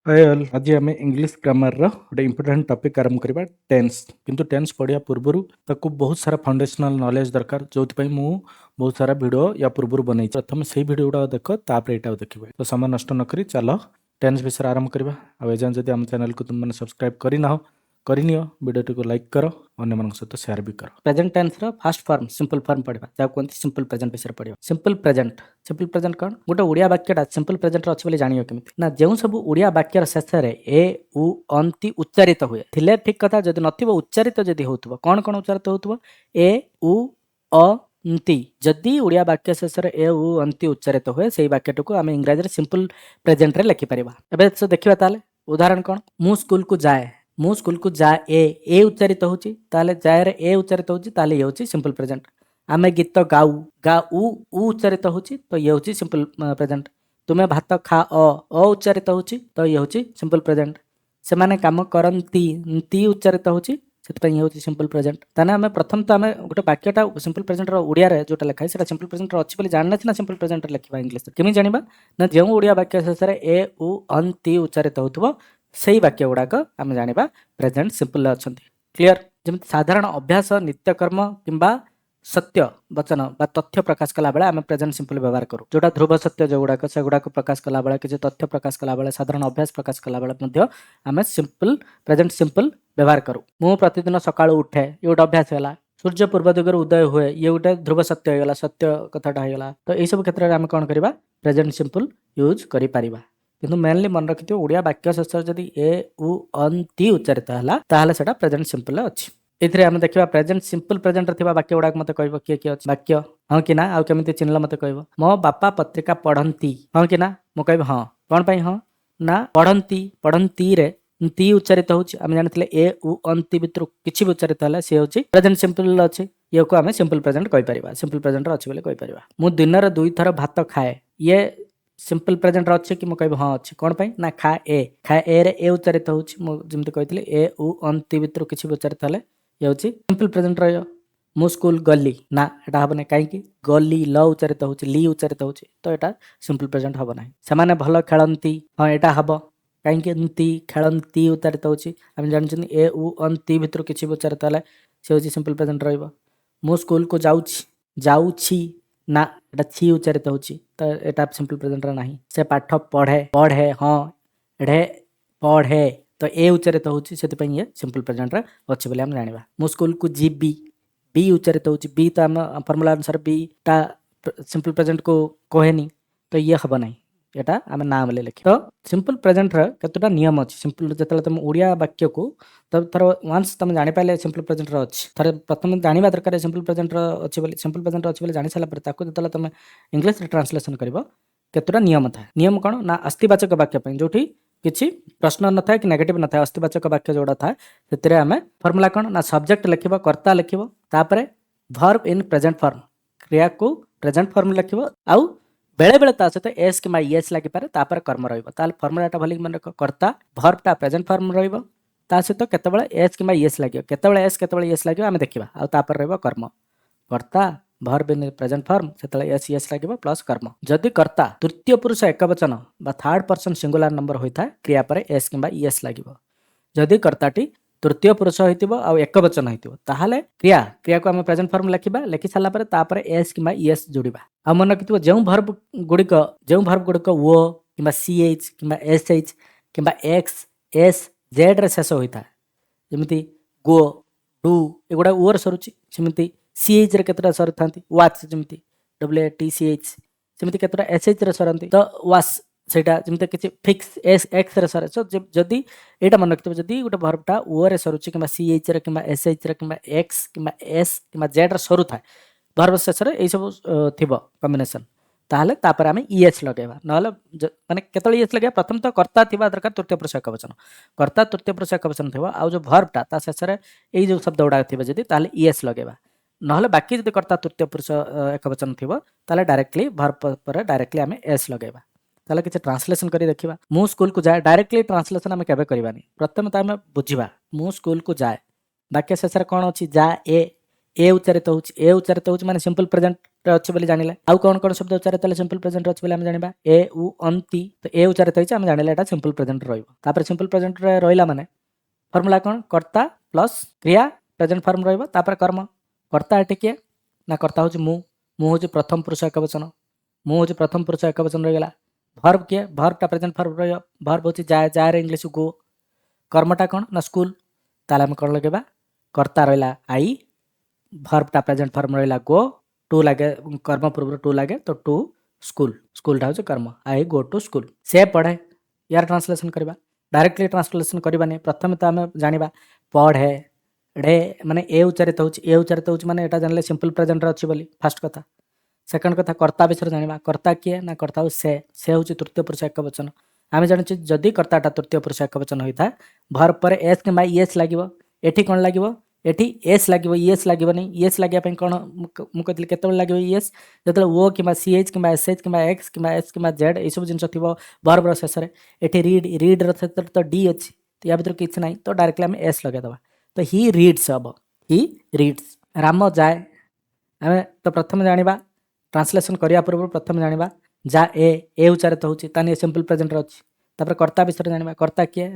Hi all आज आम English grammar गोटे इंपोर्टाट टॉपिक आरंभ करबा टेंस किंतु टेंस पढ़िया पूर्व ताकू बहुत सारा फाउंडेशनल नॉलेज दरकार जो मु बहुत सारा वीडियो या पूर्व बनई प्रथम से वीडियो गुड़ा देख तापर यहाँ देखिए तो समय नष्ट नक चल टेंस विषय आरंभ करवा आजान जब आम चैनल को तुम सब्सक्राइब करना करनियो वीडियो को लाइक कर अन्य सहित शेयर भी कर present tense row first form simple form पढ़ा जहाँ कहते सिंपल प्रेजेंट विषय पढ़ा सिंपल प्रेजेंट कौन गोटे ओडिया वाक्यटा सिंपल प्रेजेंट अच्छे बोली जानियो केमिति ना जो सब ओडिया वाक्यर शेष में ए उ अंति उच्चारित हुए थिले ठीक कथा जदि नथिबो उच्चारित जदि होतबो कौन कौन उच्चारित होतबो ए उ अ अंति जदि ओडिया वाक्य शेष में ए उ अंति उच्चारित हुए से वाक्यटा को आम इंग्राजी में सिंपल प्रेजेंट रे लिखि परिबा एबे देखिबा ताले उदाहरण कौन मु स्कूल को जाए मु स्कूल को जाए ए उच्चारित होची ताले जाए रे ए उच्चारित होची ताले ये होची सिंपल प्रेजेंट आमे गीत गाऊ गा उ उच्चारित होची तो ये होची सिंपल प्रेजेंट तुमे भात खा अ उच्चारित होची तो ये होची सिंपल प्रेजेंट से माने काम करंती ती उच्चारित होची सेतपय ये होची सिंपल प्रेजेंट ताने आमे प्रथम तो आमे गोटे वाक्यटा सिंपल प्रेजेंट रो ओडिया रे जोटा लिखा है सेटा सिंपल प्रेजेंट रो अछि बोली जानना छी ना सिंपल प्रेजेंट रे लिखिबा इंग्लिश केमि जानिबा ना जेउ ओडिया वाक्य शेष रे ए उ अन ती उच्चारित होतबो सेही वाक्य गुड़ाक आम जाना प्रेजेंट सिंपल अच्छा क्लीयर जमी साधारण अभ्यास नित्यकर्म किंबा सत्य वचन बा तथ्य प्रकाश कला बेले आम प्रेजेंट सिंपल व्यवहार करूँ जोटा ध्रुव सत्य जो गुड़ाक से गुड़ाक प्रकाश कला बेले किसी तथ्य प्रकाश कला बेले साधारण अभ्यास प्रकाश कला बेले आम सिंपल प्रेजेंट सिंपल व्यवहार करूँ मु प्रतिदिन सका उठे ये गोटे अभ्यास है सूर्य पूर्व दिगर उदय हुए ये गोटे ध्रुव सत्य होगा सत्य कथाटा होगा तो यही सब क्षेत्र में आम कौन करवा प्रेजेंट सिंपल यूज करें किंतु मेनली मन रखिथ ओडिया वाक्य शेष जदि ए उ अंति उच्चारित है सेटा प्रेजेंट सिंपल अच्छी एथिरे आम देखा प्रेजेंट सिंपल प्रेजेंट थिबा वाक्य गुड़ाक मत कह किए किए वाक्य हाँ कि ना आउ केमिति चिन्हल मत कह मो बापा पत्रिका पढ़ती हाँ कि ना मु कह हाँ कौन पाई हाँ ना पढ़ती पढ़ती रे ती उच्चारित होची आम जानिथिले ए उ अंति भितर किछि भी उच्चारित हला से होची प्रेजेंट सिंपल अच्छी ये को आम सिंपल प्रेजेंट कहि परिबा सिंपल प्रेजेंट अच्छी बोले कहि परिबा मु दिन रे 2 थर भात खाए ये सिंपल प्रेजेंट अच्छे कि कह हाँ अच्छे कौन पाई ना खाए रे ए उच्चारित होची जमी कही ए उ अंति भितर किसी भी उच्चारित हेले ये हूँ सिंपल प्रेजेंट रही मु स्कूल गली ना यहाँ हम ना कहीं गली ल उच्चारित होची ली उच्चारित होची तो यहाँ सिंपल प्रेजेंट हम ना से भल खेलती हाँ यहाँ हम कहीं खेलती उच्चारित होची आम जानते ए उ अंति भितर किसी भी उच्चारित हेले से हूँ सिंपल प्रेजेंट रु स्कूल को जाऊँगी ना एटा छी उच्चारित होची तो एटा सिंपल प्रेजेंट रा नाही से पाठ पढ़े हाँ ढे पढ़े तो ए उच्चारित होची सेति पई ये सिंपल प्रेजेंट रा अछि बोले हम जानिबा मु स्कूल को जीबी बी उच्चारित होची बी तो हम फार्मूला अनुसार बी ता सिंपल प्रेजेंट को कहेनी तो ये हबो नाही एटा आम ना बोले लिखे तो सिंपल प्रेजेंट रा केतटा नियम अछि सिंपल जतले तुम ओडिया वाक्य को तब थर वंस तुम जानि पाले सिंपल प्रेजेंट रा अछि थर प्रथम जानिबा दरकार सिंपल प्रेजेंट रा अछि बोली सिंपल प्रेजेंट रा अछि बोली जानि साला पर ताको जतले तुम इंग्लिश रे ट्रांसलेशन करबो केतटा नियम था नियम कोन ना अस्तिवाचक वाक्य पई जोठी किछि प्रश्न न था कि नेगेटिव न था अस्तिवाचक वाक्य जोड़ा था सेतिरे आमे फार्मूला कोन ना सब्जेक्ट लिखिबो कर्ता लिखिबो तापरे वर्ब इन प्रेजेंट फॉर्म क्रिया को प्रेजेंट फॉर्म लिखिबो आउ बेले बेले ता सहित एस कि एस लगे पारे तापर कर्म रहिबो ताल फॉर्मूलाटा भली मन रख कर्ता वर्बटा प्रेजेंट फॉर्म रहिबो ता सहित केतेबेले एस कि एस लागियो केतेबेले एस केतेबेले एस लागियो आमे देखिबा आ तापर रहिबो कर्म कर्ता वर्ब इन प्रेजेंट फॉर्म सेतले एस एस लागिबो प्लस कर्म जदि कर्ता तृतीय पुरुष एकवचन बा थर्ड पर्सन सिंगुलर नंबर होइता क्रिया पर एस कि एस लागिबो जदि कर्ताटी तृतीय पुरुष होइतिबो आ एकवचन होइतिबो ताहाले क्रिया को हम प्रेजेंट फॉर्म लिखिबा लिखि साला पर तापर एस कि एस जोड़िबा आ मन रखिथिबो जेउ वर्ब गुडिक वो कि सीएच कि एसएच कि एक्स एस जेड रे शेष होइता जेमिति गो डू एगुडा ओर सरुची सेमिति सीएच रे केतरा सर थांती वाच जेमिति WATCH सेमिति केतरा एसएच रे सरंती तो वास सेटा जमते किछि fix S X ray sir so जदी एटा मन रखितो जदी गोटे वर्बटा ओ रे सरुची कि सीएच रे कि एसएच रे कि एक्स कि एस कि जेड रे सरू था वर्ब शेष रे एई सब थिबो कॉम्बिनेशन ताहले तापर आमे ईएस लगेबा नहले माने केतळे ईएस लगेबा प्रथम तो कर्ता थिबा दरकार तृतीय पुरुष एकवचन कर्ता तृतीय पुरुष एकवचन थिबा आ जो वर्बटा ता शेष रे एई जो शब्द उडा थिबा जदी ताहले ईएस लगेबा नहले बाकी जदी कर्ता तृतीय पुरुष एकवचन थिबो ताहले डायरेक्टली वर्ब पर डायरेक्टली आमे एस लगेबा ताले किछि ट्रांसलेशन करी देखिबा मु स्कूल को जाए डायरेक्टली ट्रांसलेशन आमे केबे करबानी प्रथम त आमे बुझिबा मु स्कूल को जाए वाक्य शेष रे कोन अछि जा ए उच्चारित होछि माने सिंपल प्रेजेंट रे अछि बोली जानिले आउ कोन कोन शब्द उच्चारित हेले सिंपल प्रेजेंट रे अछि बोली हम जानिबा ए उ अंति तो ए उच्चारित होइछ हम जानिले एटा सिंपल प्रेजेंट रहइबो तापर सिंपल प्रेजेंट रे रहिला माने फॉर्मूला कोन कर्ता प्लस क्रिया प्रेजेंट फॉर्म रहइबो तापर कर्म कर्ता एटे के ना कर्ता होची मु होची प्रथम पुरुष एकवचन मु होची प्रथम पुरुष एकवचन रहि गेला वर्ब के वर्ब टा प्रेजेंट फॉर्म रहइबो वर्ब होची जाय रे इंग्लिश गो कर्मटा कोन ना स्कूल ताले हम कोन लगेबा कर्ता रहिला आई वर्ब टा प्रेजेंट फॉर्म रहिला गो टू लागे कर्म पूर्व टू लागे तो टू स्कूल टा होची कर्म आई गो टू स्कूल से पढ़े यार ट्रांसलेशन करबा डायरेक्टली ट्रांसलेशन करबा नै प्रथम तो हम जानिबा पढ़े ढे माने ए उच्चारित होची माने एटा जानले सिंपल प्रेजेंट रे अछि बोली फर्स्ट कथा सेकंड कथा कर्ता विषय जानिबा कर्ता किए ना कर्ता से होची तृतीय पुरुष एकवचन आमे जानिछि जदी कर्ताटा तृतीय पुरुष एकवचन होइता वर्ब पर एस के एस लागिवो एठी कोन लागिवो एठी एस लागिवो एस लागिवो नै एस लागिया पे कोन मु कहतली केतबेल लागिवो एस जतले ओ किबा सीएच किबा एसएच किबा एक्स किबा एस किबा जेड ए सब जिंस थिबो वर्ब रो शेष रे एठी रीड रो क्षेत्र तो डी अछि तो या भीतर किछ नै तो डायरेक्टली हम एस लगे दबा तो ही रीड्स अब ही रीड्स राम जाए आमे तो प्रथम जानिबा ट्रांसलेशन करिया पूर्व प्रथम जानिबा जा ए उच्चारित होची तानी सिंपल प्रेजेंट रे अछि तापर कर्ता विषय जानिबा कर्ता किए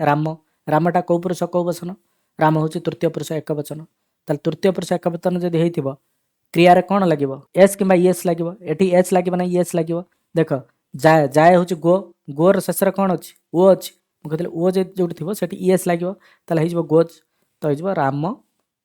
रामटा को पुरुष को वचन राम होची तृतीय पुरुष एकवचन ताल तृतीय पुरुष एकवचन जदी हेतिबो क्रिया रे कोन लागिवो एस किबा एस लागिवो एठी एस लागिवो ना एस लागिवो देखो जाय होची गो र शेष रे कोन अछि ओ अछि मु कहतले ओ जे जोटी थिबो सेठी एस लागिवो ताल हेजिवो गोज तो हेजिवो राम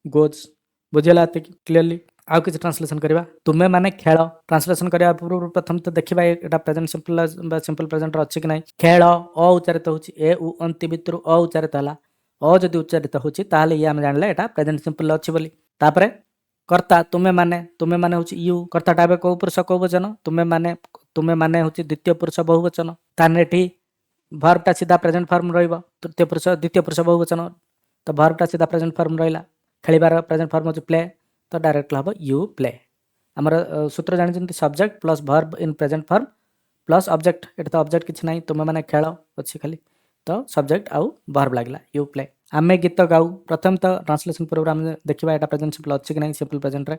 गोज बुझेला त क्लियरली आउ किसी ट्रांसलेशन करबा तुमे माने खेल ट्रांसलेशन करबा पूर्व प्रथम तो देखिबा एटा प्रेजेंट सिंपल बा सिंपल प्रेजेंट अछि कि नै खेल अ उच्चारित होची ए उ अंति भितर अ उच्चारित हला अ जदी उच्चारित होची ताले या हम जानले एटा प्रेजेंट सिंपल अछि बोली तापरे कर्ता तुमे माने होची यू कर्ता टाबे को पुरुष को वचन तुमे माने होची द्वितीय पुरुष बहुवचन तानेठी वर्ब टा सीधा प्रेजेंट फॉर्म रहइबो तृतीय पुरुष द्वितीय पुरुष बहुवचन तो वर्ब टा सीधा प्रेजेंट फॉर्म रहिला खेलिबार प्रेजेंट फॉर्म होची प्ले तो डायरेक्ट हबो यू प्ले हमर सूत्र जानि जंती subject plus verb in present form plus object एटा तो ऑब्जेक्ट किछ नै तुमे माने खेल अछि खाली तो सब्जेक्ट आउ वर्ब लागला यू प्ले आमे गीत गाऊ प्रथम तो ट्रांसलेशन प्रोग्राम देखिबा एटा प्रेजेंट सिंपल अछि कि नै सिंपल प्रेजेंट रे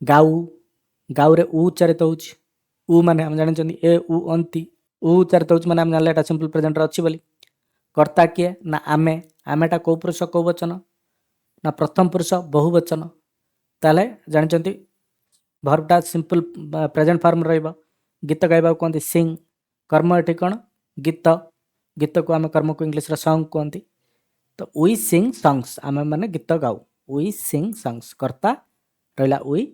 गाऊ रे उ उच्चारित होउछि उ माने हम जानि जंती ए उ अंति उ उच्चारित होउछि माने हम जानले एटा सिंपल प्रेजेंट रे अछि बोली कर्ता किए ना आमेटा को पुरुष को वचन ना प्रथम पुरुष बहुवचन ताले जानि जंती वर्बटा सिंपल प्रेजेंट फॉर्म रहइबो गीत गाइबा कोंती सिंग कर्म एठी कोन गीत को आमे कर्म को इंग्लिश रे सॉन्ग कोंती तो वी सिंग सॉन्ग्स आमे माने गीत गाऊ वी सिंग सॉन्ग्स कर्ता रहला वी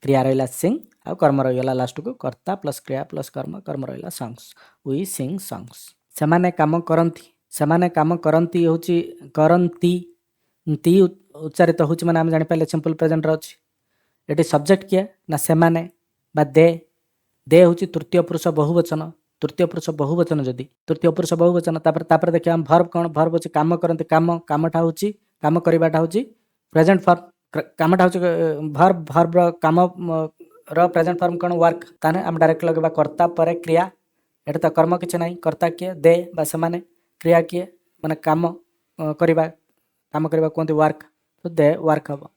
क्रिया रहला सिंग आ कर्म रहला लास्ट को कर्ता प्लस क्रिया प्लस कर्म रहला सॉन्ग्स वी सिंग सॉन्ग्स समाने काम करंती होची करंती ती उच्चारित होची माने हम जानि पहिले सिंपल प्रेजेंट रे अछि एटी सब्जेक्ट किए ना सेमाने बा दे होची तृतीय पुरुष बहुवचन जदी तृतीय पुरुष बहुवचन तापर देखिया हम वर्ब होची काम करंती कामटा होची काम करिबाटा होची प्रेजेंट फॉर्म कामटा होची वर्ब काम र प्रेजेंट फॉर्म कोन वर्क ताने हम डायरेक्ट लगबा कर्ता परे क्रिया एटा तो कर्म किछ नै कर्ता किए दे बा सेमाने क्रिया किए माने काम करिबा कोंती वर्क तो दे वर्क हबो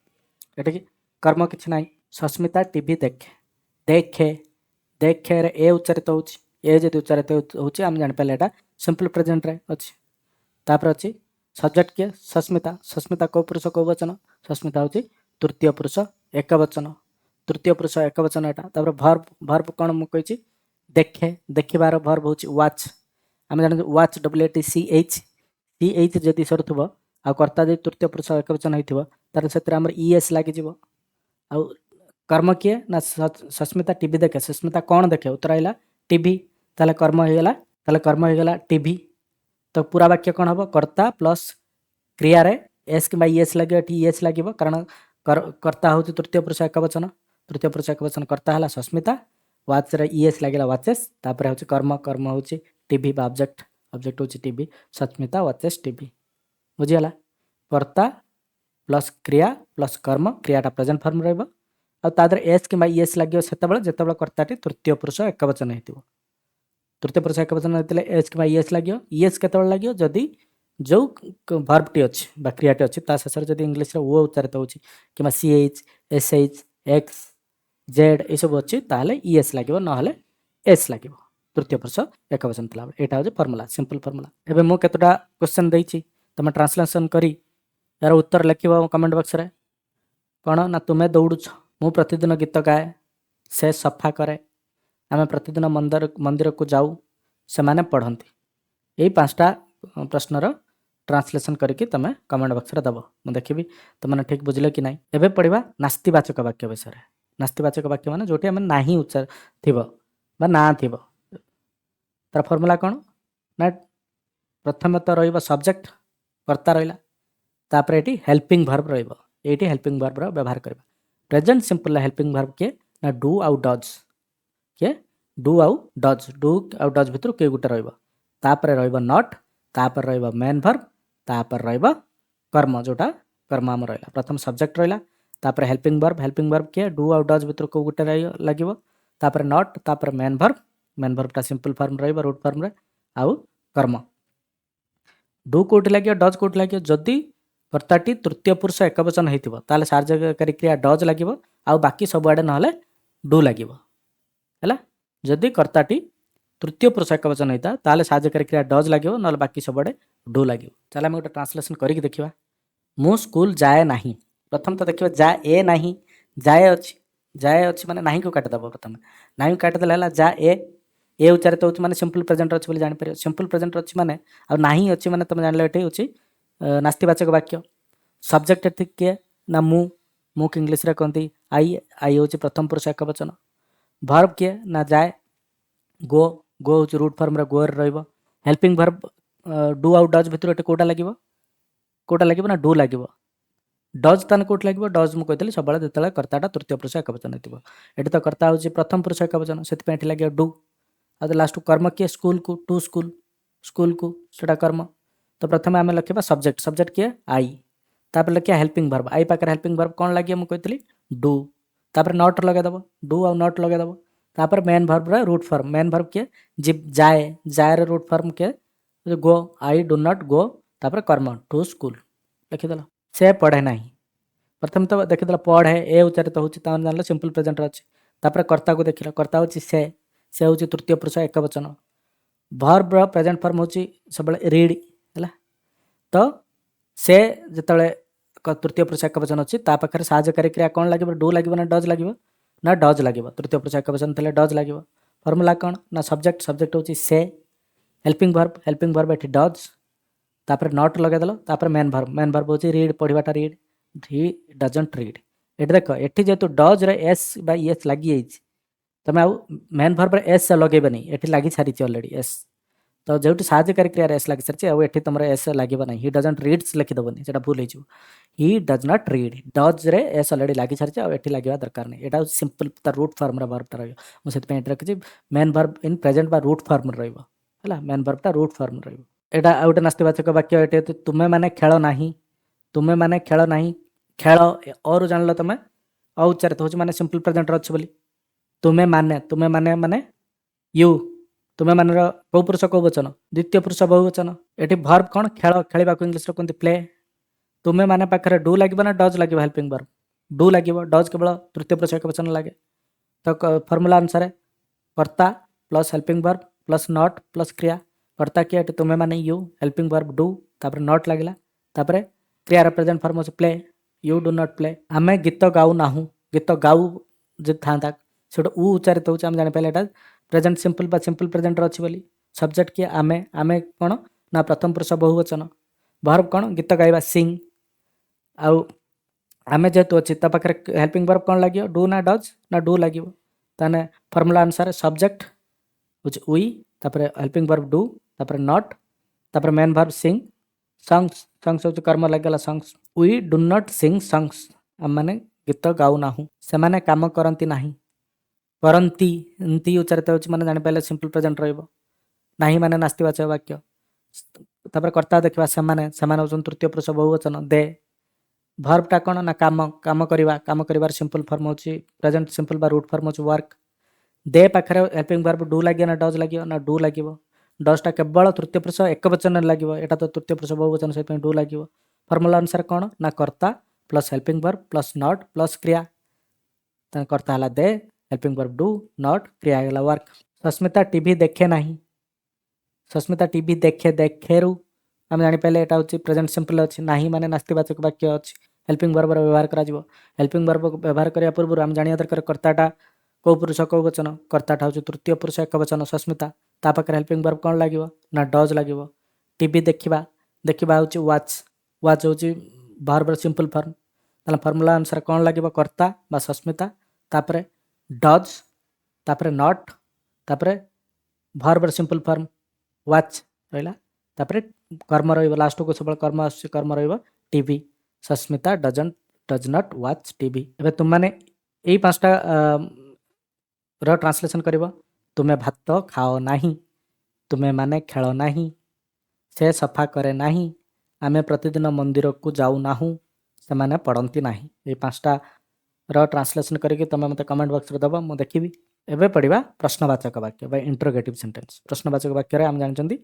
एटा कि कर्म किछ नै सस्मिता टीवी देखे रे ए उच्चारित होउछि ए जदि उच्चारित होउछि हम जानि पले एटा सिंपल प्रेजेंट रे अछि तापर अछि सब्जेक्ट के सस्मिता को पुरुष को वचन सस्मिता होउछि तृतीय पुरुष एकवचन एटा तापर वर्ब कोन मु कहिछि देखिबार वर्ब होउछि वाच हम जानि वाच WATCH जदि सरथबो आ कर्ता जे तृतीय पुरुष एकवचन होइथिबो तार क्षेत्र हमर ES लागि जिवो आ कर्म किए ना सस्मिता टीवी देखे सस्मिता कौन देखे उत्तर आइला टीवी ताले कर्म हो गला टीवी तो पूरा वाक्य कौन हम कर्ता प्लस क्रिया रे एस कि एस लगे एस लगे कारण कर्ता हूँ तृतीय पुरुष एकवचन कर्ता है सस्मिता वाच रे ES लगे वाचेस तापर हूँ कर्म हूँ टीवी ऑब्जेक्ट हूँ टीवी सस्मिता वाचेस टीवी बुझीगला कर्ता प्लस क्रिया प्लस कर्म क्रियाटा प्रेजेंट फॉर्म रहिबो आ तादर एस कि ES लगे जेतेबेले कर्ताटी तृतीय पुरुष एकवचन हेतिबो तृतीय पुरुष एकवचन हेतिले एस कि ES लगे ES केतेबेले लगे जदि जो वर्ब टी अछि बा क्रियाटी अछि ता शेष जदि इंग्लिश रे ओ उच्चारित होछि कि CH SH X जेड एसबू अच्छी ताहले इएस लगे ना एस लगे तृतीय पुरुष एक वचन थी यहाँ हूँ फर्मुला सिंपल फर्मुला एवं मुझे केतोटा क्वेश्चन देती तुम ट्रांसलेसन करी यार उत्तर लिख कमेंट बॉक्स रे कौन ना तुम्हें दौड़ुछ मु प्रतिदिन गीत गाए से सफा करे आम प्रतिदिन मंदिर को जाऊ से माने पढ़ती यही 5टा प्रश्नर ट्रांसलेसन करके तुम कमेंट बॉक्स रे दब मु देखी तुमने ठीक बुझले कि नहीं एबे पढ़िबा नास्तिवाचक वाक्य विषय नास्तिवाचक वाक्य माने जोटी आम नाही उच्चार थिबो बा ना थिबो तार फर्मुला कौन ना प्रथम तो रहिबो सब्जेक्ट कर्ता रहिला तापर एटी हेल्पिंग वर्ब रहिबो एटी हेल्पिंग वर्ब रो व्यवहार करबा प्रेजेंट सिंपल हेल्पिंग वर्ब के ना डू आउ डज के डू आउ डज भितर के गुटे रहिबो तापर रहिबो नॉट तापर रहिबो मेन वर्ब तापर रहिबो कर्म जोटा कर्म आम रहिला प्रथम सब्जेक्ट रहिला तापर हेल्पिंग वर्ब के डू आउ डज भितर को गुटे लागिबो तापर नॉट तापर मेन वर्ब टा सिंपल फॉर्म रहिबो रूट फॉर्म रे आउ कर्म डू कोठी लागियो डज कोठी लागियो जदी कर्ताटी तृतीय पुरुष एक वचन होइतिबो ताले साहाय्यकारी क्रिया डज लागिबो आउ बाकी सब आडे नहले डू लागिबो हैला जदी कर्ताटी तृतीय पुरुष एक वचन होइता ताले साहाय्यकारी क्रिया डज लागिबो नहले बाकी सब आडे डू लागिबो चला हम गोटे ट्रांसलेशन करिक देखिबा मु स्कूल जाए नाही प्रथम तो देखिबा जाए नाही जाए अछि माने नाही को काट दबो प्रथम नाही काट देला हला जाए ए उच्चारित होची माने सिंपल प्रेजेंट अछि बोली जानि परियो सिंपल प्रेजेंट अछि माने आ नाही अछि माने तुम जानले एठी होची नास्तिवाचक वाक्य सब्जेक्ट एठी के ना मु के इंग्लिश रे कहंती आई होची प्रथम पुरुष एक वचन वर्ब के ना जाए गो होची रूट फॉर्म रे गो रे रहइबो हेल्पिंग वर्ब डू आउ डज भितर एठी कोटा लागिबो ना डू लागिबो डज तान कोट लागिबो डज मु कहतली सबले जेतले कर्ताटा तृतीय पुरुष एक वचन हेतिबो एठी तो कर्ता होची प्रथम पुरुष एक वचन सेति पे एठी लागियो डू आ लास्ट कर्म किए स्कूल को टू स्कूल को सेटा कर्म तो प्रथम आम लिखा सब्जेक्ट किए आई तापर लिखा हेल्पिंग वर्ब आई पाकर हेल्पिंग वर्ब कौन लगे मुझे कहती डू तापर नॉट लगेदेव डू आउ नॉट लगेदेव तापर main verb root form main verb किए जी जाए रूट फॉर्म किए गो आई डू नॉट गो तापर कर्म टू स्कूल लिखिदेल से पढ़े ना प्रथम तो देखीदेल पढ़े ए उच्चारित होची जान सिंपल प्रेजेंट अच्छी तापर कर्ता को देखिल कर्ता होची से हूँ तृतीय पुरुष एक वचन वर्ब प्रेजेंट फॉर्म होची सब रीड है तो से जिते तृतीय पुरुष एक वचन अच्छी पाखे साहाय्यकारी क्रिया कौन लगे डू लगे ना डज लगे तृतीय पुरुष एक वचन थे डज लगे फर्मुला कौन ना सब्जेक्ट होची से हेल्पिंग वर्ब एठी डज तापर नॉट लगेदेल तापर मेन वर्ब होची रीड पढ़ाटा रीड ही डजंट रीड एटी देख एटी जेहेतु डज रे एस बा एस लगी जाइए तुम आउ मेन वर्ब रे एस लगेबनी एटी लगी सारी ऑलरेडी एस तो जो साहाय्यकारी क्रिया एस लगी सारी आउ एटी तुम एस लगे ना ही डजंट रीड्स लिखिदेवनी से भूल हो he does not read does रे एस ऑलरेडी लगी सारी आउ एटी लगे दरकार नहीं यहाँ सिंपल तार रूट फॉर्म वर्बटा रही रखी मेन वर्ब इन प्रेजेंट बा रूट फॉर्म रहा मेन वर्बटा रूट फॉर्म रहा आउ गोटे नास्तिवाचक वाक्य ये तुम्हें माने खेल ना खेल और जान तुम औच्चारित हो माने सिंपल प्रेजेंट अच्छे बोली तुम्हें माने यू तुम्हें मान कौ पुरुष कौ वचन द्वितीय पुरुष बहुवचन ये वर्ब कौन खेल खेलवा इंग्लिश कहते प्ले तुम्हें माने पाखे डू लगे ना डज लगे हेल्पिंग वर्ब डू लगे डज केवल तृतीय पुरुष एक वचन लगे तो फर्मुला अनुसार कर्ता plus helping verb plus not plus क्रिया कर्ता किए तुम्हें माने यू हेल्पिंग वर्ब डू तापर नॉट लगे तापर क्रियार प्रेजेंट फॉर्म होची play you do not play आमे गीत गाऊ नाहू गीत गाऊ जो था से उ उच्चारित होची हम जानि पाले एटा प्रेजेंट सिंपल बा सिंपल प्रेजेंट अच्छी बोली सब्जेक्ट किए आमे कौन ना प्रथम पुरुष बहुवचन वर्ब कौन गीत गाइबा सिंग आउ आमे जेहेतु अच्छी पाखे हेल्पिंग वर्ब कौन लगे डू ना डज ना डू लगे ताने फर्मुला अनुसार सब्जेक्ट होची उई तापर हेल्पिंग वर्ब डू तापर नॉट तापर मेन वर्ब सिंग सॉन्ग्स होची कर्म लगेला songs we do not sing songs आम माने गीत गाऊ नाहू से माने काम करती नाही करती एमती उच्चारित होची माने जानि पाले सिंपल प्रेजेंट रहइबो नाही माने नास्तिवाचक वाक्य तापर कर्ता देखिबा से माने होचन तृतीय पुरुष बहुवचन दे वर्बटा कौन ना काम करिवार सिंपल फॉर्म होची प्रेजेंट सिंपल बा रूट फॉर्म होची वर्क दे पाखरे हेल्पिंग वर्ब डू लगे ना डज लगे ना डू लगे डजटा केवल तृतीय पुरुष एक वचन लगे यहाँ तो तृतीय पुरुष बहुवचन से डू लगे फर्मुला अनुसार कौन ना कर्ता plus helping verb plus not plus क्रिया ତାହେଲେ କର୍ତ୍ତା ହେଲା ଦେ, ହେଲ୍ପିଂ ଭର୍ବ ଡୁ, ନଟ୍, କ୍ରିୟା ହେଇଗଲା ୱାର୍କ। ସସ୍ମିତା ଟିଭି ଦେଖେ ନାହିଁ। ସସ୍ମିତା ଟିଭି ଦେଖେ, ଦେଖେରୁ ଆମେ ଜାଣିପାରିଲେ ଏଇଟା ହେଉଛି ପ୍ରେଜେଣ୍ଟ ସିମ୍ପଲ ଅଛି। ନାହିଁ ମାନେ ନାସ୍ତିବାଚକ ବାକ୍ୟ ଅଛି, ହେଲ୍ପିଂ ଭର୍ବର ବ୍ୟବହାର କରାଯିବ। ହେଲ୍ପିଂ ଭର୍ବ ବ୍ୟବହାର କରିବା ପୂର୍ବରୁ ଆମେ ଜାଣିବା ଦରକାର କର୍ତ୍ତାଟା କେଉଁ ପୁରୁଷ କେଉଁ ବଚନ। କର୍ତ୍ତାଟା ହେଉଛି ତୃତୀୟ ପୁରୁଷ ଏକବଚନ ସସ୍ମିତା, ତା ପାଖରେ ହେଲ୍ପିଂ ଭର୍ବ କ'ଣ ଲାଗିବ ନା ଡଜ୍ ଲାଗିବ। ଟିଭି ଦେଖିବା, ଦେଖିବା ହେଉଛି ୱାଚ୍, ୱାଚ୍ ହେଉଛି ଭର୍ବର ସିମ୍ପଲ ଫର୍ମ। ତାହେଲେ ଫର୍ମୁଲା ଅନୁସାରେ କ'ଣ ଲାଗିବ କର୍ତ୍ତା ବା ସସ୍ମିତା, ତାପରେ ଡଜ୍, ତାପରେ ନଟ୍, ତାପରେ ଭର୍ବର ସିମ୍ପଲ ଫର୍ମ ୱାଚ୍ ରହିଲା, ତାପରେ କର୍ମ ରହିବ ଲାଷ୍ଟକୁ ସବୁବେଳେ କର୍ମ ଆସୁଛି, କର୍ମ ରହିବ TV. Sasmita does not watch TV. ଏବେ ତୁମମାନେ ଏଇ 5ଟା ର ଟ୍ରାନ୍ସଲେସନ୍ କରିବ। ତୁମେ ଭାତ ଖାଅ ନାହିଁ, ତୁମେ ମାନେ ଖେଳ ନାହିଁ, ସେ ସଫା କରେ ନାହିଁ, ଆମେ ପ୍ରତିଦିନ ମନ୍ଦିରକୁ ଯାଉନାହୁଁ, ସେମାନେ ପଢ଼ନ୍ତି ନାହିଁ। ଏଇ 5ଟାର ଟ୍ରାନ୍ସଲେସନ୍ କରିକି ତୁମେ ମୋତେ କମେଣ୍ଟ ବକ୍ସରେ ଦେବ, ମୁଁ ଦେଖିବି। ଏବେ ପଢ଼ିବା ପ୍ରଶ୍ନବାଚକ ବାକ୍ୟ ବା ଇଣ୍ଟରୋଗେଟିଭ୍ ସେଣ୍ଟେନ୍ସ। ପ୍ରଶ୍ନବାଚକ ବାକ୍ୟରେ ଆମେ ଜାଣିଛନ୍ତି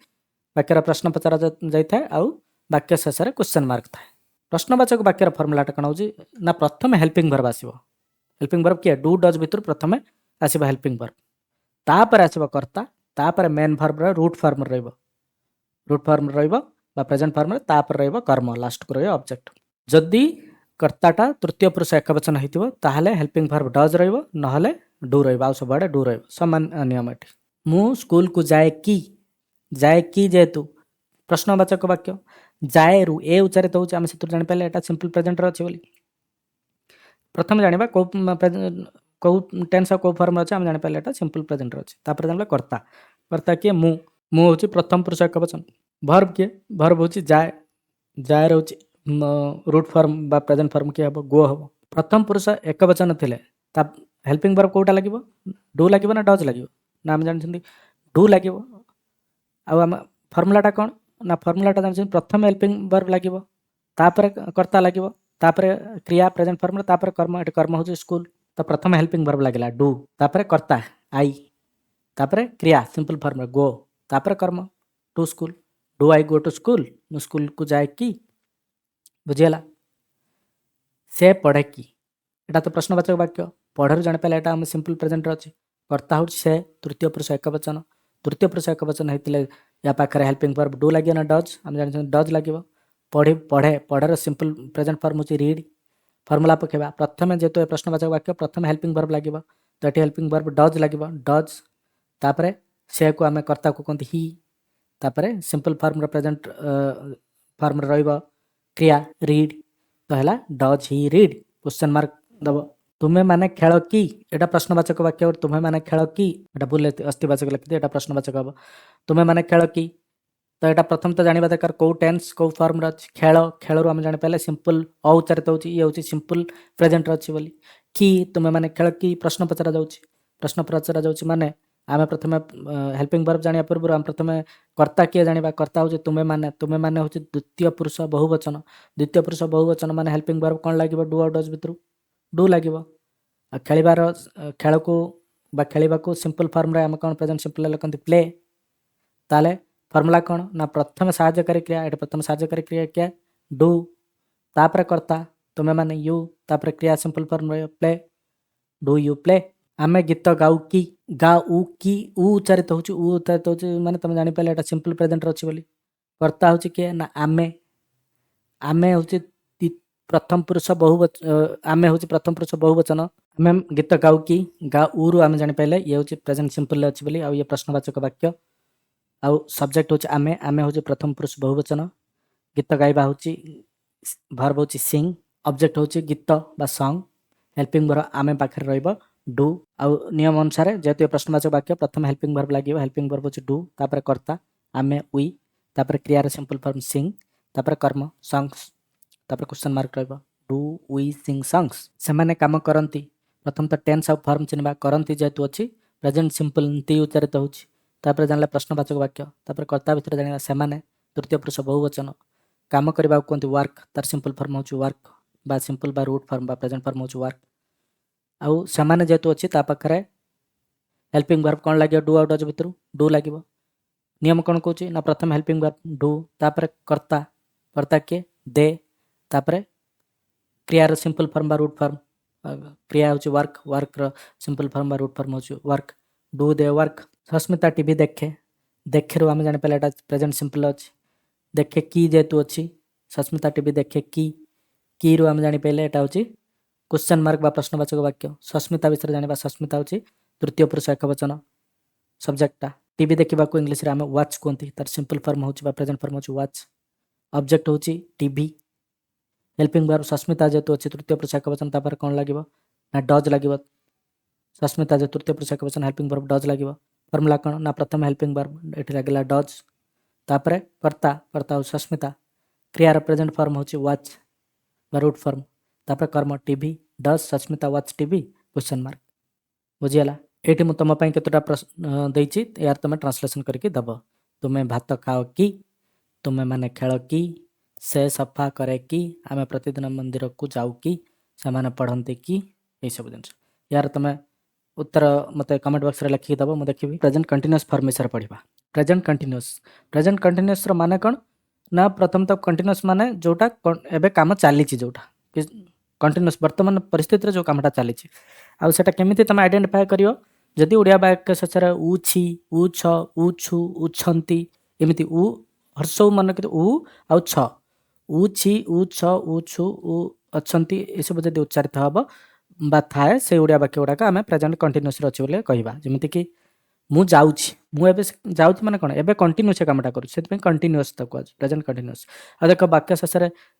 ବାକ୍ୟର ପ୍ରଶ୍ନ ପଚରା ଯାଇଥାଏ ଆଉ ବାକ୍ୟ ଶେଷରେ କ୍ୱେଶ୍ଚନ୍ ମାର୍କ ଥାଏ। ପ୍ରଶ୍ନବାଚକ ବାକ୍ୟର ଫର୍ମୁଲାଟା କ'ଣ ହେଉଛି ନା ପ୍ରଥମେ ହେଲ୍ପିଂ ଭର୍ବ ଆସିବ। ହେଲ୍ପିଂ ଭର୍ବ କିଏ ଡୁ ଡଜ୍ ଭିତରୁ ପ୍ରଥମେ ଆସିବ ହେଲ୍ପିଂ ଭର୍ବ, ତାପରେ ଆସିବ କର୍ତ୍ତା, ତାପରେ ମେନ୍ ଭର୍ବର ରୁଟ୍ ଫର୍ମ ରହିବ, ରୁଟ୍ ଫର୍ମ ରହିବ ବା ପ୍ରେଜେଣ୍ଟ ଫର୍ମରେ, ତାପରେ ରହିବ କର୍ମ, ଲାଷ୍ଟକୁ ରହିବ ଅବଜେକ୍ଟ। ଯଦି କର୍ତ୍ତାଟା ତୃତୀୟ ପୁରୁଷ ଏକବଚନ ହେଇଥିବ ତାହେଲେ ହେଲ୍ପିଂ ଭର୍ବ ଡଜ୍ ରହିବ, ନହେଲେ ଡୁ ରହିବ, ଆଉ ସବୁଆଡ଼େ ଡୁ ରହିବ। ସମାନ ନିୟମ ଏଠି। ମୁଁ ସ୍କୁଲକୁ ଯାଏ କି, ଯାଏ କି ଯେହେତୁ ପ୍ରଶ୍ନବାଚକ ବାକ୍ୟ, ଯାଏରୁ ଏ ଉଚ୍ଚାରିତ ହେଉଛି, ଆମେ ସେଥିରୁ ଜାଣିପାରିଲେ ଏଇଟା ସିମ୍ପଲ ପ୍ରେଜେଣ୍ଟରେ ଅଛି ବୋଲି। ପ୍ରଥମେ ଜାଣିବା କେଉଁ ଟେନ୍ସ ଆଉ କେଉଁ ଫର୍ମ ଅଛି, ଆମେ ଜାଣିପାରିଲେ ଏଇଟା ସିମ୍ପଲ ପ୍ରେଜେଣ୍ଟରେ ଅଛି। ତାପରେ ଜାଣିବା କର୍ତ୍ତା, କର୍ତ୍ତା କିଏ ମୁଁ, ମୁଁ ହେଉଛି ପ୍ରଥମ ପୁରୁଷ ଏକବଚନ। ଭର୍ବ କିଏ, ଭର୍ବ ହେଉଛି ଯାଏ, ଯାଏ ରହୁଛି ରୁଟ୍ ଫର୍ମ ବା ପ୍ରେଜେଣ୍ଟ ଫର୍ମ କିଏ ହେବ ଗୋ ହେବ। ପ୍ରଥମ ପୁରୁଷ ଏକବଚନ ଥିଲେ ତା ହେଲ୍ପିଂ ଭର୍ବ କେଉଁଟା ଲାଗିବ, ଡୁ ଲାଗିବ ନା ଡଜ୍ ଲାଗିବ, ନା ଆମେ ଜାଣିଛନ୍ତି ଡୁ ଲାଗିବ। ଆଉ ଆମ ଫର୍ମୁଲାଟା କ'ଣ ନା ଫର୍ମୁଲାଟା ଜାଣିଛନ୍ତି ପ୍ରଥମେ ହେଲ୍ପିଂ ଭର୍ବ ଲାଗିବ, ତାପରେ କର୍ତ୍ତା ଲାଗିବ, ତାପରେ କ୍ରିୟା ପ୍ରେଜେଣ୍ଟ ଫର୍ମରେ, ତାପରେ କର୍ମ, ଏଠି କର୍ମ ହେଉଛି ସ୍କୁଲ। ତ ପ୍ରଥମେ ହେଲ୍ପିଂ ଭର୍ବ ଲାଗିଲା ଡୁ, ତାପରେ କର୍ତ୍ତା ଆଇ, ତାପରେ କ୍ରିୟା ସିମ୍ପଲ ଫର୍ମରେ ଗୋ, ତାପରେ କର୍ମ to school. Do I go to school, ମୁଁ ସ୍କୁଲକୁ ଯାଏ କି, ବୁଝିଗଲା। ସେ ପଢ଼େ କି, ଏଇଟା ତ ପ୍ରଶ୍ନବାଚକ ବାକ୍ୟ, ପଢ଼େରୁ ଜାଣିପାରିଲେ ଏଇଟା ଆମେ ସିମ୍ପଲ ପ୍ରେଜେଣ୍ଟରେ ଅଛି। କର୍ତ୍ତା ହେଉଛି ସେ, ତୃତୀୟ ପୁରୁଷ ଏକବଚନ, ତୃତୀୟ ପୁରୁଷ ଏକବଚନ ହେଇଥିଲେ ୟା ପାଖରେ ହେଲ୍ପିଂ ଭର୍ବ ଡୁ ଲାଗିବ ନା ଡଜ୍, ଆମେ ଜାଣିଛନ୍ତି ଡଜ୍ ଲାଗିବ। ପଢ଼େ, ପଢ଼େର ସିମ୍ପଲ ପ୍ରେଜେଣ୍ଟ ଫର୍ମ ହେଉଛି ରିଡ୍। ଫର୍ମୁଲା ପକାଇବା, ପ୍ରଥମେ ଯେହେତୁ ଏ ପ୍ରଶ୍ନବାଚକ ବାକ୍ୟ ପ୍ରଥମେ ହେଲ୍ପିଂ ଭର୍ବ ଲାଗିବ, ତ ଏଠି ହେଲ୍ପିଂ ଭର୍ବ ଡଜ୍ ଲାଗିବ, ଡଜ୍, ତାପରେ ସେକୁ ଆମେ କର୍ତ୍ତାକୁ କୁହନ୍ତି ହି, ତାପରେ ସିମ୍ପଲ ଫର୍ମର ପ୍ରେଜେଣ୍ଟ ଫର୍ମରେ ରହିବ କ୍ରିୟା ରିଡ୍, ତ ହେଲା does he read, question mark ଦେବ। ତୁମେ ମାନେ ଖେଳ କି, ଏଇଟା ପ୍ରଶ୍ନବାଚକ ବାକ୍ୟ, ତୁମେ ମାନେ ଖେଳ କି, ଏଇଟା ଭୁଲ ଅସ୍ତିବାଚକ ଲେଖିଦିଏ, ଏଇଟା ପ୍ରଶ୍ନବାଚକ ହେବ। ତୁମେ ମାନେ ଖେଳ କି, ତ ଏଇଟା ପ୍ରଥମେ ତ ଜାଣିବା ଦରକାର କେଉଁ ଟେନ୍ସ କେଉଁ ଫର୍ମରେ ଅଛି। ଖେଳ, ଖେଳରୁ ଆମେ ଜାଣିପାରିଲେ ସିମ୍ପଲ ଉଚ୍ଚାରିତ ହେଉଛି, ଇଏ ହେଉଛି ସିମ୍ପଲ ପ୍ରେଜେଣ୍ଟରେ ଅଛି ବୋଲି। କି, ତୁମେ ମାନେ ଖେଳ କି, ପ୍ରଶ୍ନ ପଚରା ଯାଉଛି, ପ୍ରଶ୍ନ ପଚରା ଯାଉଛି ମାନେ ଆମେ ପ୍ରଥମେ ହେଲ୍ପିଂ ଭର୍ବ ଜାଣିବା ପୂର୍ବରୁ ଆମେ ପ୍ରଥମେ କର୍ତ୍ତା କିଏ ଜାଣିବା। କର୍ତ୍ତା ହେଉଛି ତୁମେ ମାନେ, ତୁମେ ମାନେ ହେଉଛି ଦ୍ୱିତୀୟ ପୁରୁଷ ବହୁବଚନ, ଦ୍ୱିତୀୟ ପୁରୁଷ ବହୁବଚନ ମାନେ ହେଲ୍ପିଂ ଭର୍ବ କ'ଣ ଲାଗିବ ଡୁ ଆଉ ଡଜ୍ ଭିତରୁ ଡୁ ଲାଗିବ। ଆଉ ଖେଳିବାର ଖେଳକୁ ବା ଖେଳିବାକୁ ସିମ୍ପଲ ଫର୍ମରେ ଆମେ କ'ଣ ପ୍ରେଜେଣ୍ଟ ସିମ୍ପଲ ଲେଖନ୍ତି ପ୍ଲେ, ତାହେଲେ ଫର୍ମୁଲା କ'ଣ ନା ପ୍ରଥମେ ସାହାଯ୍ୟକାରୀ କ୍ରିୟା, ଏଠି ପ୍ରଥମେ ସାହାଯ୍ୟକାରୀ କ୍ରିୟା କିଏ ଡୁ, ତାପରେ କର୍ତ୍ତା ତୁମେ ମାନେ ୟୁ, ତାପରେ କ୍ରିୟା ସିମ୍ପଲ ଫର୍ମ ରହିବ ପ୍ଲେ, ଡୁ ୟୁ ପ୍ଲେ। ଆମେ ଗୀତ ଗାଉ କି, ଗାଉ କି, ଉଚ୍ଚାରିତ ହେଉଛି, ଉଚ୍ଚାରିତ ହେଉଛି ମାନେ ତୁମେ ଜାଣିପାରିଲେ ଏଇଟା ସିମ୍ପଲ ପ୍ରେଜେଣ୍ଟରେ ଅଛି ବୋଲି। କର୍ତ୍ତା ହେଉଛି କିଏ ନା ଆମେ, ଆମେ ହେଉଛି ପ୍ରଥମ ପୁରୁଷ ଆମେ ହେଉଛି ପ୍ରଥମ ପୁରୁଷ ବହୁବଚନ। ଆମେ ଗୀତ ଗାଉ କି, ଗାଉରୁ ଆମେ ଜାଣିପାରିଲେ ଇଏ ହେଉଛି ପ୍ରେଜେଣ୍ଟ ସିମ୍ପଲରେ ଅଛି ବୋଲି, ଆଉ ଇଏ ପ୍ରଶ୍ନବାଚକ ବାକ୍ୟ। ଆଉ ସବଜେକ୍ଟ ହେଉଛି ଆମେ, ଆମେ ହେଉଛି ପ୍ରଥମ ପୁରୁଷ ବହୁବଚନ। ଗୀତ ଗାଇବା ହେଉଛି ଭର୍ବ ହେଉଛି ସିଂ, ଅବଜେକ୍ଟ ହେଉଛି ଗୀତ ବା ସଙ୍ଗ, ହେଲ୍ପିଂ ଭର୍ବ ଆମେ ପାଖରେ ରହିବ ଡୁ। ଆଉ ନିୟମ ଅନୁସାରେ ଯେହେତୁ ଏ ପ୍ରଶ୍ନବାଚକ ବାକ୍ୟ ପ୍ରଥମେ ହେଲ୍ପିଂ ଭର୍ବ ଲାଗିବ, ହେଲ୍ପିଂ ଭର୍ବ ହେଉଛି ଡୁ, ତାପରେ କର୍ତ୍ତା ଆମେ ଉଇ, ତାପରେ କ୍ରିୟାର ସିମ୍ପଲ ଫର୍ମ ସିଂ, ତାପରେ କର୍ମ ସଙ୍ଗସ୍, ତାପରେ କ୍ୱେଶ୍ଚନ୍ ମାର୍କ ରହିବ ଡୁ ଉଇ ସିଂ ସଙ୍ଗସ୍। ସେମାନେ କାମ କରନ୍ତି, ପ୍ରଥମ ତ ଟେନ୍ସ ଆଉ ଫର୍ମ ଚିହ୍ନିବା, କରନ୍ତି ଯେହେତୁ ଅଛି ପ୍ରେଜେଣ୍ଟ ସିମ୍ପଲ ତି ଉଚ୍ଚାରିତ ହେଉଛି, ତାପରେ ଜାଣିଲା ପ୍ରଶ୍ନବାଚକ ବାକ୍ୟ, ତାପରେ କର୍ତ୍ତା ଭିତରେ ଜାଣିବା ସେମାନେ ତୃତୀୟ ପୁରୁଷ ବହୁବଚନ, କାମ କରିବାକୁ କୁହନ୍ତି ୱାର୍କ, ତାର ସିମ୍ପଲ ଫର୍ମ ହେଉଛି ୱାର୍କ ବା ସିମ୍ପଲ ବା ରୁଟ୍ ଫର୍ମ ବା ପ୍ରେଜେଣ୍ଟ ଫର୍ମ ହେଉଛି ୱାର୍କ। ଆଉ ସେମାନେ ଯେହେତୁ ଅଛି ତା ପାଖରେ ହେଲ୍ପିଂ ଭର୍ବ କ'ଣ ଲାଗିବ ଡୁ ଆଉ ଡଜ୍ ଭିତରୁ ଡୁ ଲାଗିବ। ନିୟମ କ'ଣ କହୁଛି ନା ପ୍ରଥମେ ହେଲ୍ପିଂ ଭର୍ବ ଡୁ, ତାପରେ କର୍ତ୍ତା, କର୍ତ୍ତା କିଏ ଦେ, ତାପରେ କ୍ରିୟାର ସିମ୍ପଲ ଫର୍ମ ବା ରୁଟ୍ ଫର୍ମ क्रिया होची वर्क वर्क रो सिंपल फॉर्म बा रूट फॉर्म होची work do they work Sasmita TV देखे देखे रो आमे जाने पहले एटा प्रेजेंट सिंपल अछि देखे की जेतु अछि सस्मिता टीवी देखे की रो आमे जानि पहले एटा होची क्वेश्चन मार्क बा प्रश्नवाचक वाक्य सस्मिता विषय जानिबा सस्मिता होची तृतीय पुरुष एकवचन सब्जेक्टटा टीवी देखिबा को इंग्लिश रे आमे वॉच कोंती तार सिंपल फॉर्म होची बा प्रेजेंट फॉर्म होची वॉच ऑब्जेक्ट होची टीवी हेल्पिंग वर्ब सस्मिता जेतु अछि तृतीय पुरुष एकवचन तापर कोन लागिबो ना डज लागिबो सस्मिता जे तृतीय पुरुष एकवचन हेल्पिंग वर्ब डज लागिबो फॉर्मूला कोन ना प्रथम हेल्पिंग वर्ब एठी लागिला डज तापर कर्ता कर्ता हो सस्मिता क्रिया प्रेजेंट फॉर्म होची वॉच बा रूट फॉर्म तापर कर्म TV does Sasmita watch TV question mark बुझियला एठी मु तम पई केतोटा प्रश्न देइछि यार तमे ट्रांसलेशन करके दबो तुमे भात खाओ की तुमे माने खेल की से सफा करे कि आमे प्रतिदिन मंदिर को जाऊ कि से पढ़ते कि यही सब जिन यार तुम उत्तर मत कमेंट बॉक्स रे लिखिक दब मुझे देखी प्रेजेंट कंटिन्यूअस फॉर्म विषय पढ़ा प्रेजेंट कंटिन्यूअस माने कौन ना प्रथम तो कंटिन्यूअस माने जोटा एबे काम चली जोटा कंटिन्यूअस वर्तमान परिस्थिति जो कामटा चली आउटा केमी तुम आइडेंटिफाए कर जदि ओडिया वाक्य शेष उ छी उ छ उ छु उछंती एमती उ हर्ष मन उ आउ छ उ छी उ छ उ छु उ अच्छी ये सब जब उच्चारित हम बा थाए से ओडिया वाक्य गुड़ाक आम प्रेजेंट कंटिन्यूअस अच्छे बोले कहवा जमीक मु जाऊँगी माने कौन एबे कंटिन्यू से कामटा करूँ से कंटिन्यूअस तक प्रेजेंट कंटिन्यूअस आ देख वाक्य शेष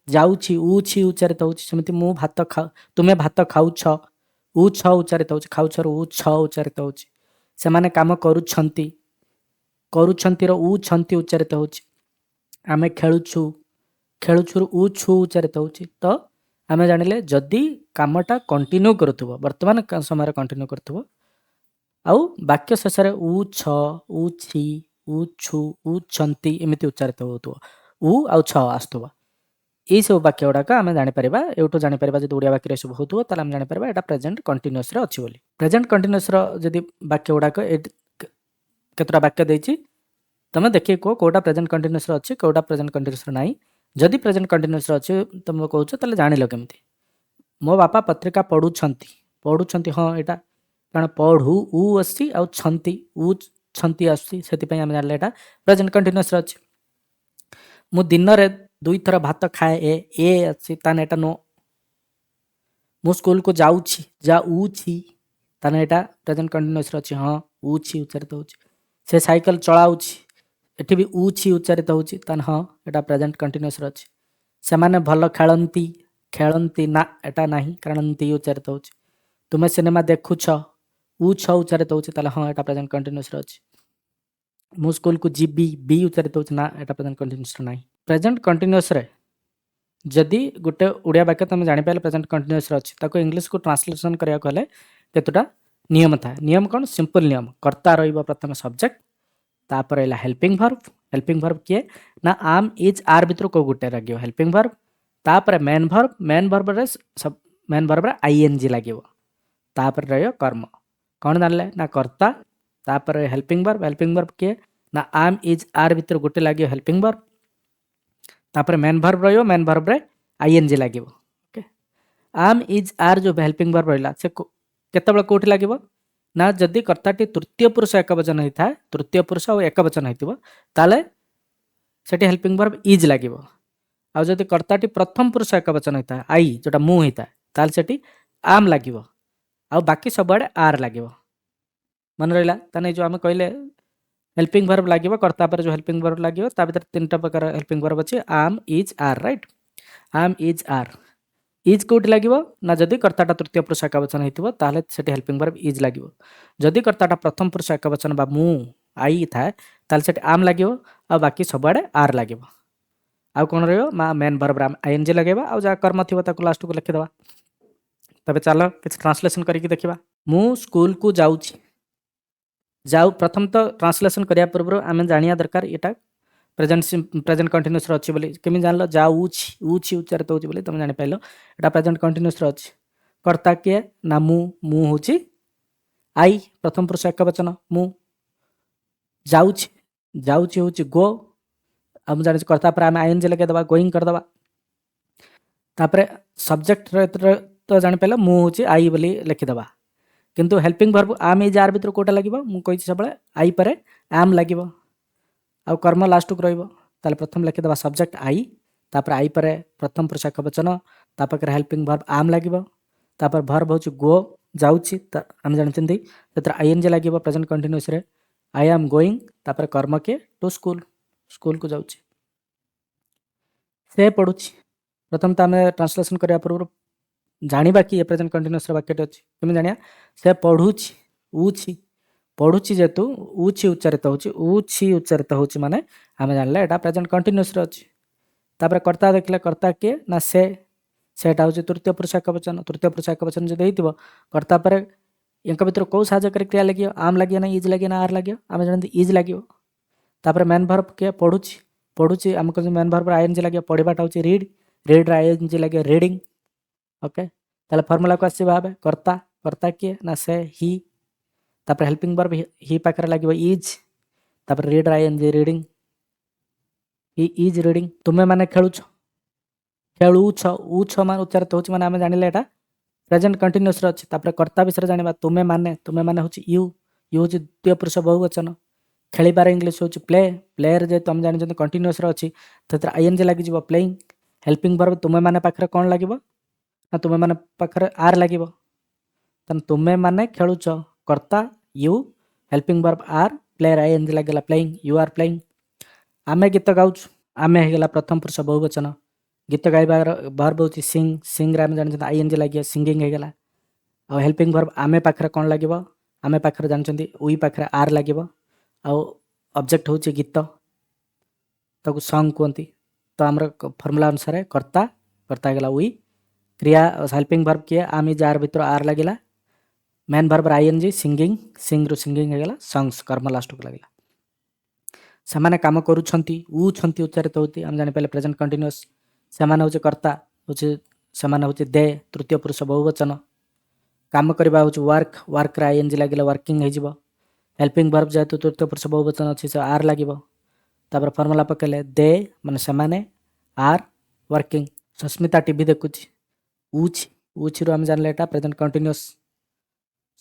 जाऊँगी उ छी उच्चारित होती मु भात खा तुम्हें भात खाऊछ उ छ उच्चारित हो खाऊछ उ छ उच्चारित होची से माने काम करूछंती करूछंती रो उ छंती उच्चारित होची आमे खेलुछु खेलुछु उ छु उच्चारित होची तो आमे जानिले जदि कामटा कंटिन्यू करूथबो वर्तमान समय कंटिन्यू करूथबो आउ वाक्य शेष उ छ उ छी उ छु उ छंती एमिति उच्चारित होतबो उ आउ छ आस्तबो ये सब वाक्य गुड़ाक आम जापर यूँ जापर जब ओडिया वाक्य सब हो आम जापर यहाँ प्रेजेंट कंटिन्यूअस अच्छी बोली प्रेजेंट कंटिन्यूअस जब वाक्य गुड़ाक केतटा वाक्य देती तुम देखिए कह कौटा प्रेजेंट कंटिन्यूअस अच्छी कौटा प्रेजेंट कंटिन्यूअस ना जदि प्रेजेंट कंटिन्यूअस अच्छी तुम कौच तो जान केमी मो बापा पत्रिका पढ़ुंट हाँ यहाँ कारण पढ़ू उ अच्छी आउ छंती उ छंती आसुची से आम जान यहाँ प्रेजेंट कंटिन्यूअस अच्छी मु दिन रे 2 थर भात खाए ए अच्छी ताने एटा नो मु स्कूल को जाऊँगी जाऊँगी ताने एटा प्रेजेंट कंटिन्यूअस अच्छी हाँ ऊँची उच्चारित होची से साइकिल चलाऊँगी एठी भी ऊँची उच्चारित होची ताने हाँ एटा प्रेजेंट कंटिन्यूअस अच्छी से माने भल खेलंती खेलंती ना एटा नहीं कारण ती उच्चारित होची तुमे सिनेमा देखुछ उ छ उच्चारित होची ताले हाँ एटा प्रेजेंट कंटिन्यूअस अच्छी मु स्कूल को जीबी बी उच्चारित होची ना एटा प्रेजेंट कंटिन्यूअस नहीं प्रेजेंट कंटिन्यूअस रे जदि गोटे ओडिया वाक्य तुम जापर प्रेजेंट कंटिन्यूअस अच्छी ताको इंग्लिश को ट्रांसलेशन करिया कहले केतोटा नियम था नियम कौन सिंपल नियम कर्ता रहिबो प्रथम सब्जेक्ट तापर रहिला हेल्पिंग वर्ब किए ना आम इज आर भितर को गोटे लागियो हेल्पिंग वर्ब तापर मेन वर्ब रे आईएनजी लागियो तापर रहियो कर्म कौन जानले ना कर्ता तापर हेल्पिंग वर्ब किए ना आम इज आर भितर गोटे लागियो हेल्पिंग वर्ब तापर मेन वर्ब रहियो मेन वर्ब रे आईएनजी लागियो ओके आम इज आर जो हेल्पिंग वर्ब रहिला से केतबेले कोठी लागियो ना जदि कर्ताटी तृतीय पुरुष एकवचन होता है तृतीय पुरुष और एकवचन होइतिबो ताले सेठी हेल्पिंग वर्ब इज लागियो आ जदि कर्ताटी प्रथम पुरुष एकवचन होता है आई जोटा मु होता है ताले सेठी आम लागियो आ बाकी सबआडे आर लागियो मन रहिला ताने जो आमे कहले हेल्पिंग वर्ब लागियो कर्ता पर जो हेल्पिंग वर्ब लागियो ता भीतर 3टा प्रकार हेल्पिंग वर्ब अछि आम इज आर राइट आम इज आर इज कोठी लागियो ना जदि कर्ताटा तृतीय पुरुष एकवचन होइतिबो ताले सेठी हेल्पिंग वर्ब इज लागियो जदि कर्ताटा प्रथम पुरुष एकवचन बा मु आई थाए ताले सेठी आम लागियो आ बाकी सबआडे आर लागियो आ कोन रहियो मा मेन वर्ब रा आईएनजी लगेबा आ जा कर्म थिबो ताको लास्ट को लिखि देबा तबे चलो किछ ट्रांसलेशन करिकि देखिबा मु स्कूल को जाउछि जाऊ प्रथम तो ट्रांसलेशन करिया पूर्व आम जानिया दरकार यहाँ प्रेजेंट कंटिन्यूअस अच्छी बोली केमी जान जाऊँगी ऊँची उच्चारित होची बोली तुम जानी पाइल यहाँ प्रेजेंट कंटिन्यूअस अच्छी कर्ता किए ना मु होची आई प्रथम पुरुष एकवचन मु जाऊँगी होची गो अब जान कर्ता पर आम आईएनजी लगे दबा गोइंग कर दबा तापरे सब्जेक्ट तो जानिपारे मु हूँ आई बोली लिखिदेवा किंतु helping verb am is are भितर कोटा लगे मुझे सब आई पर आम लगे आउ कर्म लास्ट को रहा प्रथम लिखिदेवा सब्जेक्ट आई तापर आई पर प्रथम पुरुष एकवचन तापर हेल्पिंग वर्ब आम लगे तापर वर्ब हूँ गो जाऊँगी आम जानते आईएनजी लगे प्रेजेंट कंटिन्यूअस रे आई एम गोइंग तापर कर्म के टू स्कूल स्कूल को जाऊँगी से पढ़ुची प्रथम तो आम ट्रांसलेसन करने पूर्व जाना कि ये प्रेजेंट कंटिन्यूअस वाक्यटे अच्छी कमी जाना से पढ़ुची ऊची पढ़ुची जेतु ऊची उच्चारित होची ऊची उच्चारित होची माने आम जानले एटा प्रेजेंट कंटिन्यूअस अच्छी तापर कर्ता देखले कर्ता किए ना सेटा हूँ तृतीय पुरुष एकवचन जो देथिबो कर्ता पर इनका भितर कौ साहाय्यकारी क्रिया लगे आम लगे ना इज लगे ना आर लगे आम जानते इज लगे तापर मेन वर्ब के पढ़ुची आमको मेन वर्ब आईएनजी लगे पढ़ाटा हूँ रीड रीड आईएनजी लगे रीडिंग ओके ताले फॉर्मूला को आसी भाबे कर्ता कर्ता किए ना से ही तापर हेल्पिंग वर्ब ही पाखरे लगे इज तापर read I N G reading he is reading तुमे माने खेलुछ खेलुछ उछ मान उच्चारित होची माने आमे जानिले एटा प्रेजेंट कंटिन्यूअस अच्छी तापर कर्ता विषय जानिबा तुमे माने होची यू होची द्वितीय पुरुष बहुवचन खेलिबार इंग्लिश होची प्ले प्लेयर जे तुम जानि कंटिन्यूअस अच्छी तत्र आईएनजी लागि जिवो प्लेइंग हेल्पिंग वर्ब तुमे माने पाखरे कोन लागिवो ना तुमे माने पाखरे आर लागिवो तन तुमे माने खेलुछ कर्ता you helping verb are player I N G लागला प्लेइंग यू आर प्लेइंग आमे गीत गाउछु आमे हेगला प्रथम पुरुष बहुवचन गीत गाइबार वर्ब होची सिंग सिंग रे आमे जानि आईएनजी लागि सिंगिंग हेगला आ हेल्पिंग वर्ब आमे पाखरे कोन लागिवो आमे पाखरे जानि उई पाखरे आर लागिवो आ ऑब्जेक्ट होची गीत ताकू सॉन्ग कहती तो आमर फॉर्मूला अनुसार कर्ता कर्ता गला उई क्रिया हेल्पिंग वर्ब किए आम इज आर भितर आर लगिला main verb ING singing sing रु सिंगिंग हेगला सॉन्ग्स कर्म लास्ट को लगिला सेमाने काम करूछंती ऊ छंती उच्चारित होती आम जानि पहले प्रेजेंट कंटिन्यूअस सेमाने होचे कर्ता होचे सेमाने होचे दे तृतीय पुरुष बहुवचन काम करबा होचे वर्क वर्क रे आईएनजी लगिला वर्किंग हे जिवो हेल्पिंग वर्ब जेहेतु तृतीय पुरुष बहुवचन अच्छी से आर लगे तापर फॉर्मूला पकेले दे माने सेमाने आर वर्किंग सस्मिता टीवी देखुची ऊची आम जानले एटा प्रेजेंट कंटिन्यूअस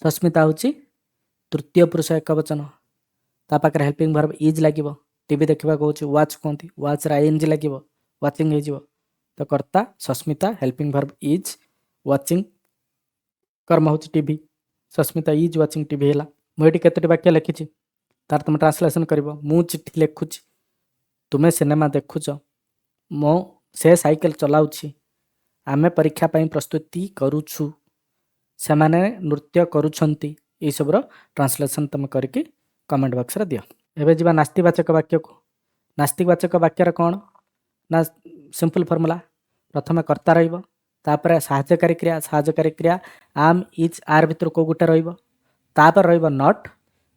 सस्मिता होची तृतीय पुरुष एकवचन ता पाखरे हेल्पिंग वर्ब इज लगे टीवी देखा होची वाच कहती वाच रे आईएनजी लगे वाचिंग हो तो कर्ता Sasmita helping verb is watching कर्म होची TV Sasmita is watching TV हैला मुझे केतोटी वाक्य लिखी तार तुम ट्रांसलेसन कर मु चिट्ठी लिखुची तुम्हें सिनेमा देखुच मो से साइकेल चलाउछि आमे परीक्षा पाई प्रस्तुति करूछु सेमाने नृत्य करूछंती ये सबरो ट्रांसलेसन तुम करके कमेंट बॉक्स रे दियो एबे जिबा नास्तिवाचक वाक्य को नास्तिवाचक वाक्य रे कोन ना सिंपल फॉर्मूला प्रथमे कर्ता रहइबो तापर सहाय्यकारी क्रिया आम इज आर भितर को गुटे रहइबो तापर रहिबो नॉट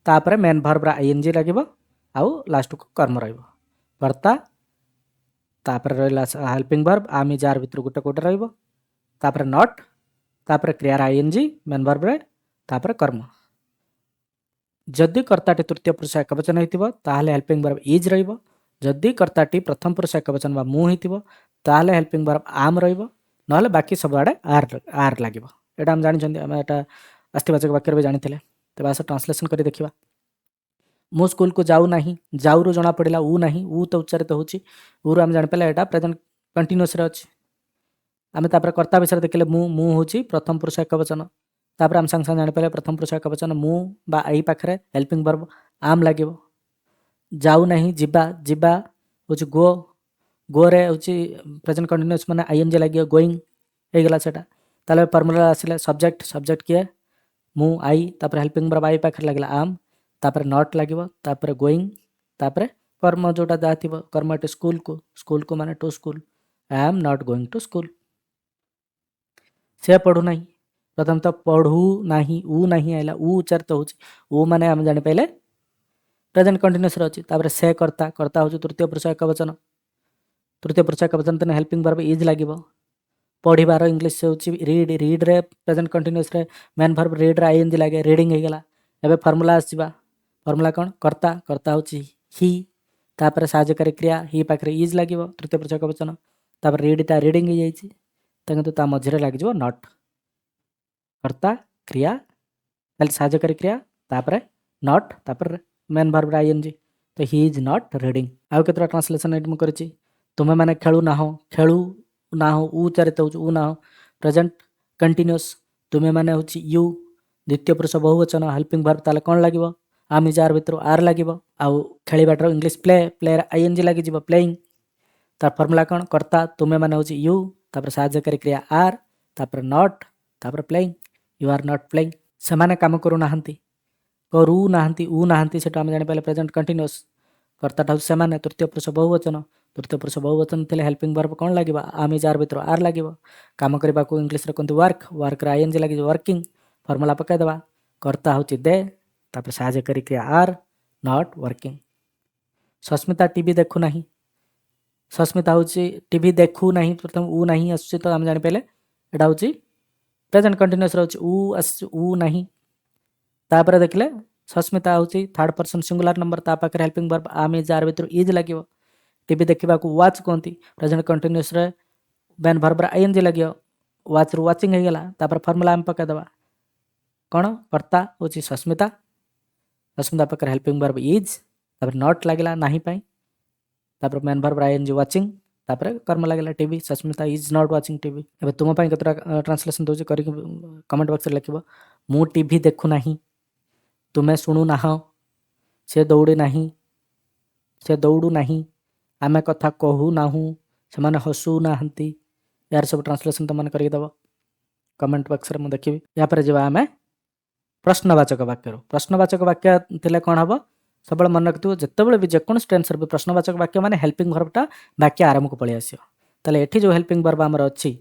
तापर मेन वर्ब आईएनजी लगिबो आउ लास्ट को कर्म रहिबो कर्ता तापर रहिला helping verb am is are भितर गुटे कोटे रहिबो तापर नॉट तापर क्रिया आईएनजी मेन वर्ब रे तापर कर्म जदि कर्ताटी तृतीय पुरुष एकवचन होइतिबो ताहाले हेल्पिंग वर्ब इज रहिबो जदि कर्ताटी प्रथम पुरुष एकवचन बा मु होइतिबो ताहाले हेल्पिंग वर्ब आम रहिबो नहले बाकी सब आडे आर लागिबो एटा हम जानि छथि हम एटा अस्तिवाचक वाक्य भी जानी तेज आस ट्रांसलेसन कर देखा मो स्कूल को जाऊ ना जाऊ रु जना पड़ा ऊ ना ऊ तो उच्चारित होची ऊ आम जान पाला यहाँ प्रेजेंट कंटिन्यूअस अच्छी आम तापर कर्ता विषय देखिले मु हूँ प्रथम पुरुष एकवचन तापर आम संगे जान पाले प्रथम पुरुष एकवचन मु बा आई पाखरे हेल्पिंग वर्ब आम लगे जाऊ ना जिबा जिबा हूँ गो गो रे हूँ प्रेजेंट कंटिन्यूअस माने आईएनजी लगे गोइंग होगला से ताले फॉर्मूला आसिले सब्जेक्ट सब्जेक्ट किए मु आई तापर हेल्पिंग वर्ब आई पाखरे लगला आम तापर नॉट लगे तापर गोइंग तापर कर्म जोटा जहाँ थी कर्म एट स्कूल को माने to school I am not going to school से पढ़ू ना प्रथम तो पढ़ू ना ऊ ना आइला ऊ उच्चारित हो माने आम जानी पाइले प्रेजेंट कंटिन्यूअस अच्छी तापर से कर्ता कर्ता हूँ तृतीय पुरुष एकवचन तो हेल्पिंग वर्ब इज लगे पढ़िबार इंग्लिश से हूँ रीड रीड रे प्रेजेंट कंटिन्यूअस रे मेन वर्ब रीड रे आईएनजी लगे रीडिंग होगला एबे फॉर्मूला आसीबा फॉर्मूला कौन कर्ता कर्ता हूँ ही तापर सहाय्यकारी क्रिया ही पाखरे इज लगे तृतीय पुरुष एकवचन तापर रीडटा रीडिंग हो जाइए ता मझे लगे नॉट कर्ता क्रिया ताले साहाय्यकारी क्रिया तापर नॉट तापर मेन वर्ब आईएनजी तो ही इज नॉट रीडिंग आउ केतरा ट्रांसलेशन एट मु करछि तुमे माने खेलु ना हो उ चरित होउछ उ ना हो प्रेजेंट कंटीन्यूअस तुमे माने होउछि यू द्वितीय पुरुष बहुवचन हेल्पिंग वर्ब ताले कोन लागिवो आम इज आर भितर आर लागिवो आउ खेलिबाटर इंग्लिश प्ले प्लेयर आईएनजी लागि जिवो प्लेइंग तार फॉर्मूला कोन कर्ता तुमे माने होउछि यू तापर साहाय्यकारी क्रिया आर तापर नॉट तापर playing you are not playing सेमाने काम करू नाहंती करू नाहंती उ नाहंती सेटा हम जानि पाले प्रेजेंट कंटीन्यूअस कर्ताटा सेमाने तृतीय पुरुष बहुवचन थिले हेल्पिंग वर्ब कोन लागिबा आम इज आर भितर आर लागिबो काम करबा को इंग्लिश रे कोंती वर्क रे आईएनजी लागि वर्किंग फॉर्मूला पकाय देबा कर्ता होउछि दे तापर साहाय्यकारी क्रिया are not working Sasmita TV देखु नाही सस्मिता होउछि टीवी देखु नाही प्रथम उ नाही आसुछि तो हम जानि पाले एटा होउछि प्रेजेंट कंटीन्यूअस रहउछि उ आसुछि उ नाही तापर देखले सस्मिता होउछि थर्ड पर्सन सिंगुलर नंबर ता पाखरे helping verb am is are भितर इज लागिवो टीवी देखिबा को वाच कोंती प्रेजेंट कंटीन्यूअस रे मेन वर्ब रे आईएनजी लागियो वाच रु वाचिंग हे गेला तापर फार्मूला हम पका देबा कोन कर्ता होउछि सस्मिता पाखरे हेल्पिंग वर्ब इज तापर नॉट लागिला नाही पई तापर मेन वर्ब रे आईएनजी वाचिंग तापर कर्म लागिला TV Sasmita is not watching TV एबे तुम पई कतरा ट्रांसलेशन दोछि करी कमेंट बॉक्स रे लिखिबो मु टीवी देखु नाही तुमे शुणु नाह से दौड़े नाही आमे कथा कहू नाहू सेमाने हसू नाहंती यार सब ट्रांसलेशन तुमने करके दब कमेंट बॉक्स रे मु देखिबी या पर जेबा आमे प्रश्नवाचक वाक्य थिले कोन हबो सबल मन रखिथु जेतेबेले भी जेकोन टेंस रे प्रश्नवाचक वाक्य माने हेल्पिंग वर्ब टा वाक्य आरंभ को पळि आसियो तले एठी जो हेल्पिंग वर्ब हमर अछि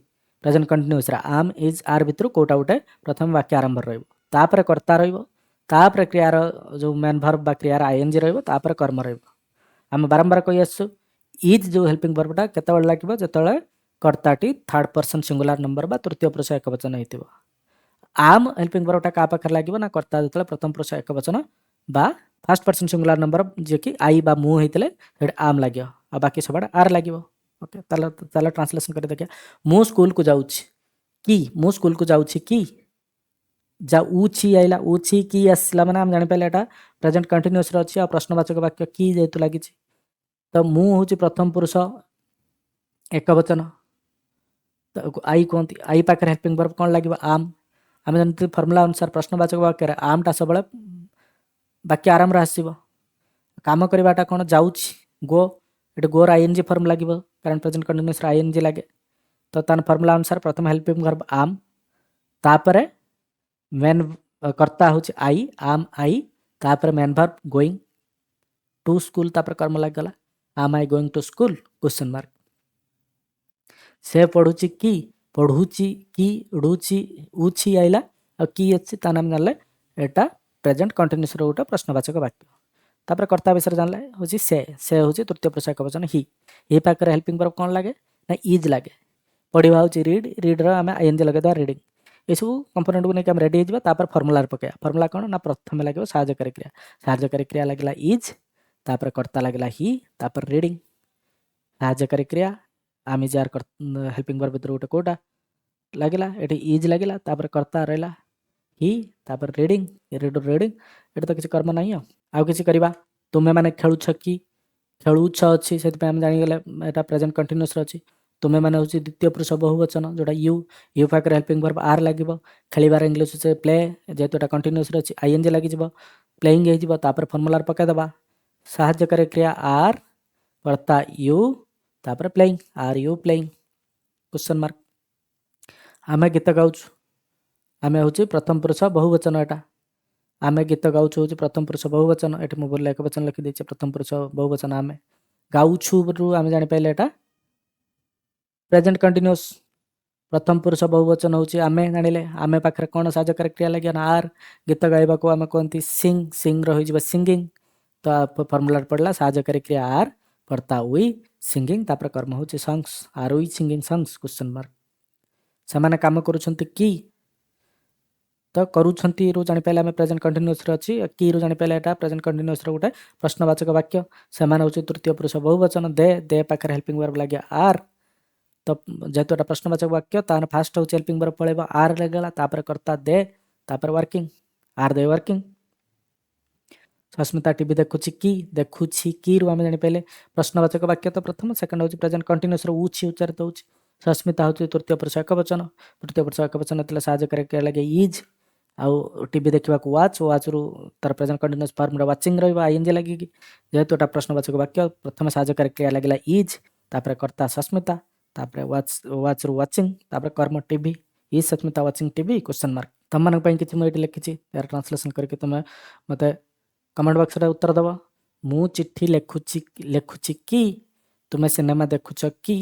प्रेजेंट कंटीन्यूअस रे आम इज आर भितर कोटा उठे प्रथम वाक्य आरंभ रहइबो तापर कर्ता रहइबो तापर क्रियार जो मेन वर्ब बा क्रियार आईएनजी रहइबो तापर कर्म रहइबो हम बारंबार कहि आसु इज जो हेल्पिंग वर्ब टा केतेबेले लागिबो जेतेबेले कर्ताटी थर्ड पर्सन सिंगुलर नंबर बा तृतीय पुरुष एकवचन हेतिबो आम हेल्पिंग वर्ब टा का पाखर लागिबो ना कर्ता जेतेबेले प्रथम पुरुष एकवचन बा फर्स्ट पर्सन सिंगुलर नंबर जे कि आई बा मु हेतिले हेड आम लागियो आ बाकी सबड आर लागियो ओके ताला ट्रांसलेशन कर देखिया मु स्कूल को जाउछि की जाउछि आइला उछि की आसला माने हम जानि पाले एटा प्रेजेंट कंटीन्यूअस रे अछि आ प्रश्नवाचक वाक्य की जेतु लागिछि तो मु होछि प्रथम पुरुष एकवचन तो आई कोंती आई पाखर हेल्पिंग वर्ब कोन लागिबो आम हम जानते फार्मूला अनुसार प्रश्नवाचक वाक्य रे आम टा सबले वाक्य आरंभ रे आसीबो काम करबाटा कोन जाउछि गो एटा गो रे आईएनजी फॉर्म लागिबो कारण प्रेजेंट कंटीन्यूअस रे आईएनजी लागे तो तान फार्मूला अनुसार प्रथम हेल्पिंग वर्ब आम तापरे मेन कर्ता होछि आई आम आई तापर main verb going to school तापर कर्म लाग गला am I going to school question mark से पढुछि की उडुछि उछि आइला आ की अछि ता नाम जानले एटा प्रेजेंट कंटीन्यूअस रो उटा प्रश्नवाचक वाक्य तापर कर्ता विषय जानले होछि से होछि तृतीय पुरुष एकवचन ही पाकर हेल्पिंग वर्ब कोन लागे ना इज लागे पढिबा होछि रीड रो हम आईएनजी लगे दा रीडिंग ए सब कंपोनेंट को नै हम रेडी हिजबा तापर फार्मूला रे पके फार्मूला कोन ना प्रथम लागो साहाय्यकारी क्रिया लागला इज तापर कर्ता लागला ही तापर रीडिंग साहाय्यकारी क्रिया आम इज आर हेल्पिंग वर्ब भितर उटे कोटा लागला एटी इज लागला तापर कर्ता रहला ही तापर रीडिंग एटा तो किसी कर्म नहीं आउ किसी करबा तुमे माने खेलुछ अछि सेति पे हम जानि गेले एटा प्रेजेंट कंटीन्यूअस अछि तुमे माने होछि द्वितीय पुरुष बहुवचन जोटा यू पाकर हेल्पिंग वर्ब आर लागिबो खेलिबार इंग्लिश से प्ले जेतु एटा कंटीन्यूअस अछि आईएनजी लागि जिवो प्लेइंग हे जिवो तापर फार्मूला रे पका देबा साहाय्यकारी क्रिया आर कर्ता यू तापर playing are you playing question mark आमे गीत गाउछु आमे होछि प्रथम पुरुष बहुवचन एटा आमे गीत गाउछु होछि प्रथम पुरुष बहुवचन एठी मु बोलले एकवचन लिखि दैछि प्रथम पुरुष बहुवचन आमे गाउछु रु आमे जानि पाइले एटा प्रेजेंट कंटीन्यूअस प्रथम पुरुष बहुवचन होछि आमे जानिले आमे पाखरे कोन साहाय्यकारी क्रिया लागि ना आर गीत गाइबा को आमे कोंती सिंग रहि जिवो सिंगिंग तो फार्मूला पड़ला साहाय्यकारी क्रिया आर कर्ता वी सिंगिंग तापर कर्म होछि songs are we singing songs question mark समान काम करूछंती की तो करूछंती रु जानि पाइले आमे प्रेजेंट कंटीन्यूअस रे अछि की रु जानि पाइले एटा प्रेजेंट कंटीन्यूअस रे उठे प्रश्नवाचक वाक्य समान होछि तृतीय पुरुष बहुवचन दे पाखरे हेल्पिंग वर्ब लागि आर तो जेहेतु एटा प्रश्नवाचक वाक्य तार फास्ट होची हेल्पिंग वर्ब पळेबो आर लागला तापर कर्ता दे तापर working are they working Sasmita TV देखुछि की रु आमे जानि पहिले प्रश्नवाचक वाक्य तो प्रथम सेकंड होची प्रेजेंट कंटीन्यूअस रो उछि उच्चारित होची सस्मिता होची तृतीय पुरुष एकवचन तृतीय पुरुष एकवचन तले साहाय्य करे लागे इज आउ टीवी देखा वाच रु तार प्रेजेंट कंटीन्यूअस फॉर्म रे वाचिंग रहइबा आईएनजी लागि जेहेतु एटा प्रश्नवाचक वाक्य प्रथम साहाय्य करे क्रिया लागला इज तापर कर्ता सस्मिता तापर वाच रु वाचिंग तापर कर्म TV is Sasmita watching TV question mark तम मन पई किछि म एटी लिखिछि यार ट्रांसलेशन करके तुम मते कमेंट बॉक्स रे उत्तर दबा मु चिट्ठी लेखुछि कि तुमे सिनेमा देखुछ कि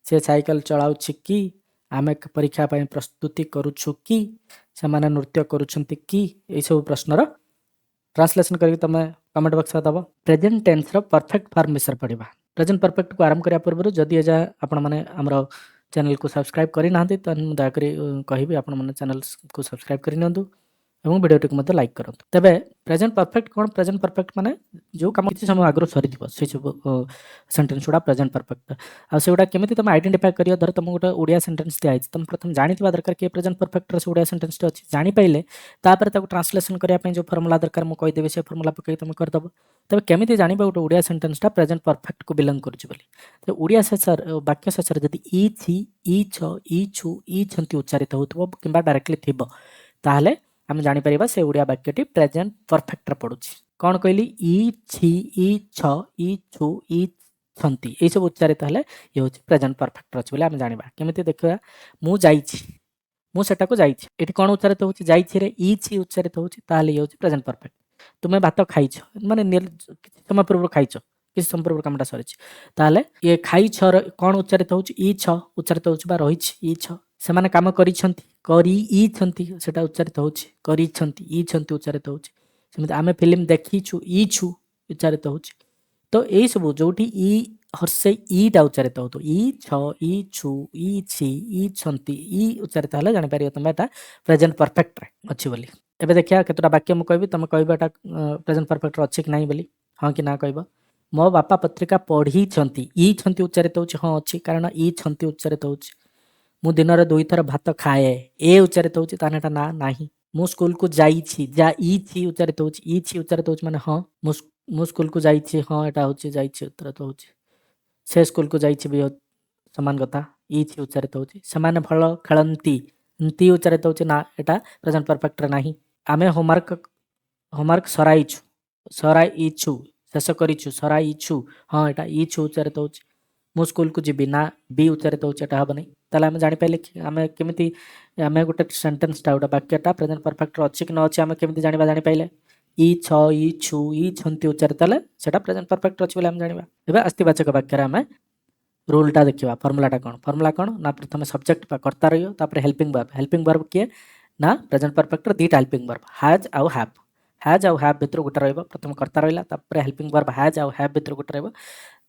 से साइकिल चलाउछि कि आमे परीक्षा ପାଇଁ प्रस्तुति करूछु कि ସେମାନେ ନୃତ୍ୟ କରୁଛନ୍ତି कि ଏଇ ସବୁ ପ୍ରଶ୍ନର ट्रांसलेशन करके तुम कमेंट बॉक्स रे दबा प्रेजेंट टेंस रो परफेक्ट फॉर्म विषय पढ़िबा प्रेजेंट परफेक्ट को आरंभ करिया पूर्व जदि एजा आपण माने हमरो चैनल को सब्सक्राइब करि नाहंती त दया करी कहिबे आपण माने चैनल को सब्सक्राइब करि नियंतु एवं वीडियो टिक मते लाइक करंतु तबे प्रेजेंट परफेक्ट कोन प्रेजेंट परफेक्ट माने जो काम किछि समय आग्रो सरी दिबो से सब सेंटेंस उडा प्रेजेंट परफेक्ट आ से उडा केमिति तुम आइडेंटिफाई करियो धर तुम गोटे ओडिया सेंटेंस दिया आइछ तुम प्रथम जानितबा दरकार के प्रेजेंट परफेक्ट रे से ओडिया सेंटेंस टे अछि जानि पाइले तापर ताको ट्रांसलेशन करिया पय जो फार्मूला दरकार म कहि देबे से फार्मूला पकई तुम कर दबो तबे केमिति जानिबा गोटे ओडिया सेंटेंस टा प्रेजेंट परफेक्ट को बिलोंग करछि बोली तो ओडिया शेषर वाक्य शेषर जदि ई छी ई छ ई छु ई छंती उच्चारित होतबो किबा डायरेक्टली थिबो ताहले आम जापर से ओडिया वाक्यटी प्रेजेंट परफेक्ट रे पड़ुछि कौन कहली ई छी ई छ ई छु ई छंती ये सब उच्चारित हेले ये होछि प्रेजेंट परफेक्ट अछि बोले आम जानिबा केमिति देखिबा मु जाइछि मु सेटा को जाइछि एठी कोन उच्चारित होछि जाइछि रे ई छी उच्चारित होछि ताहले ये होछि प्रेजेंट परफेक्ट तुमे भात खाइछ माने समय पूर्व खाइछ किस समय पूर्व कामटा सरिछि ताहले ये खाइछ कोन उच्चारित होछि ई छ उच्चारित होछि बा रहिछि ई छ ସେମାନେ କାମ କରିଛନ୍ତି କରି ଇ ଛନ୍ତି ସେଟା ଉଚ୍ଚାରିତ ହେଉଛି କରିଛନ୍ତି ଇ ଛନ୍ତି ଉଚ୍ଚାରିତ ହେଉଛି ସେମିତି ଆମେ ଫିଲ୍ମ ଦେଖିଛୁ ଇ ଛୁ ଉଚ୍ଚାରିତ ହେଉଛି ତ ଏଇ ସବୁ ଯୋଉଠି ଇ ହର୍ଷେଇ ଇଟା ଉଚ୍ଚାରିତ ହେଉଥିବ ଇ ଛ ଇ ଛୁ ଇ ଛି ଇ ଛନ୍ତି ଇ ଉଚ୍ଚାରିତ ହେଲେ ଜାଣିପାରିବ ତମେ ଏଟା ପ୍ରେଜେଣ୍ଟ ପରଫେକ୍ଟରେ ଅଛି ବୋଲି ଏବେ ଦେଖିବା କେତେଟା ବାକ୍ୟ ମୁଁ କହିବି ତମେ କହିବ ଏଟା ପ୍ରେଜେଣ୍ଟ ପରଫେକ୍ଟରେ ଅଛି କି ନାହିଁ ବୋଲି ହଁ କି ନା କହିବ ମୋ ବାପା ପତ୍ରିକା ପଢ଼ିଛନ୍ତି ଇ ଛନ୍ତି ଉଚ୍ଚାରିତ ହେଉଛି ହଁ ଅଛି କାରଣ ଇ ଛନ୍ତି ଉଚ୍ଚାରିତ ହେଉଛି मु दिन में 2 थर भात खाए ए उच्चारित होछि ताने एटा ना नाही मु स्कूल को जाइछि जा ई छी उच्चारित होछि ई छी उच्चारित होछि माने हां मु स्कूल को जाइछि हां एटा होछि जाइछि उच्चारित होछि से स्कूल को जाइछि भी समान कथा ई छी उच्चारित होछि समान भल खेलंती ती उच्चारित होछि ना एटा प्रेजेंट परफेक्ट रे नाही आमे होमवर्क सराइछु शेष करिछु सराइछु हां एटा ई छु उच्चारित होछि मु स्कूल को जीबी ना बी उच्चारित होछि एटा हबनी ताले आमे जानि पाइले आमे केमिति आमे गोटे सेंटेंस टा गोटे वाक्यटा प्रेजेंट परफेक्ट रो अछि कि न अछि आमे केमिति जानि पाइले ई छ ई छु ई छंती उच्चारित हेले सेटा प्रेजेंट परफेक्ट अछि बोले आमे जानिबा एबे अस्तिवाचक वाक्य रे आमे रूल टा देखिबा फार्मूला कोन ना प्रथम सब्जेक्ट पा कर्ता रहियो तापर हेल्पिंग वर्ब किए ना प्रेजेंट परफेक्ट रो दीटा हेल्पिंग वर्ब हैज आउ हैव भितर गोटे रहइबो प्रथम कर्ता रहिला तापर हेल्पिंग वर्ब हैज आउ हैव भितर गोटे रहइबो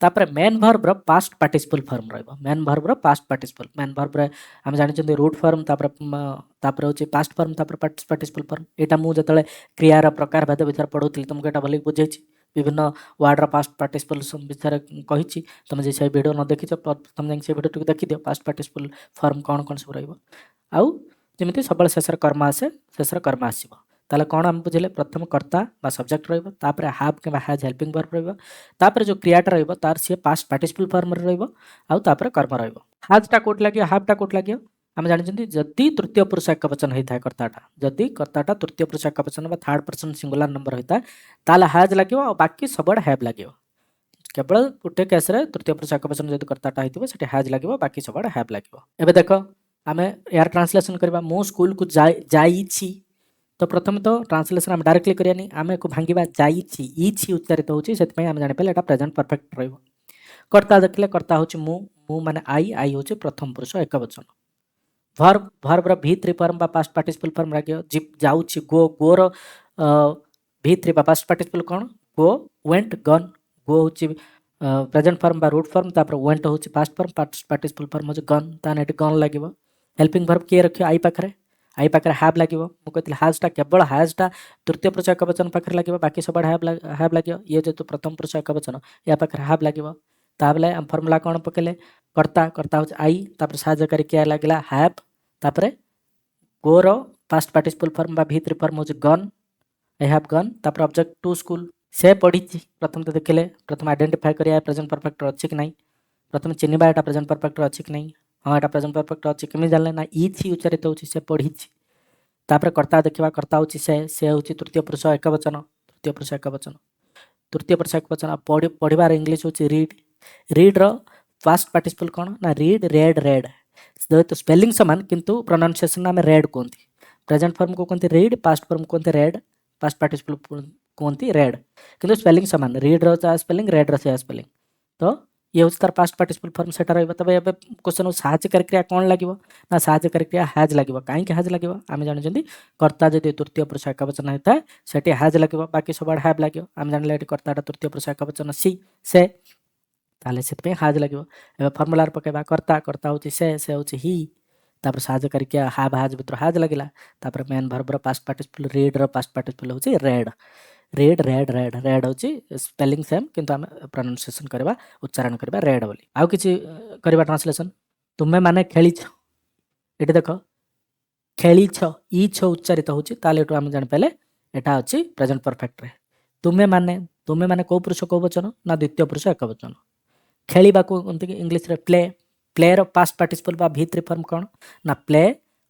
तापर मेन वर्ब रो पास्ट पार्टिसिपल फॉर्म रहइबो मेन वर्ब रो पास्ट पार्टिसिपल मेन वर्ब रे हम जानि चंदी रूट फॉर्म तापर होची पास्ट फॉर्म तापर पास्ट पार्टिसिपल फॉर्म एटा मु जतले क्रिया रो प्रकार भेद विचार पढौतली तुमको एटा भले बुझैछि विभिन्न वर्ड रो पास्ट पार्टिसिपल विचार कहिछि तुम जे से वीडियो न देखिछ तुम जे से वीडियो देखि दियो पास्ट पार्टिसिपल फॉर्म कोन सब रहइबो आउ जेमिति सबल शेषर कर्म आसे शेषर कर्म आसीबो ताले कोन हम बुझले प्रथम कर्ता बा सब्जेक्ट रहइबो तापर हैव के हैज हेल्पिंग वर्ब रहइबो तापर जो क्रियाटा रहइबो तार से पास्ट पार्टिसिपल फॉर्म रहइबो आउ तापर कर्म रहइबो हैज टा कोट लागियो हैव टा कोट लागियो हम जानि जंती जदी तृतीय पुरुष एकवचन हेता कर्ताटा जदी कर्ताटा तृतीय पुरुष एकवचन बा थर्ड पर्सन सिंगुलर नंबर होता ताले हैज लागियो आ बाकी सबड हैव लागियो केवल गोटे केस रे तृतीय पुरुष एकवचन जदी कर्ताटा हेतिबो सेठी हैज लागियो बाकी सबड हैव लागियो एबे देखो आमे यार ट्रांसलेशन करबा मो स्कूल को जाईछि तो प्रथम तो ट्रांसलेशन आम डायरेक्टली करियानी आमे को भांगिबा जाईछि ई छी उच्चारित होछि सेति पय आमे जानि पले एटा प्रेजेंट परफेक्ट रहइबो कर्ता देखले कर्ता होछि मु माने आई होछि प्रथम पुरुष एकवचन वर्ब रो V3 फॉर्म बा पास्ट पार्टिसिपल फॉर्म रागियो जिप जाउछि गो रो V3 बा पास्ट पार्टिसिपल कोन गो वेंट गन गो होछि प्रेजेंट फॉर्म बा रूट फॉर्म तापर वेंट होछि पास्ट फॉर्म पार्टिसिपल फॉर्म होछि गन ताने एटी गन लागिवो हेल्पिंग वर्ब के रखियो आई पाखरे हैव लागिवो मु कहतिल हैज टा केवल हैज टा तृतीय पुरुष एकवचन पाखरे लागिवो बाकी सब हैव लागियो ये जेतु प्रथम पुरुष एकवचन या पाखरे हैव लागिवो ताबले हम फॉर्मूला कौन पकेले कर्ता कर्ता होची आई तापर साहाय्यकारी क्रिया लागला हैव तापर गो रो पास्ट पार्टिसिपल फॉर्म बा भीतर फॉर्म होची गन आई हैव गन तापर ऑब्जेक्ट टू स्कूल से पढ़ी प्रथम तो देखिले प्रथम आइडेंटिफाई करिया प्रेजेंट परफेक्ट अच्छी कि नहीं प्रथम चिन्हवा एटा प्रेजेंट परफेक्ट अच्छी कि नहीं हाँ एटा प्रेजेंट परफेक्ट अच्छी केमी जानले ना इछि उच्चारित होची से पढ़ी तापर कर्ता देखिबा कर्ता होची से होची तृतीय पुरुष एकवचन तृतीय पुरुष एकवचन पढ़िबार इंग्लिश होची रीड रो पास्ट पार्टिसिपल कौन ना रीड रेड तो स्पेलिंग समान किंतु प्रोनाउंसिएशन में रेड कहते प्रेजेंट फॉर्म को कहते रीड पास्ट फॉर्म कहते रेड पास्ट पार्टिसिपल कहते रेड किंतु स्पेलिंग समान रीड रो स्पेलिंग रेड रो स्पेलिंग तो ये हूँ तार पास्ट पार्टिसिपल फॉर्म सेटा रहिबा तबे एबे क्वेश्चन साहाय्यकारी क्रिया कौन लागिवो ना साहाय्यकारी क्रिया हैज लागिवो काहे हैज लागिवो आमे जानिछंती कर्ता जदि तृतीय पुरुष एकवचन होता सेठी हैज लागिवो बाकी सब हैव लागिवो आमे जानिले एटी कर्ताटा तृतीय पुरुष एकवचन से ताले सेतपे हैज लागिवो एबे फार्मूला पकेबा कर्ता कर्ता होची से होची ही तापर साहाय्यकारी क्रिया हैव हैज भितर हैज लागिला तापर मेन वर्ब रो पास्ट पार्टिसिपल रीड रो पास्ट पार्टिसिपल होची रेड होची स्पेलिंग सेम किंतु आम प्रोनाउंसिएशन करबा उच्चारण करबा रेड बोली आउ किछि करबा ट्रांसलेशन तुमे माने खेलिछ एटी देखो खेलिछ ई छ उच्चारित होची ताले एटु आम जानि पले एटा अछि प्रेजेंट परफेक्ट रे तुमे माने को पुरुष को वचन ना द्वितीय पुरुष एक वचन खेलिबा को कोनते इंग्लिश रे प्ले रो पास्ट पार्टिसिपल बा V3 फॉर्म कोन ना प्ले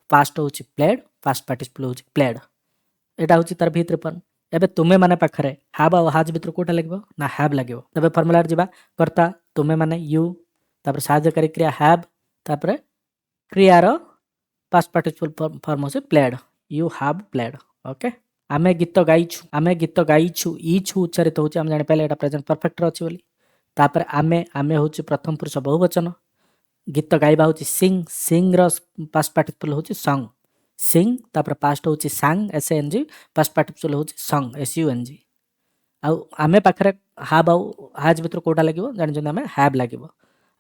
पास्ट होची प्लेड पास्ट पार्टिसिपल होची प्लेड एटा होची तार V3 फॉर्म एबे तुमे माने पाखरे हैव आ हैज भितर कोटा लागबो ना हैव लागबो तबे फार्मूला रे जिबा कर्ता तुमे माने यू तापर साहाय्यकारी क्रिया हैव तापर क्रिया रो पास्ट पार्टिसिपल फॉर्म होचे played you have played okay आमे गीत गाइछु ई छु उच्चारित होचे हम जानि पहले एटा प्रेजेंट परफेक्ट रो अछि बोली तापर आमे होचे प्रथम पुरुष बहुवचन गीत गाइबा होचे सिंग रो पास्ट पार्टिसिपल होचे सॉन्ग सिंग तापर पास्ट होची सांग SANG पास्ट पार्टिसिपल होची सॉन्ग SUNG आउ आमे पाखरे हैव आउ हैज भितर कोटा लागिवो जानि जने आमे हैव लागिवो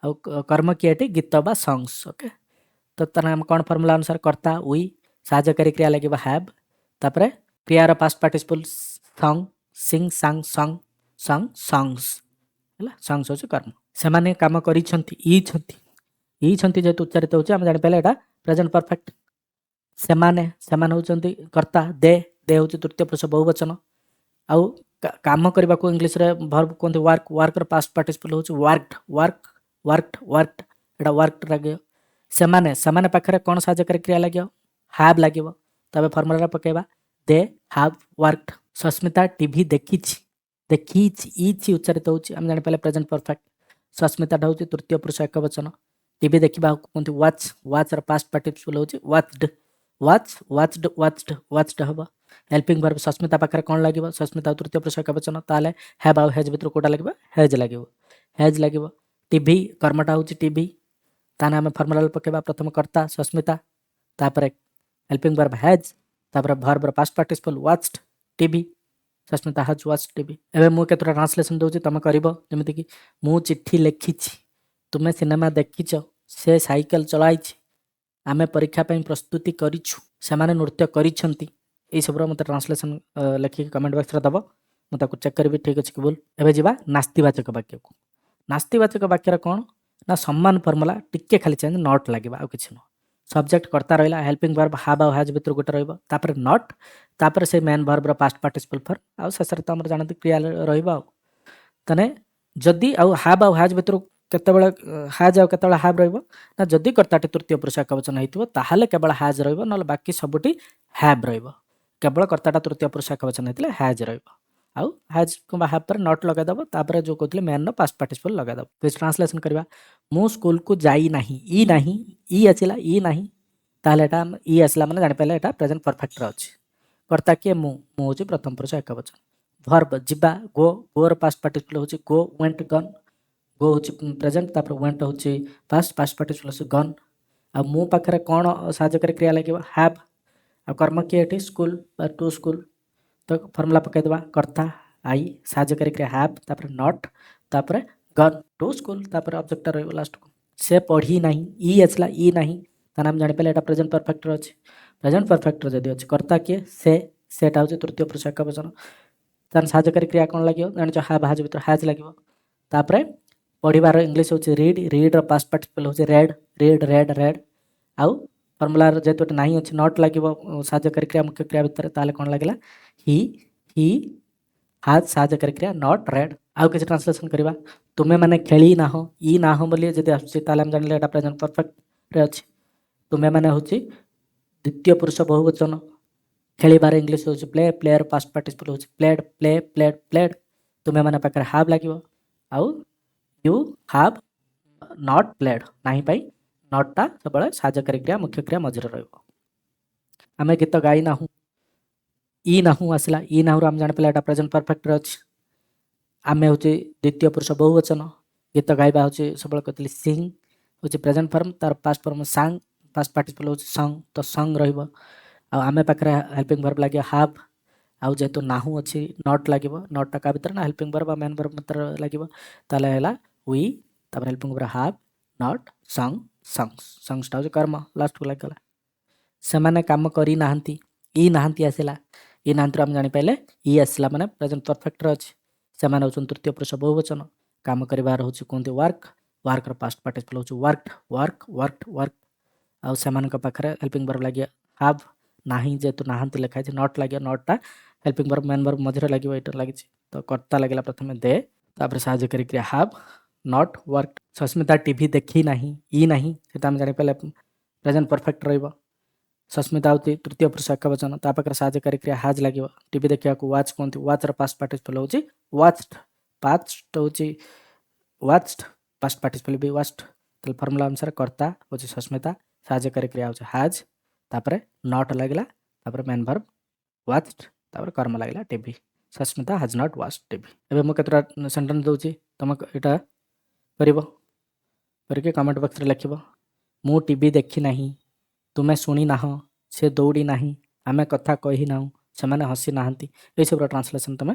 आउ कर्म कियाटी गीत बा सॉन्ग्स ओके तो तना हम कोन फार्मूला अनुसार करता वी साहाय्यकारी क्रिया लागिवो हैव तापर क्रिया रो पास्ट पार्टिसिपल सॉन्ग सिंग सांग सॉन्ग्स हला सॉन्ग्स होची कर्म से माने काम करी छंती ई छंती जेतु उच्चारित होची हम जानि पहले एटा प्रेजेंट परफेक्ट सेमाने होचंती कर्ता दे होची तृतीय पुरुष बहुवचन आउ काम करबा को इंग्लिश रे वर्ब कोनते वर्क रो पास्ट पार्टिसिपल होची वर्कड एटा वर्कड लागयो सेमाने पाखरे कोन साहाय्यकारी क्रिया लागयो हैव लागिवो तबे फार्मूला रे पकेबा they have worked Sasmita TV देखिछि ई उच्चारित होची हम जानि पहले प्रेजेंट परफेक्ट सस्मिता होची तृतीय पुरुष एकवचन टीवी देखिबा कोनते वॉच रो पास्ट पार्टिसिपल होची watched हबो हेल्पिंग वर्ब सस्मिता पाखरे कोन लागिवो सस्मिता तृतीय पुरुष एकवचन ताले हैव आउ हैज भितर कोटा लागिवो हैज लागिवो टीवी कर्मटा होची टीवी ताना हम फार्मूला रे पकेबा प्रथम कर्ता सस्मिता तापर हेल्पिंग वर्ब हैज तापर verb past participle watched TV Sasmita has watched TV एबे मु केतरा ट्रांसलेशन दोची तमे करिवो जेमिति कि मु चिट्ठी लेखिछि तुमे सिनेमा देखिछ से साइकेल चलाइछि आमे परीक्षा ପାଇଁ प्रस्तुति करिछु सेमाने नृत्य करिछंती ए सबरो मते ट्रांसलेशन लिखि कमेंट बॉक्स रे दबो म ताको चेक करबी ठीक अछि कि बोल एबे जिबा नास्तिवाचक वाक्य को नास्तिवाचक वाक्य रे कोन ना सम्मान फार्मूला टिके खाली चेंज नॉट लागिबा आ किछ न सब्जेक्ट करता रहिला हेल्पिंग वर्ब हैव हैज भितर गोटे रहइबो तापर नॉट तापर से मेन वर्ब रो पास्ट पार्टिसिपल फॉर्म आ शेषर त हमर जानते क्रिया रहइबो तने जदी आ हैव हैज भितर केतेबेले हैज आ केतेबेले हैव रहइबो ना जदी कर्ताटी तृतीय पुरुष एकवचन हेतिबो ताहाले केवल हैज रहइबो नल बाकी सबटी हैव रहइबो केवल कर्ताटा तृतीय पुरुष एकवचन हेतिले हैज रहइबो आउ हैज कुबा हैव पर नॉट लगा दबो तापर जो कहतले मेन नो पास्ट पार्टिसिपल लगा दबो पेज ट्रांसलेशन करबा मु स्कूल को जाई नाही ई आछिला ई नाही ताले एटा ई आसला माने जानि पहले एटा प्रेजेंट परफेक्ट रे अछि कर्ता के मु होची प्रथम पुरुष एकवचन वर्ब जिबा गो रो पास्ट पार्टिसिपल होची गो वेंट गन गो होची प्रेजेंट तापर वेंट होची पास्ट पार्टिसिपल होची गन आ मु पाखरे कोन साहाय्यकारी क्रिया लागिबो हैव आ कर्म के एठी स्कूल बा टू स्कूल तो फार्मूला पके देबा कर्ता आई साहाय्यकारी क्रिया हैव तापर नॉट तापर गन टू स्कूल तापर ऑब्जेक्ट रहइबो लास्ट को से पढ़ी नाही ई आछला ई नाही ता नाम जानि पले एटा प्रेजेंट परफेक्ट रे अछि प्रेजेंट परफेक्ट रे जदी अछि कर्ता के सेटा होची तृतीय पुरुष एकवचन तार साहाय्यकारी क्रिया कोन लागियो जानि छ हैव हैज भितर हैज लागिबो तापर पढ़िबार इंग्लिश होची रीड रीड रो पास्ट पार्टिसिपल होची रेड रीड रेड रेड आउ फॉर्मूला जेतु नाही अछि नॉट लागिवो साहाय्यकारी क्रिया मुख्य क्रिया भितर ताले कोन लागिला ही हाज साहाय्यकारी क्रिया नॉट रेड आउ किसी ट्रांसलेशन करबा तुमे माने खेली ना हो ई ना हो बोली जदि आछि ताले हम जानले एटा प्रेजेंट परफेक्ट रे अछि तुमे माने होची द्वितीय पुरुष बहुवचन खेलिबार इंग्लिश होची प्ले प्लेयर पास्ट पार्टिसिपल होची प्लेड प्ले प्लेड प्लेड तुमे माने पाकर हाव लागिवो आउ यू हाव नॉट प्लेड नाही पाई नॉट टा सबले साहाय्यकारी क्रिया मुख्य क्रिया मझिरे रहइबो आमे गीत गाई ना हूं ई ना हूं आसला ई ना हूं हम जान पेला एटा प्रेजेंट परफेक्ट रे अछि आमे होची द्वितीय पुरुष बहुवचन गीत गाइबा होची सबले कहतली सिंग होची प्रेजेंट फॉर्म तार पास्ट फॉर्म सांग पास्ट पार्टिसिपल होची सॉन्ग तो सॉन्ग रहइबो आ आमे पाखरे हेल्पिंग वर्ब लागियो हाव आउ जेतु नाहू अछि नॉट लागिवो नॉट टा का भितर ना हेल्पिंग वर्ब आ मेन वर्ब भितर लागिवो ताले हैला वी तापर helping verb have not song songs songs टा होची कर्म लास्ट को लागला सेमाने काम करी नाहंती ई नाहंती आसिला ई नाहंती हम जानि पाइले ई आसिला माने प्रेजेंट परफेक्ट रे अछि सेमाने होचन तृतीय पुरुष बहुवचन काम करिबार होची कोनते वर्क वर्क रो पास्ट पार्टिसिपल होची वर्कड वर्क वर्कड वर्क आउ सेमानक पाखरे हेल्पिंग वर्ब लागिया हाव नाही जेतु नाहंती लिखा छै नॉट लागिया नॉट टा हेल्पिंग वर्ब मेन वर्ब मझिरे लागिवो एटा लागि छै तो कर्ता लागिला प्रथमे दे तापर साहाय्यकारी क्रिया हाव नॉट वर्कड सस्मिता टीवी देखी नाही ई नाही सेटा हम जानि पले प्रेजेंट परफेक्ट रहइबो सस्मिता होती तृतीय पुरुष एकवचन ता पाखरे साहाय्यकारी क्रिया हाज लागिवो टीवी देखिया को वाच कोनती वाच रो पास्ट पार्टिसिपल होची वाच्ड पास्ट होची watched past participle be watched तल फार्मूला अनुसार कर्ता होची सस्मिता साहाय्यकारी क्रिया होची हाज तापरे नॉट लागिला तापरे मेन वर्ब वाच्ड तापरे कर्म लागिला TV Sasmita has not watched TV एबे मो केतरा सेंटेंस दोची तम एटा करिवो करके कमेंट बॉक्स रे लिखिबो मु टीवी देखि नाही तुमे शुणी नाह से दौड़ी नाही आमे कथा कही नाहु सेमाने हसी नाहंती ए सब ट्रांसलेशन तमे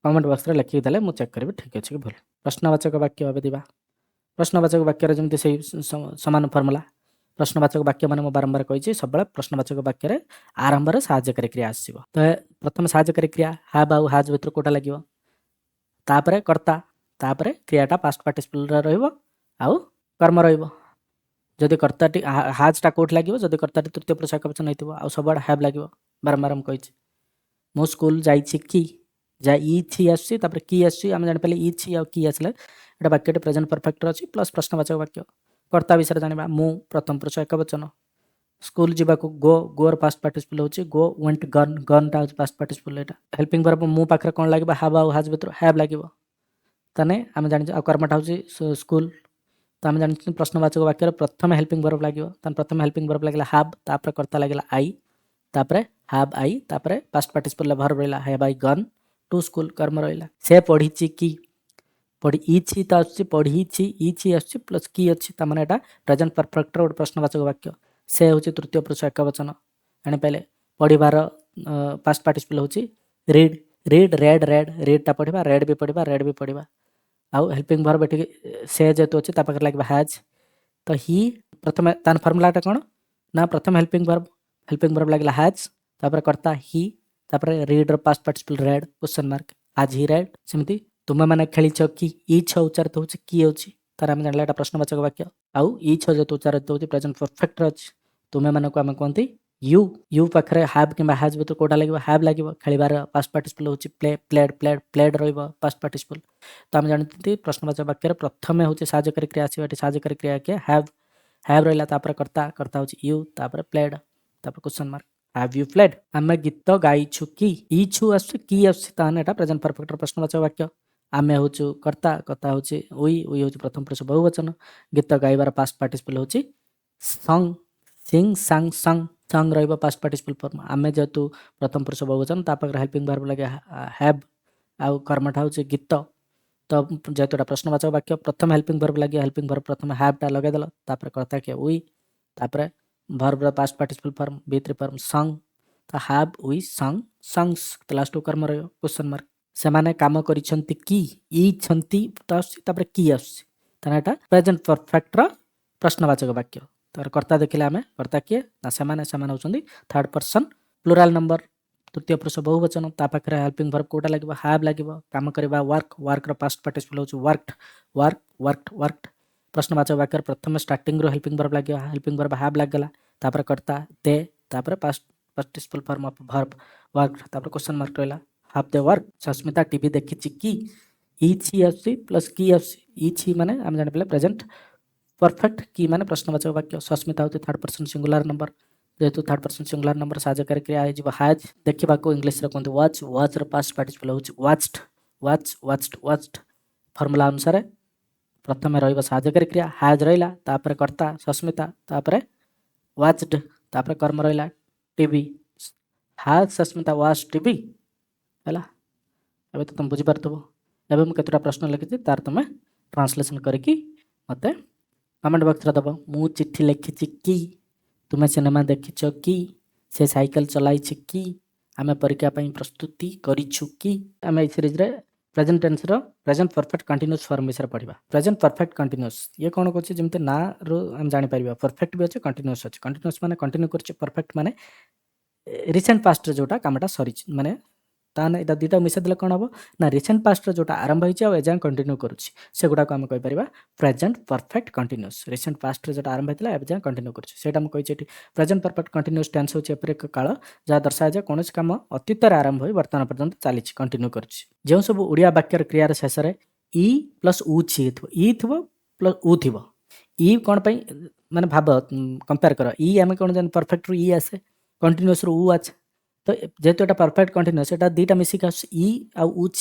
कमेंट बॉक्स रे लिखि देले मु चेक करबी ठीक अछि कि भूल प्रश्नवाचक वाक्य भाबे दिबा प्रश्नवाचक वाक्य रे जेमति सही समान फार्मूला प्रश्नवाचक वाक्य माने मो बारंबार कहिछि सबले प्रश्नवाचक वाक्य रे आरंभ रे साहाय्यकारी क्रिया आसीबो तो प्रथम साहाय्यकारी क्रिया हाव आउ हाज भितर कोटा लागिवो तापरे कर्ता तापरे क्रियाटा पास्ट पार्टिसिपल रे रहइबो आउ कर्म रहइबो जदि कर्ताटी हाज टा कोट लागिवो जदि कर्ताटी तृतीय पुरुष एकवचन हेतिबो आ सबड हैव लागिवो बारंबार हम कहिछि मो स्कूल जाइछि की जा ई छी आसी तापर की आसी हम जानि पले ई छी आ की आसले एटा वाक्यटे प्रेजेंट परफेक्ट अछि प्लस प्रश्नवाचक वाक्य कर्ता विषय जानिबा मु प्रथम पुरुष एकवचन स्कूल जिबा को गो गोर पास्ट पार्टिसिपल होछि गो वेंट गन गन टा पास्ट पार्टिसिपल एटा हेल्पिंग वर्ब मु पाखरे कोन लागिबा हाव आ हाज भितर हैव लागिवो तने हम जानि आ कर्मटा होछि स्कूल तो आम जानी प्रश्नवाचक वाक्य प्रथम हेल्पिंग वर्ब लागिवो तन प्रथम हेल्पिंग वर्ब लागिला हाव तापर कर्ता लागिला आई तापरे हाव आई तापरे पास्ट पार्टिसिपल वर्ब रहला have I gone to school कर्म रहला से पढिछि की पढि इछि त अछि पढिछि इछि अछि प्लस की अछि त माने एटा प्रेजेंट परफेक्ट रो प्रश्नवाचक वाक्य से होछि तृतीय पुरुष एकवचन आनी पहले पढिबार पास्ट पार्टिसिपल होछि read read read read read टा पढिबा रेड भी पढिबा रेड भी पढिबा आउ हेल्पिंग वर्ब एठी से जेतो अछि ता पाखर लागबा हैज तो ही प्रथम तान फार्मूला टा कोन ना प्रथम हेल्पिंग वर्ब लागला हैज तापर कर्ता ही तापर रीड रो past participle read question mark has he red सेमति तुमे माने खेली छ की ई छ उच्चारित होछि की होछि तार हम जानला एटा प्रश्नवाचक वाक्य आउ ई छ जेतो उच्चारित होछि प्रेजेंट परफेक्ट अछि तुमे माने को हम कोनती यू पाखरे हैव किबा हैज भितर कोटा लागिवो हैव लागिवो खेलिबार पास्ट पार्टिसिपल होछि प्ले प्लेड प्लेड प्लेड रहइबो पास्ट पार्टिसिपल तो हम जानते प्रश्नवाचक वाक्य प्रथमे होछि साहाय्यकारी क्रिया आसी एटी साहाय्यकारी क्रिया के हैव रहला तापर कर्ता कर्ता होछि यू तापर प्लेड तापर question mark have you played आमे गीत गाइछु की ई छु आसी की आसी ताने एटा प्रेजेंट परफेक्ट प्रश्नवाचक वाक्य आमे होछु कर्ता कर्ता होछि वी होछि प्रथम पुरुष बहुवचन गीत गाइबार पास्ट पार्टिसिपल होछि सॉन्ग सिंग सांग संग संग रहइबो पास्ट पार्टिसिपल फॉर्म आमे जेतु प्रथम पुरुष बहुवचन तापर हेल्पिंग वर्ब लागे हैव आउ कर्मठा होछि गीत तो जेतुटा प्रश्नवाचक वाक्य प्रथम हेल्पिंग वर्ब लागे हेल्पिंग वर्ब प्रथम हैव टा लगे देलो तापर कर्ता के वी तापर verb past participle form B3 form song तो हैव वी सॉन्ग सॉन्ग्स तो लास्ट कर्म रहयो क्वेश्चन मार्क सेमाने काम करिसंती की ई छंती तापर की आसी तनाटा प्रेजेंट परफेक्ट रो प्रश्नवाचक वाक्य तार कर्ता देखिले आमे कर्ता के ना सेमाने होचंदी थर्ड पर्सन प्लुरल नंबर तृतीय पुरुष बहुवचन ता पाखरे हेल्पिंग वर्ब कोटा लागिबो हैव लागिबो काम करबा वर्क रो पास्ट पार्टिसिपल होची वर्कड प्रश्नवाचक वाक्य प्रथम स्टार्टिंग रो हेल्पिंग वर्ब लागिबो हेल्पिंग वर्ब हैव लागला तापर कर्ता दे तापर past participle form of verb work तापर क्वेश्चन मार्क रहला have they work Sasmita TV देखिछि की इछि आसी प्लस की आसी इछि माने हम जानि पले प्रेजेंट परफेक्ट की माने प्रश्नवाचक वाक्य सस्मिता होती थर्ड पर्सन सिंगुलर नंबर जेहेतु थर्ड पर्सन सिंगुलर नंबर साहाय्यकारी क्रिया है हैज देखा को इंग्लिश रे कहते वाच पास्ट पार्टिसिपल होची वाच्ड फॉर्मूला अनुसार प्रथम रहिबा साहाय्यकारी क्रिया हैज रहिला तापर कर्ता सस्मिता तापर वाच्ड तापर कर्म रहिला TV has Sasmita watch TV हैला एबे तो तुम बुझी पारतबो एबे हम केतरा प्रश्न लिखिछि तार तुम ट्रांसलेशन करके मते कमेंट बॉक्स रे दबो मु चिट्ठी लिखिछि की तुमे सिनेमा देखिछ कि से साइकिल चलाइछ कि आमे परीक्षा पई प्रस्तुति करिछु कि आमे ए सीरीज रे प्रेजेंट टेंस रो प्रेजेंट परफेक्ट कंटीन्यूअस फॉर्म विषय पढ़िबा प्रेजेंट परफेक्ट कंटीन्यूअस ये कोन कहछि जेमते ना रो हम जानि परिबा परफेक्ट भी अछि कंटीन्यूअस माने कंटिन्यू करछि परफेक्ट माने रिसेंट पास्ट रे जोटा कामटा सरी माने ताने एटा दुटा मिसे देले कोन हबो ना रिसेंट पास्ट रे जोटा आरंभ होइछ आ एजां कंटिन्यू करूछि से गुडा को हम कहि परिबा present perfect continuous recent past रे जोटा आरंभ हेतला एजां कंटिन्यू करूछि सेटा हम कहिछि एठी प्रेजेंट परफेक्ट कंटीन्यूअस टेंस होछि एपरे काल जा दर्शाय जे कोनोस काम अतीत रे आरंभ होई वर्तमान पर्यंत चालिछि कंटिन्यू करूछि जेउ सब ओडिया वाक्य रे क्रिया रे शेष रे ई प्लस उ छि थबो प्लस उ थिबो ई कोन पई माने भाब कंपेयर कर ई हम कोन जन परफेक्ट रो ई आसे कंटीन्यूअस रो उ आछे तो जेहेतु एटा परफेक्ट कंटीन्यूअस एटा दुटा मिसिक ई आ उछ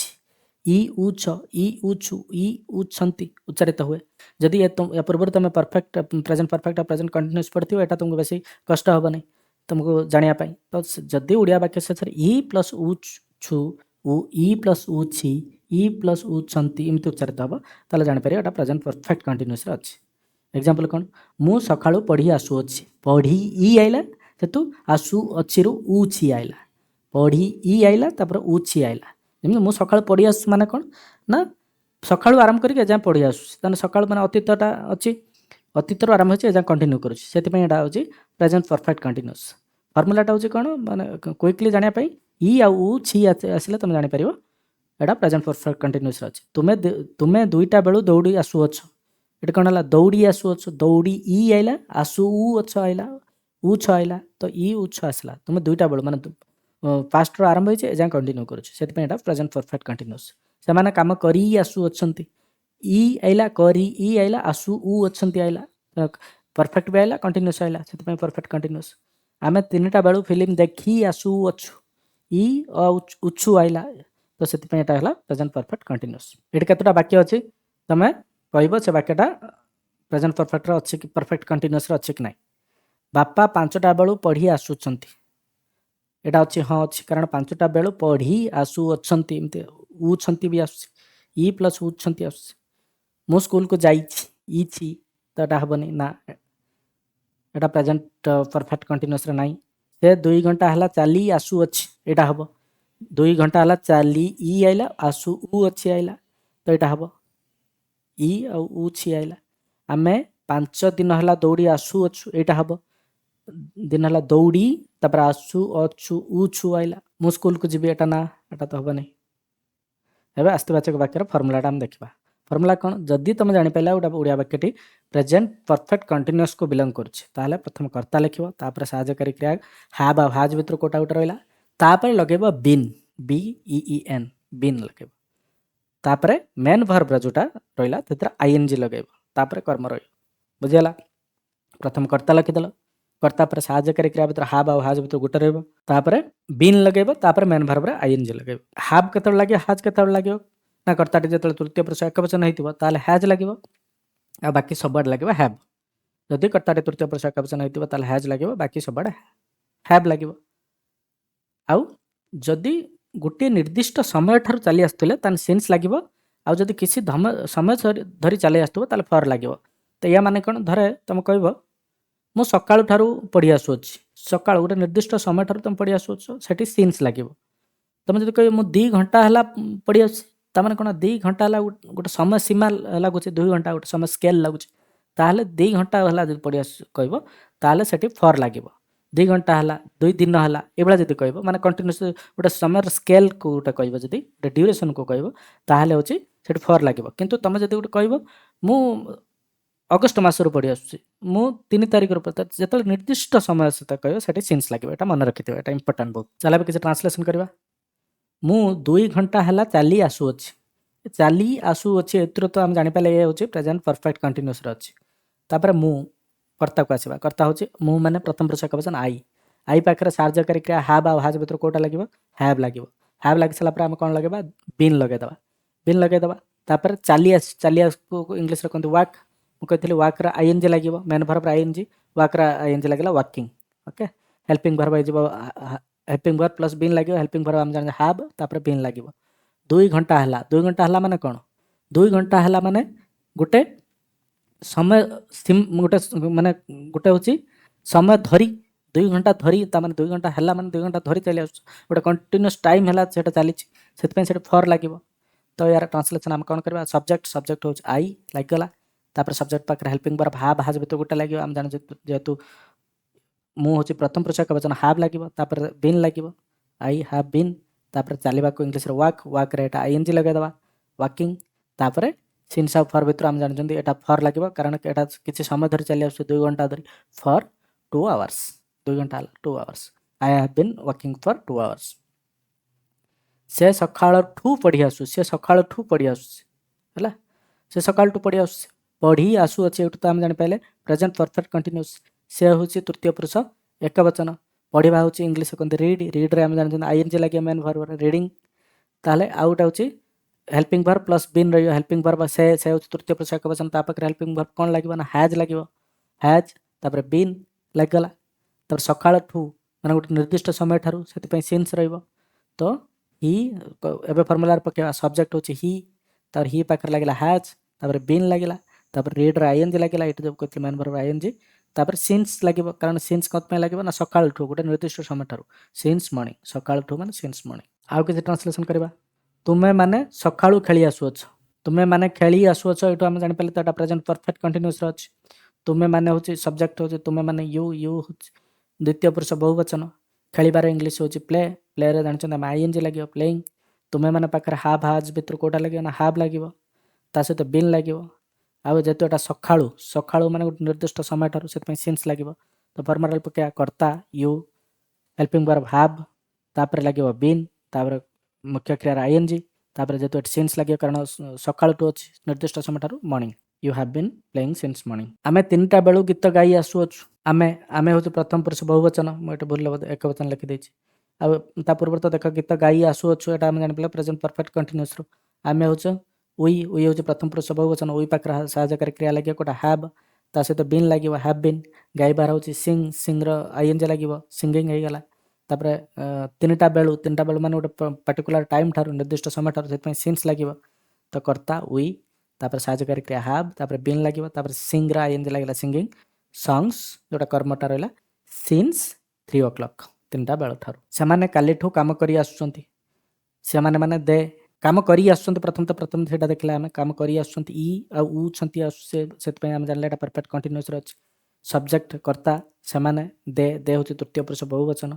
ई उछ ई उछु ई उछंती उच्चारित हुए जदि या पूर्व तुम परफेक्ट प्रेजेंट परफेक्ट और प्रेजेंट कंटीन्यूअस पढ़थियो एटा तुमको बेसी कष्ट होबो नै तुमको जानिया पई तो जदि ओडिया वाक्य शेष ई प्लस उछु उ ई प्लस उछि ई प्लस उछंती इमिति उच्चारित हबो ताले जानि पारे एटा प्रेजेंट परफेक्ट कंटीन्यूअस रे अछि एग्जांपल कोन मु सखाळु पढी आसु अछि पढी ई आइला सेतु आसु अछि रु उछि आइला पढी ई आइला तापर उछि आइला जेमि मु सकाळ पढी आसु माने कोन ना सकाळु आरंभ करिक एजा पढी आसु ताने सकाळ माने अतीतटा अछि अतीतर आरंभ होछि एजा कंटिन्यू करूछि सेति पई एटा होछि प्रेजेंट परफेक्ट कंटीन्यूअस फार्मूलाटा होछि कोन माने क्विकली जानिया पई ई आ उछि आसिले तुम जानि परिबो एटा प्रेजेंट परफेक्ट कंटीन्यूअस अछि तुमे दुईटा बेलु दौड़ी आसु अछ एटा कोन हला दौड़ी आसु अछ दौड़ी ई आइला आसु उ अछ आइला उछ आइला तो ई उछ आसला तुमे दुईटा बेलु माने पास्ट रो आरंभ होइछे एजा कंटिन्यू करूछ सेति पय एटा प्रेजेंट परफेक्ट कंटीन्यूअस से माने काम करी आसु अछंती ई आइला करी ई आइला आसु उ अछंती आइला परफेक्ट भी आइला कंटीन्यूअस आइला सेति पय परफेक्ट कंटीन्यूअस आमे तीनटा बेलु फिल्म देखी आसु अछु ई उछु आइला तो सेति पय एटा हला प्रेजेंट परफेक्ट कंटीन्यूअस एटा केतटा वाक्य अछि तमे कहबो से वाक्यटा प्रेजेंट परफेक्ट रो अछि कि परफेक्ट कंटीन्यूअस रो अछि कि नै बापा 5टा बेलु पढी आसुचंती एटा अछि हाँ अछि कारण 5टा बेलु पढी आसु अछंती एमते उ छंती भी आसु ई प्लस उ छंती आसु मो स्कूल को जाइछि ई छि त एटा हबनी ना एटा प्रेजेंट परफेक्ट कंटीन्यूअस रे नै से 2 घंटा हला चाली आसु अछि एटा हबो 2 घंटा हला चाली ई आइला आसु उ अछि आइला तो एटा हबो ई आ उ छि आइला आमे 5 दिन हला दौड़ी आसु अछु एटा हबो दिन हला दौड़ी तापर आसु अछु उछु आइला मो स्कूल को जिबे एटा ना एटा तो हबो नै एबे आस्तिवाचक वाक्यर फार्मूलाटा हम देखबा फार्मूला कोन जदी तुम जानि पैला ओडिया वाक्यटी प्रेजेंट परफेक्ट कंटीन्यूअस को बिलोंग करछि ताले प्रथम कर्ता लिखिबो तापर साहाय्यकारी क्रिया हैव आ हैज भितर कोटा उटा रहला तापर लगेबो been B E E N been लगेबो तापर मेन वर्ब रा जोटा रहला तेतर आईएनजी लगेबो तापर कर्म रहयो बुझियला प्रथम कर्ता लिखिदलो कर्ता पर साहाय्यकारी क्रिया भितर हैव आ हैज भितर गोटे रहबो तापर बीन लगेबो तापर मेन वर्ब रा आईएनजी लगेबो हैव केतळ लागियो हैज केतळ लागियो ना कर्ताटी जेतळ तृतीय पुरुष एकवचन हेतिबो ताले हैज लागिबो आ बाकी सबड लागिबो हैव जदि कर्ताटी तृतीय पुरुष एकवचन हेतिबो ताले हैज लागिबो बाकी सबड हैव लागिबो आउ जदि गोटे निर्दिष्ट समय ठार चली आस्तले तान सेंस लागिबो आउ जदि किसी समय धरी चली आस्तबो ताले फॉर लागिबो तो या माने कोन धरे तुम कहबो मु सकाळ ठारू पढी आसु अछि सकाळ गोटे निर्दिष्ट समय ठारू तुम पढी आसु अछि सेठी सेंस लागिबो तुम जदि कहबो मु 2 घंटा हला पढी आसु तामाने कोन 2 घंटा हला गोटे समय सीमा लागुचे 2 घंटा गोटे समय स्केल लागुचे ताहले 2 घंटा हला जदि पढी आसु कहबो ताहले सेठी फॉर लागिबो ଦୁଇ ଘଣ୍ଟା ହେଲା, 2 ଦିନ ହେଲା ଏଭଳିଆ ଯଦି କହିବ ମାନେ କଣ୍ଟିନ୍ୟୁଅସ୍ ଗୋଟେ ସମୟର ସ୍କେଲ୍‌କୁ ଗୋଟେ କହିବ ଯଦି ଗୋଟେ ଡ୍ୟୁରେସନ୍‌କୁ କହିବ ତାହେଲେ ହେଉଛି ସେଠି ଫର୍ ଲାଗିବ। କିନ୍ତୁ ତମେ ଯଦି ଗୋଟେ କହିବ ମୁଁ ଅଗଷ୍ଟ ମାସରୁ ପଢ଼ି ଆସୁଛି, ମୁଁ 3 ତାରିଖରୁ ଯେତେବେଳେ ନିର୍ଦ୍ଦିଷ୍ଟ ସମୟ ସହିତ କହିବ ସେଠି ସିନ୍ସ ଲାଗିବ। ଏଇଟା ମନେ ରଖିଥିବ, ଏଇଟା ଇମ୍ପୋର୍ଟାଣ୍ଟ ବହୁତ। ଚାଲ ଏବେ କିଛି ଟ୍ରାନ୍ସଲେସନ୍ କରିବା। ମୁଁ 2 ଘଣ୍ଟା ହେଲା ଚାଲି ଆସୁଅଛି। ଚାଲି ଆସୁଅଛି ଏଥିରୁ ତ ଆମେ ଜାଣିପାରିଲେ ଏ ହେଉଛି ପ୍ରେଜେଣ୍ଟ ପରଫେକ୍ଟ କଣ୍ଟିନ୍ୟୁଅସ୍‌ରେ ଅଛି। ତାପରେ ମୁଁ କର୍ତ୍ତାକୁ ଆସିବା। କର୍ତ୍ତା ହେଉଛି ମୁଁ ମାନେ ପ୍ରଥମ ପୁରୁଷ ଏକବଚନ ଆଇ। ଆଇ ପାଖରେ ସାହାଯ୍ୟକାରୀ କ୍ରିୟା ହାବ୍ ଆଉ ହାଜ୍ ଭିତରୁ କୋଉଟା ଲାଗିବ? ହ୍ୟାଭ୍ ଲାଗିବ। ହ୍ୟାଭ୍ ଲାଗି ସାରିଲା ପରେ ଆମେ କ'ଣ ଲଗେଇବା? ବିନ୍ ଲଗେଇଦେବା। ବିନ୍ ଲଗେଇଦେବା। ତାପରେ ଚାଲିଆକୁ ଇଂଲିଶରେ କୁହନ୍ତି ୱାକ୍। ମୁଁ କହିଥିଲି ୱାକ୍‌ର ଆଇଏନ୍‌ଜି ଲାଗିବ, ମେନ୍ ଭର୍ବର ଆଇଏନ୍‌ଜି, ୱାକ୍‌ର ଆଇଏନ୍‌ଜି ଲାଗିଲା ୱାକିଂ। ଓକେ, ହେଲ୍ପିଂ ଭର୍ବ ହେଇଯିବ, ହେଲ୍ପିଂ ଭର୍ବ ପ୍ଲସ୍ ବିନ୍ ଲାଗିବ। ହେଲ୍ପିଂ ଭର୍ବ ଆମେ ଜାଣିଛେ ହାବ୍, ତାପରେ ବିନ୍ ଲାଗିବ। 2 ଘଣ୍ଟା ହେଲା। 2 ଘଣ୍ଟା ହେଲା ମାନେ କ'ଣ? 2 ଘଣ୍ଟା ହେଲା ମାନେ ଗୋଟେ ସମୟ ଗୋଟେ ହେଉଛି ସମୟ ଧରି 2 ଘଣ୍ଟା ଧରି, ତାମାନେ 2 ଘଣ୍ଟା ହେଲା ମାନେ 2 ଘଣ୍ଟା ଧରି ଚାଲି ଆସୁଛୁ, ଗୋଟେ କଣ୍ଟିନ୍ୟୁଅସ୍ ଟାଇମ୍ ହେଲା ସେଟା ଚାଲିଛି, ସେଥିପାଇଁ ସେଠି ଫର୍ ଲାଗିବ। ତ ୟାର ଟ୍ରାନ୍ସଲେସନ୍ ଆମେ କ'ଣ କରିବା? ସବଜେକ୍ଟ ହେଉଛି ଆଇ ଲାଗିଗଲା। ତାପରେ ସବଜେକ୍ଟ ପାଖରେ ହେଲ୍ପିଂ ଭର୍ବ ହାବ୍, ହାଜ୍ ଭିତରୁ ଗୋଟେ ଲାଗିବ। ଆମେ ଜାଣିଛେ ଯେହେତୁ ମୁଁ ହେଉଛି ପ୍ରଥମ ପୁରୁଷ ଏକବଚନ ହାବ୍ ଲାଗିବ, ତାପରେ ବିନ୍ ଲାଗିବ, ଆଇ ହାବ୍ ବିନ୍। ତାପରେ ଚାଲିବାକୁ ଇଂଲିଶରେ ୱାକ୍‌ରେ ଏଇଟା ଆଇଏନ୍‌ଜି ଲଗେଇଦେବା, ୱାକିଂ। ତାପରେ ସିନ୍ସ ଆଉ ଫର୍ ଭିତରୁ ଆମେ ଜାଣିଛନ୍ତି ଏଇଟା ଫର୍ ଲାଗିବ, କାରଣ ଏଇଟା କିଛି ସମୟ ଧରି ଚାଲି ଆସୁଛି 2 ଘଣ୍ଟା ଧରି। For 2 hours. 2 ଘଣ୍ଟା ହେଲା 2 hours. I have been walking for 2 hours. ସେ ସକାଳଠୁ ପଢ଼ି ଆସୁଛି। ସେ ସକାଳଠୁ ପଢ଼ି ଆସୁଛି ହେଲା। ସେ ସକାଳଠୁ ପଢ଼ି ଆସୁଛି, ପଢ଼ି ଆସୁଅଛି। ଏଇଠୁ ତ ଆମେ ଜାଣିପାରିଲେ ପ୍ରେଜେଣ୍ଟ ପରଫେକ୍ଟ କଣ୍ଟିନ୍ୟୁଅସ୍। ସେ ହେଉଛି ତୃତୀୟ ପୁରୁଷ ଏକବଚନ। ପଢ଼ିବା ହେଉଛି ଇଂଲିଶରେ କୁହନ୍ତି ରିଡ୍। ରିଡ୍‌ରେ ଆମେ ଜାଣିଛନ୍ତି ଆଇଏନ୍‌ଜି ଲାଗିବ ମେନ୍ ଭର୍ବରେ ରିଡ଼ିଂ। ତାହେଲେ ଆଉ ଗୋଟେ ହେଉଛି ହେଲ୍ପିଂ ଭର୍ବ ପ୍ଲସ୍ ବିନ୍ ରହିବ। ହେଲ୍ପିଂ ଭର୍ବ ସେ ହେଉଛି ତୃତୀୟ ପୁରୁଷ ଏକବଚନ, ତା ପାଖରେ ହେଲ୍ପିଂ ଭର୍ବ କ'ଣ ଲାଗିବ ନା ହ୍ୟାଜ୍ ଲାଗିବ, ହ୍ୟାଜ୍। ତାପରେ ବିନ୍ ଲାଗିଗଲା। ତାପରେ ସକାଳଠୁ ମାନେ ଗୋଟେ ନିର୍ଦ୍ଦିଷ୍ଟ ସମୟ ଠାରୁ, ସେଥିପାଇଁ ସିନ୍ସ ରହିବ। ତ ହି ଏବେ ଫର୍ମୁଲାରେ ପକେଇବା। ସବଜେକ୍ଟ ହେଉଛି ହି, ତାପରେ ହି ପାଖରେ ଲାଗିଲା ହ୍ୟାଜ୍, ତାପରେ ବିନ୍ ଲାଗିଲା, ତାପରେ ରିଡ୍‌ର ଆଇଏନ୍‌ଜି ଲାଗିଲା, ଏଇଠି ଯେଉଁ କହିଥିଲି ମେନ୍ ଭର୍ବ ଆଇଏନ୍‌ଜି। ତାପରେ ସିନ୍ସ ଲାଗିବ, କାରଣ ସିନ୍ସ କ'ଣ ପାଇଁ ଲାଗିବ ନା ସକାଳଠୁ, ଗୋଟେ ନିର୍ଦ୍ଦିଷ୍ଟ ସମୟ ଠାରୁ। ସିନ୍ସ ମର୍ଣ୍ଣିଂ, ସକାଳଠୁ ମାନେ ସିନ୍ସ ମର୍ଣ୍ଣିଂ। ଆଉ କିଛି ଟ୍ରାନ୍ସଲେସନ୍ କରିବା। ତୁମେ ମାନେ ସକାଳୁ ଖେଳି ଆସୁଅଛ। ତୁମେ ମାନେ ଖେଳି ଆସୁଅଛ, ଏଇଠୁ ଆମେ ଜାଣିପାରିଲେ ତ ଏଇଟା ପ୍ରେଜେଣ୍ଟ ପରଫେକ୍ଟ କଣ୍ଟିନ୍ୟୁଅସ୍‌ରେ ଅଛି। ତୁମେ ମାନେ ହେଉଛି ସବଜେକ୍ଟ ହେଉଛି ତୁମେ ମାନେ ୟୁ ହେଉଛି ଦ୍ୱିତୀୟ ପୁରୁଷ ବହୁବଚନ। ଖେଳିବାର ଇଂଲିଶ ହେଉଛି ପ୍ଲେ। ପ୍ଲେରେ ଜାଣିଛନ୍ତି ଆମେ ଆଇଏନ୍‌ଜି ଲାଗିବ, ପ୍ଲେଇଂ। ତୁମେ ମାନେ ପାଖରେ ହାବ୍, ହାଜ୍ ଭିତରୁ କୋଉଟା ଲାଗିବ ନା ହାବ୍ ଲାଗିବ, ତା ସହିତ ବିନ୍ ଲାଗିବ। ଆଉ ଯେହେତୁ ଏଇଟା ସକାଳୁ ମାନେ ଗୋଟେ ନିର୍ଦ୍ଦିଷ୍ଟ ସମୟ ଠାରୁ, ସେଥିପାଇଁ ସିନ୍ସ ଲାଗିବ। ତ ଫର୍ମାଲ ପକେଇବା କର୍ତ୍ତା ୟୁ, ହେଲ୍ପିଂ ଭର୍ବ ହାବ୍, ତାପରେ ଲାଗିବ ବିନ୍, ତାପରେ ମୁଖ୍ୟ କ୍ରିୟାର ଆଇଏନ୍‌ଜି, ତାପରେ ଯେହେତୁ ଏଠି ସିନ୍ସ ଲାଗିବ କାରଣ ସକାଳଠୁ ଅଛି ନିର୍ଦ୍ଦିଷ୍ଟ ସମୟ ଠାରୁ morning. You have been playing since morning. ଆମେ 3ଟା ବେଳୁ ଗୀତ ଗାଇ ଆସୁଅଛୁ। ଆମେ ହେଉଛି ପ୍ରଥମ ପୁରୁଷ ବହୁବଚନ। ମୁଁ ଏଠି ଭୁଲ ଏକବଚନ ଲେଖିଦେଇଛି। ଆଉ ତା ପୂର୍ବରୁ ତ ଦେଖ ଗୀତ ଗାଇ ଆସୁଅଛୁ, ଏଇଟା ଆମେ ଜାଣିପାରିଲେ ପ୍ରେଜେଣ୍ଟ ପରଫେକ୍ଟ କଣ୍ଟିନ୍ୟୁଅସ୍‌ରୁ। ଆମେ ହେଉଛୁ ଉଇ ହେଉଛି ପ୍ରଥମ ପୁରୁଷ ବହୁବଚନ। ଉଇ ପାଖରେ ସାହାଯ୍ୟକାରୀ କ୍ରିୟା ଲାଗିବ କୋଉଟା ହାବ୍, ତା ସହିତ ବିନ୍ ଲାଗିବ, ହାବ୍ ବିନ୍। ଗାଇବାର ହେଉଛି ସିଙ୍ଗ୍‌ର ଆଇଏନ୍‌ଜି ଲାଗିବ, ସିଙ୍ଗିଂ ହେଇଗଲା। ତାପରେ 3ଟା ବେଳୁ ମାନେ ଗୋଟେ ପାର୍ଟିକୁଲାର ଟାଇମ୍ ଠାରୁ, ନିର୍ଦ୍ଦିଷ୍ଟ ସମୟ ଠାରୁ, ସେଥିପାଇଁ ସିନ୍ସ ଲାଗିବ। ତ କର୍ତ୍ତା ଉଇ, ତାପରେ ସାହାଯ୍ୟକାରୀ କ୍ରିୟା ହାବ୍, ତାପରେ ବିନ୍ ଲାଗିବ, ତାପରେ ସିଙ୍ଗ୍‌ର ଆଇଏନ୍‌ଜି ଲାଗିଲା ସିଙ୍ଗିଂ। ସଙ୍ଗ୍ସ ଯୋଉଟା କର୍ମଟା ରହିଲା ସିନ୍ସ 3 o'clock, 3ଟା ବେଳ ଠାରୁ। ସେମାନେ କାଲିଠୁ କାମ କରି ଆସୁଛନ୍ତି। ସେମାନେ ମାନେ ଦେ କାମ କରି ଆସୁଛନ୍ତି। ପ୍ରଥମେ ସେଇଟା ଦେଖିଲେ ଆମେ କାମ କରି ଆସୁଛନ୍ତି। ଇ ଆଉ ଉ ଛନ୍ତି ସେଥିପାଇଁ ଆମେ ଜାଣିଲେ ଏଇଟା ପରଫେକ୍ଟ କଣ୍ଟିନ୍ୟୁଅସ୍‌ରେ ଅଛି। ସବଜେକ୍ଟ କର୍ତ୍ତା ସେମାନେ, ଦେ ହେଉଛି ତୃତୀୟ ପୁରୁଷ ବହୁବଚନ।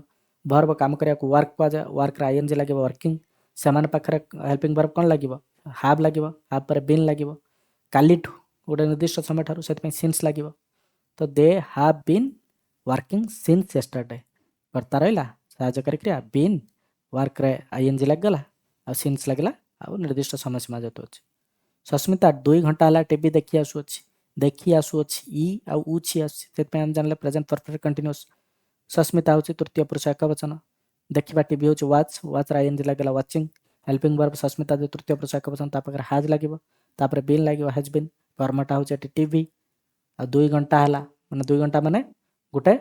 ଭର୍ବ କାମ କରିବାକୁ ୱାର୍କ କୁହାଯାଏ, ୱାର୍କର ଆଇଏନ୍‌ଜି ଲାଗିବ ୱାର୍କିଂ। ସେମାନେ ପାଖରେ ହେଲ୍ପିଂ ଭର୍ବ କ'ଣ ଲାଗିବ? ହାବ୍ ଲାଗିବ, ହାବ୍ ପରେ ବିନ୍ ଲାଗିବ। କାଲିଠୁ ଗୋଟେ ନିର୍ଦ୍ଦିଷ୍ଟ ସମୟ ଠାରୁ, ସେଥିପାଇଁ ସିନ୍ସ ଲାଗିବ। ତ ଦେ ହାବ୍ ବିନ୍ ୱାର୍କିଂ ସିନ୍ସ ୟେଷ୍ଟରଡେ। କର୍ତ୍ତା ରହିଲା, ସାହାଯ୍ୟକାରୀ କ୍ରିୟା ବିନ୍, ୱାର୍କରେ ଆଇଏନ୍‌ଜି ଲାଗିଗଲା, ଆଉ ସିନ୍ସ ଲାଗିଲା, ଆଉ ନିର୍ଦ୍ଦିଷ୍ଟ ସମୟ ସୀମା ଯେହେତୁ ଅଛି। ସସ୍ମିତା 2 ଘଣ୍ଟା ହେଲା ଟିଭି ଦେଖି ଆସୁଅଛି। ଦେଖି ଆସୁଅଛି ଇ ଆଉ ଉ ଛି ଆସୁଛି, ସେଥିପାଇଁ ଆମେ ଜାଣିଲେ ପ୍ରେଜେଣ୍ଟ ପରଫେକ୍ଟ କଣ୍ଟିନ୍ୟୁଅସ୍। ସସ୍ମିତା ହେଉଛି ତୃତୀୟ ପୁରୁଷ ଏକବଚନ। ଦେଖିବା ଟିଭି ହେଉଛି ୱାଚ୍‌ର ଆଇଏନ୍‌ଜି ଲାଗିଲା ୱାଚିଂ। ହେଲ୍ପିଂ ଭର୍ବ ସସ୍ମିତା ଯେଉଁ ତୃତୀୟ ପୁରୁଷ ଏକବଚନ, ତା ପାଖରେ ହାଜ୍ ଲାଗିବ, ତାପରେ ବିନ୍ ଲାଗିବ, ହାଜ୍ ବିନ୍। କର୍ମଟା ହେଉଛି ଏଠି ଟିଭି। ଆଉ 2 ଘଣ୍ଟା ହେଲା ମାନେ 2 ଘଣ୍ଟା ମାନେ ଗୋଟେ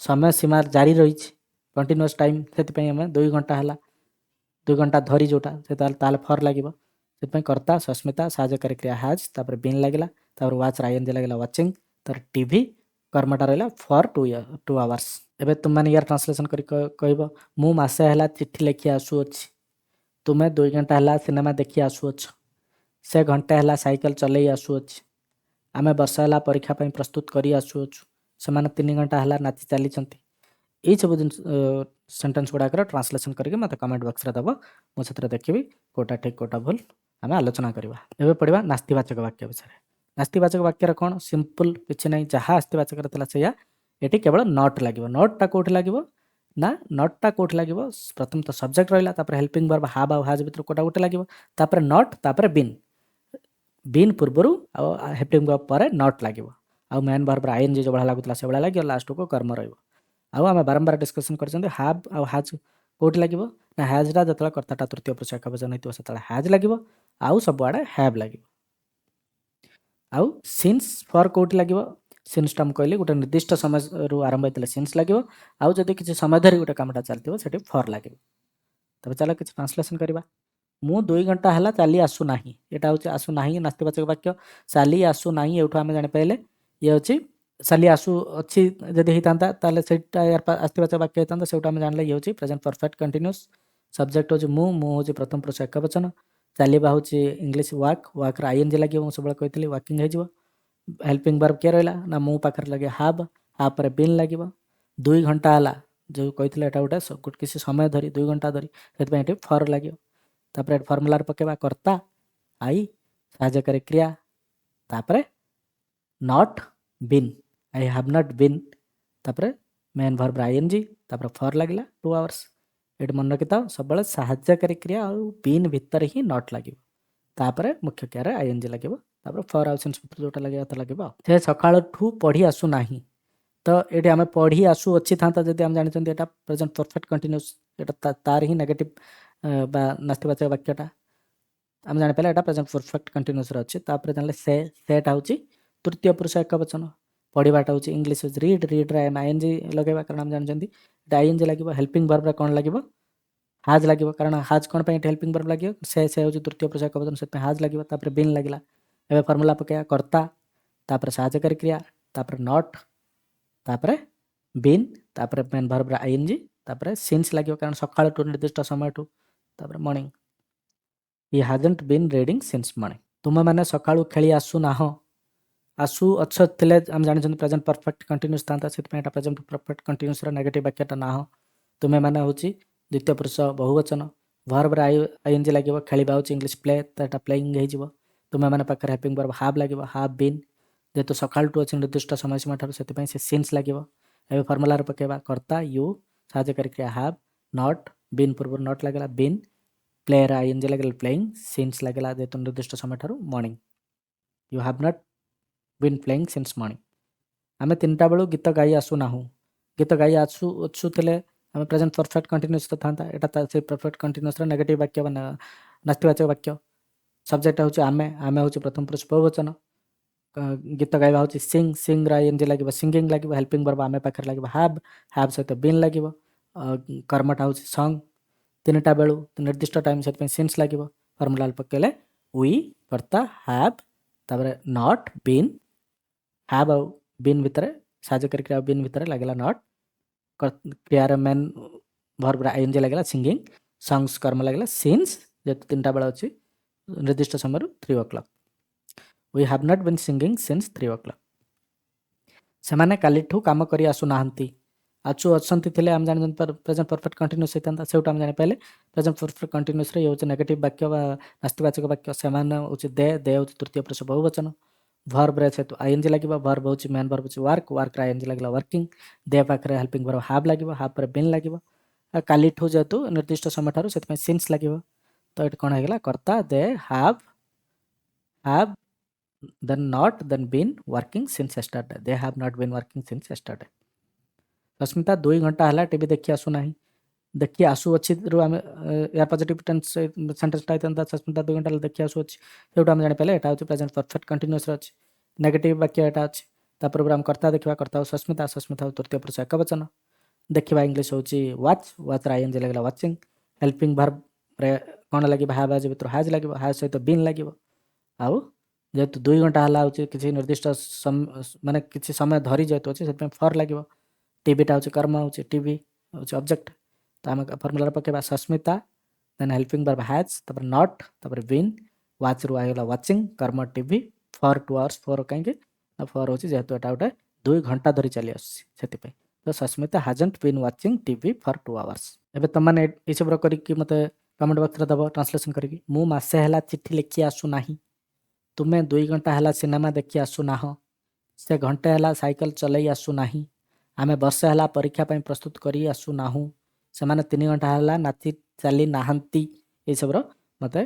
ସମୟ ସୀମା ଜାରି ରହିଛି, କଣ୍ଟିନ୍ୟୁଅସ୍ ଟାଇମ୍, ସେଥିପାଇଁ ଆମେ 2 ଘଣ୍ଟା ହେଲା, 2 ଘଣ୍ଟା ଧରି ଯୋଉଟା ସେ ତାହେଲେ ଫର୍ ଲାଗିବ। ସେଥିପାଇଁ କର୍ତ୍ତା ସସ୍ମିତା, ସାହାଯ୍ୟକାରୀ କ୍ରିୟା ହାଜ୍, ତାପରେ ବିନ୍ ଲାଗିଲା, ତାପରେ ୱାଚ୍‌ର ଆଇଏନ୍‌ଜି ଲାଗିଲା ୱାଚିଂ, ତାପରେ ଟିଭି। କର୍ମଟା ରହିଲା ଫର୍ 2 ଆୱାର୍ସ। ଏବେ ତୁମମାନେ ୟାର ଟ୍ରାନ୍ସଲେସନ୍ କରି କହିବ। ମୁଁ ମାସେ ହେଲା ଚିଠି ଲେଖି ଆସୁଅଛି। ତୁମେ 2 ଘଣ୍ଟା ହେଲା ସିନେମା ଦେଖି ଆସୁଅଛ। ସେ ଘଣ୍ଟେ ହେଲା ସାଇକେଲ ଚଲେଇ ଆସୁଅଛି। ଆମେ ବର୍ଷ ହେଲା ପରୀକ୍ଷା ପାଇଁ ପ୍ରସ୍ତୁତ କରି ଆସୁଅଛୁ। ସେମାନେ 3 ଘଣ୍ଟା ହେଲା ନାଚି ଚାଲିଛନ୍ତି। ଏଇ ସବୁ ଜିନିଷ ସେଣ୍ଟେନ୍ସ ଗୁଡ଼ାକର ଟ୍ରାନ୍ସଲେସନ୍ କରିକି ମୋତେ କମେଣ୍ଟ ବକ୍ସରେ ଦେବ, ମୁଁ ସେଥିରେ ଦେଖିବି କେଉଁଟା ଠିକ୍ କେଉଁଟା ଭୁଲ, ଆମେ ଆଲୋଚନା କରିବା। ଏବେ ପଢ଼ିବା ନାସ୍ତିବାଚକ ବାକ୍ୟ ବିଷୟରେ। ନାସ୍ତିବାଚକ ବାକ୍ୟର କ'ଣ? ସିମ୍ପଲ୍ କିଛି ନାହିଁ, ଯାହା ଆସ୍ତିବାଚକରେ ଥିଲା ସେଇଆ, ଏଠି କେବଳ ନଟ୍ ଲାଗିବ। ନଟ୍ଟା କେଉଁଠି ଲାଗିବ ନା, ନଟ୍ଟା କେଉଁଠି ଲାଗିବ? ପ୍ରଥମେ ତ ସବଜେକ୍ଟ ରହିଲା, ତାପରେ ହେଲ୍ପିଂ ଭର୍ବ ହାବ୍ ଆଉ ହାଜ୍ ଭିତରୁ କେଉଁଟା ଗୋଟେ ଲାଗିବ, ତାପରେ ନଟ୍, ତାପରେ ବିନ୍। ବିନ୍ ପୂର୍ବରୁ ଆଉ ହେଲ୍ପିଂ ଭର୍ବ ପରେ ନଟ୍ ଲାଗିବ, ଆଉ ମେନ୍ ଭର୍ବର ଆଇଏନ୍ଜି ଯେଉଁଭଳିଆ ଲାଗୁଥିଲା ସେଇଭଳିଆ ଲାଗିବ, ଲାଷ୍ଟକୁ କର୍ମ ରହିବ। ଆଉ ଆମେ ବାରମ୍ବାର ଡିସ୍କସନ୍ କରିଛନ୍ତି ହାବ୍ ଆଉ ହାଜ୍ କେଉଁଠି ଲାଗିବ ନା, ହାଜ୍ଟା ଯେତେବେଳେ କର୍ତ୍ତାଟା ତୃତୀୟ ପୁରୁଷ ଏକବଚନ ହେଇଥିବ ସେତେବେଳେ ହାଜ୍ ଲାଗିବ, ଆଉ ସବୁଆଡ଼େ ହ୍ୟାଭ୍ ଲାଗିବ। ଆଉ ସିନ୍ସ ଫର୍ କେଉଁଠି ଲାଗିବ? ସିନ୍ସଟା ମୁଁ କହିଲି ଗୋଟେ ନିର୍ଦ୍ଦିଷ୍ଟ ସମୟରୁ ଆରମ୍ଭ ହେଇଥିଲେ ସିନ୍ସ ଲାଗିବ, ଆଉ ଯଦି କିଛି ସମୟ ଧରି ଗୋଟେ କାମଟା ଚାଲିଥିବ ସେଠି ଫର୍ ଲାଗିବ। ତେବେ ଚାଲ କିଛି ଟ୍ରାନ୍ସଲେସନ୍ କରିବା। ମୁଁ 2 ଘଣ୍ଟା ହେଲା ଚାଲି ଆସୁନାହିଁ, ଏଇଟା ହେଉଛି ଆସୁନାହିଁ ନାସ୍ତିବାଚକ ବାକ୍ୟ। ଚାଲି ଆସୁନାହିଁ ଏଇଠୁ ଆମେ ଜାଣିପାରିଲେ ଇଏ ହେଉଛି ଚାଲି ଆସୁ ଅଛି, ଯଦି ହେଇଥାନ୍ତା ତାହେଲେ ସେଇଟା ଆସ୍ତିବାଚକ ବାକ୍ୟ ହେଇଥାନ୍ତା, ସେଇଠୁ ଆମେ ଜାଣିଲେ ଇଏ ହେଉଛି ପ୍ରେଜେଣ୍ଟ ପରଫେକ୍ଟ କଣ୍ଟିନ୍ୟୁଅସ୍। ସବଜେକ୍ଟ ହେଉଛି ମୁଁ ହେଉଛି ପ୍ରଥମ ପୁରୁଷ ଏକବଚନ, ଚାଲିବା ହେଉଛି ଇଂଲିଶ ୱାକ୍, ୱାକ୍ର ଆଇଏନ୍ଜି ଲାଗିବ, ମୁଁ ସବୁବେଳେ କହିଥିଲି ୱାକିଂ ହେଇଯିବ। ହେଲ୍ପିଂ ଭର୍ବ କିଏ ରହିଲା ନା ମୁଁ ପାଖରେ ଲାଗିବ ହାବ୍, ହାବ୍ ପରେ ବିନ୍ ଲାଗିବ। 2 ଘଣ୍ଟା ହେଲା ଯେଉଁ କହିଥିଲେ ଏଇଟା ଗୋଟେ କିଛି ସମୟ ଧରି 2 ଘଣ୍ଟା ଧରି, ସେଥିପାଇଁ ଏଠି ଫର୍ ଲାଗିବ। ତାପରେ ଫର୍ମୁଲାରେ ପକେଇବା କର୍ତ୍ତା ଆଇ, ସାହାଯ୍ୟକାରୀ କ୍ରିୟା, ତାପରେ not been, I have not been, ତାପରେ ମେନ୍ ଭର୍ବ ଆଇଏନ୍ଜି, ତାପରେ ଫର୍ ଲାଗିଲା 2 hours। ଏଠି ମନେ ରଖିଥାଅ ସବୁବେଳେ ସାହାଯ୍ୟକାରୀ କ୍ରିୟା ଆଉ ବିନ୍ ଭିତରେ ହିଁ ନଟ୍ ଲାଗିବ, ତାପରେ ମୁଖ୍ୟ କ୍ରିୟାରେ ଆଇଏନ୍ଜି ଲାଗିବ, ତାପରେ ଫର୍ ଆଉ ସିନ୍ସ ଭିତରେ ଯେଉଁଟା ଲାଗିବା କଥା ଲାଗିବ। ସେ ସକାଳଠୁ ପଢ଼ି ଆସୁନାହିଁ, ତ ଏଠି ଆମେ ପଢ଼ି ଆସୁ ଅଛି ଥାନ୍ତା, ଯଦି ଆମେ ଜାଣିଛନ୍ତି ଏଇଟା ପ୍ରେଜେଣ୍ଟ ପରଫେକ୍ଟ କଣ୍ଟିନ୍ୟୁଅସ୍, ଏଇଟା ତାର ହିଁ ନେଗେଟିଭ୍ ବା ନାସ୍ତିବାଚକ ବାକ୍ୟଟା ଆମେ ଜାଣିପାରିଲେ ଏଇଟା ପ୍ରେଜେଣ୍ଟ ପରଫେକ୍ଟ କଣ୍ଟିନ୍ୟୁଅସ୍ରେ ଅଛି। ତାପରେ ଜାଣିଲେ ସେଟା ହେଉଛି ତୃତୀୟ ପୁରୁଷ ଏକବଚନ, ପଢ଼ିବାଟା ହେଉଛି ଇଂଲିଶ ହେଉଛି ରିଡ୍, ରିଡ୍ରେ ଆମେ ଆଇଏନ୍ଜି ଲଗାଇବା କାରଣ ଆମେ ଜାଣିଛନ୍ତି ଏଇଟା ଆଇଏନ୍ଜି ଲାଗିବ। ହେଲ୍ପିଂ ଭର୍ବରେ କ'ଣ ଲାଗିବ? ହାଜ୍ ଲାଗିବ, କାରଣ ହାଜ୍ କ'ଣ ପାଇଁ ଏଠି ହେଲ୍ପିଂ ଭର୍ବ ଲାଗିବ? ସେ ହେଉଛି ତୃତୀୟ ପୁରୁଷ ଏକବଚନ, ସେଥିପାଇଁ ହାଜ୍ ଲାଗିବ, ତାପରେ ବିନ୍ ଲାଗିଲା। ଏବେ ଫର୍ମୁଲା ପକେଇବା କର୍ତ୍ତା, ତାପରେ ସାହାଯ୍ୟକାରୀ କ୍ରିୟା, ତାପରେ ନଟ୍, ତାପରେ ବିନ୍, ତାପରେ ମେନ୍ ଭର୍ବର ଆଇଏନ୍ଜି, ତାପରେ ସିନ୍ସ ଲାଗିବ କାରଣ ସକାଳଠୁ ନିର୍ଦ୍ଦିଷ୍ଟ ସମୟଠୁ, ତାପରେ ମର୍ଣ୍ଣିଂ। ହି ହାଜଣ୍ଟ ବିନ୍ ରିଡ଼ିଂ ସିନ୍ସ ମର୍ଣ୍ଣିଂ। ତୁମେମାନେ ସକାଳୁ ଖେଳି ଆସୁନାହଁ, ଆସୁ ଅଛ ଥିଲେ ଆମେ ଜାଣିଛନ୍ତି ପ୍ରେଜେଣ୍ଟ ପରଫେକ୍ଟ କଣ୍ଟିନ୍ୟୁଅସ୍ ଥାନ୍ତା, ସେଥିପାଇଁ ଏଇଟା ପ୍ରେଜେଣ୍ଟ ପରଫେକ୍ଟ କଣ୍ଟିନ୍ୟୁଅସ୍ର ନେଗେଟିଭ୍ ବାକ୍ୟଟା ନାହଁ। ତୁମେମାନେ ହେଉଛି ଦ୍ୱିତୀୟ ପୁରୁଷ ବହୁବଚନ, ଭର୍ବର ଆଇଏନ୍ଜି ଲାଗିବ, ଖେଳିବା ହେଉଛି ଇଂଲିଶ ପ୍ଲେ, ତ ଏଇଟା ପ୍ଲେଇଂ ହେଇଯିବ। ତୁମେମାନେ ପାଖରେ ହେଲ୍ପିଂ ଭର୍ବ ହାବ୍ ଲାଗିବ, ହାବ୍ ବିନ୍, ଯେହେତୁ ସକାଳଠୁ ଅଛି ନିର୍ଦ୍ଦିଷ୍ଟ ସମୟସୀମା ଠାରୁ, ସେଥିପାଇଁ ସେ ସିନ୍ସ ଲାଗିବ। ଏବେ ଫର୍ମୁଲାରେ ପକେଇବା କର୍ତ୍ତା ୟୁ, ସାହାଯ୍ୟକାରୀ କ୍ରିୟା ହାବ୍, ନଟ୍, ବିନ୍ ପୂର୍ବରୁ ନଟ୍ ଲାଗିଲା, ବିନ୍, ପ୍ଲେର ଆଇଏନ୍ଜି ଲାଗିଲା ପ୍ଲେଇଂ, ସିନ୍ସ ଲାଗିଲା ଯେହେତୁ ନିର୍ଦ୍ଦିଷ୍ଟ ସମୟ ଠାରୁ morning. You have not been playing since morning. ଆମେ 3ଟା ବେଳୁ ଗୀତ ଗାଇ ଆସୁନାହୁଁ, ଗୀତ ଗାଇ ଆସୁଥିଲେ ଆମେ ପ୍ରେଜେଣ୍ଟ ପରଫେକ୍ଟ କଣ୍ଟିନ୍ୟୁଅସ୍ ଥାନ୍ତା, ଏଇଟା ସେ ପରଫେକ୍ଟ କଣ୍ଟିନ୍ୟୁଅସ୍ର ନେଗେଟିଭ୍ ବାକ୍ୟ ବା ନାସ୍ତିବାଚକ ବାକ୍ୟ। ସବଜେକ୍ଟ ହେଉଛି ଆମେ, ଆମେ ହେଉଛି ପ୍ରଥମ ପୁରୁଷ ବହୁବଚନ, ଗୀତ ଗାଇବା ହେଉଛି ସିଙ୍ଗ, ସିଙ୍ଗର ଆଇଏନ୍ଜି ଲାଗିବ, ସିଙ୍ଗିଂ ଲାଗିବ। ହେଲ୍ପିଂ ଭର୍ବ ଆମେ ପାଖରେ ଲାଗିବ ହାବ୍, ହାବ୍ ସହିତ ବିନ୍ ଲାଗିବ, କର୍ମଟା ହେଉଛି ସଙ୍ଗ। 3ଟା ବେଳୁ ନିର୍ଦ୍ଦିଷ୍ଟ ଟାଇମ୍, ସେଥିପାଇଁ ସିନ୍ସ ଲାଗିବ। ଫର୍ମୁଲା ପକେଇଲେ ୱି, କର୍ତ୍ତା ହାବ୍, ତାପରେ ନଟ୍, ବିନ୍, ହାବ୍ ଆଉ ବିନ୍ ଭିତରେ ସାହାଯ୍ୟକାରୀ କ୍ରିୟା ବିନ୍ ଭିତରେ ଲାଗିଲା ନଟ୍, କ୍ରିୟାର ମେନ୍ ଭର୍ବର ଆଇଏନ୍ଜି ଲାଗିଲା ସିଙ୍ଗିଂ, ସଙ୍ଗସ୍ କର୍ମ ଲାଗିଲା ସିନ୍ସ, ଯେହେତୁ 3ଟା ବେଳ ଅଛି ନିର୍ଦ୍ଦିଷ୍ଟ ସମୟରୁ 3 o'clock। We have not been singing since 3 o'clock। ସେମାନେ କାଲିଠୁ କାମ କରି ଆସୁନାହାନ୍ତି, ଅଛନ୍ତି ଥିଲେ ଆମେ ଜାଣିଛନ୍ତି ପ୍ରେଜେଣ୍ଟ ପରଫେକ୍ଟ କଣ୍ଟିନ୍ୟୁଅସ୍ ହେଇଥାନ୍ତା, ସେଇଠୁ ଆମେ ଜାଣିପାରିଲେ ପ୍ରେଜେଣ୍ଟ ପରଫେକ୍ଟ କଣ୍ଟିନ୍ୟୁଅସ୍ରେ ଇଏ ହେଉଛି ନେଗେଟିଭ୍ ବାକ୍ୟ ବା ନାସ୍ତିବାଚକ ବାକ୍ୟ। ସେମାନେ ହେଉଛି ଦେ ହେଉଛି ତୃତୀୟ ପୁରୁଷ ବହୁବଚନ, ଭର୍ବରେ ଯେହେତୁ ଆଇଏନ୍ଜି ଲାଗିବ, ଭର୍ବ ହେଉଛି ମେନ୍ ଭର୍ବ ହେଉଛି ୱାର୍କ, ୱାର୍କର ଆଇଏନ୍ଜି ଲାଗିଲା ୱାର୍କିଂ, ଦେ ପାଖରେ ହେଲ୍ପିଂ ଭର୍ବ ହାବ୍ ଲାଗିବ, ହାବ୍ ପରେ ବିନ୍ ଲାଗିବ। କାଲିଠୁ ଯେହେତୁ ନିର୍ଦ୍ଦିଷ୍ଟ ସମୟ ଠାରୁ, ସେଥିପାଇଁ ସିନ୍ସ ଲାଗିବ। ତ ଏଠି କ'ଣ ହେଇଗଲା? କର୍ତ୍ତା ଦେ hub then not then been working since yesterday, they have not been working since yesterday। Sasmita 2 ଘଣ୍ଟା ହେଲା ଟିଭି ଦେଖି ଆସୁନାହିଁ, ଦେଖି ଆସୁଅଛି ରୁ ଆମେ ୟା ପଜିଟିଭ୍ ଟେନ୍ସ ସେଣ୍ଟେନ୍ସଟା ହେଇଥାନ୍ତା ସସ୍ମିତା 2 ଘଣ୍ଟା ହେଲା ଦେଖି ଆସୁଅଛି, ସେଇଠୁ ଆମେ ଜାଣିପାରିଲେ ଏଇଟା ହେଉଛି ପ୍ରେଜେଣ୍ଟ ପରଫେକ୍ଟ କଣ୍ଟିନ୍ୟୁଅସ୍ରେ ଅଛି, ନେଗେଟିଭ୍ ବାକ୍ୟ ଏଇଟା ଅଛି। ତା ପୂର୍ବରୁ ଆମେ କର୍ତ୍ତା ଦେଖିବା, କର୍ତ୍ତା ଆଉ ସସ୍ମିତା, ସସ୍ମିତା ଆଉ ତୃତୀୟ ପୁରୁଷ ଏକବଚନ, ଦେଖିବା ଇଂଲିଶ ହେଉଛି ୱାଚ୍, ୱାଚ୍ର ଆଇଏନ୍ଜି ଲାଗିଲା ୱାଚିଂ, ହେଲ୍ପିଂ ଭର୍ବରେ କ'ଣ ଲାଗିବ? ହାବ୍ ହାଜ୍ ଭିତରୁ ହାଜ୍ ଲାଗିବ, ହାଜ୍ ସହିତ ବିନ୍ ଲାଗିବ। ଆଉ ଯେହେତୁ 2 ଘଣ୍ଟା ହେଲା ହେଉଛି କିଛି ନିର୍ଦ୍ଦିଷ୍ଟ ମାନେ କିଛି ସମୟ ଧରି ଯେହେତୁ ଅଛି, ସେଥିପାଇଁ ଫର୍ ଲାଗିବ। ଟିଭିଟା ହେଉଛି କର୍ମ, ହେଉଛି ଟିଭି ହେଉଛି ଅବଜେକ୍ଟ, ତ ଆମେ ଫର୍ମୁଲାରେ ପକେଇବା ସସ୍ମିତା, ଦେନ୍ ହେଲ୍ପିଂ ଭର୍ବ ହାଜ୍, ତାପରେ ନଟ୍, ତାପରେ ବିନ୍, ୱାଚ୍ରୁ ହେଇଗଲା ୱାଚିଂ, କର୍ମ ଟିଭି, ଫର୍ 2 hours, ଫର୍ କାହିଁକି ନା ଫର୍ ହେଉଛି ଯେହେତୁ ଏଟା ଗୋଟେ 2 ଘଣ୍ଟା ଧରି ଚାଲି ଆସୁଛି ସେଥିପାଇଁ, ତ ତ Sasmita hasn't been watching TV for 2 hours। ଏବେ ତମମାନେ ଏସବୁର କରିକି ମୋତେ କମେଣ୍ଟ ବକ୍ସରେ ଦେବ ଟ୍ରାନ୍ସଲେସନ୍ କରିକି। ମୁଁ ମାସେ ହେଲା ଚିଠି ଲେଖି ଆସୁନାହିଁ। ତୁମେ 2 ଘଣ୍ଟା ହେଲା ସିନେମା ଦେଖି ଆସୁନାହଁ। ସେ ଘଣ୍ଟେ ହେଲା ସାଇକେଲ ଚଲେଇ ଆସୁନାହିଁ। ଆମେ ବର୍ଷେ ହେଲା ପରୀକ୍ଷା ପାଇଁ ପ୍ରସ୍ତୁତ କରି ଆସୁନାହୁଁ। ସେମାନେ 3 ଘଣ୍ଟା ହେଲା ନାଚି ଚାଲି ନାହାନ୍ତି। ଏଇସବୁର ମୋତେ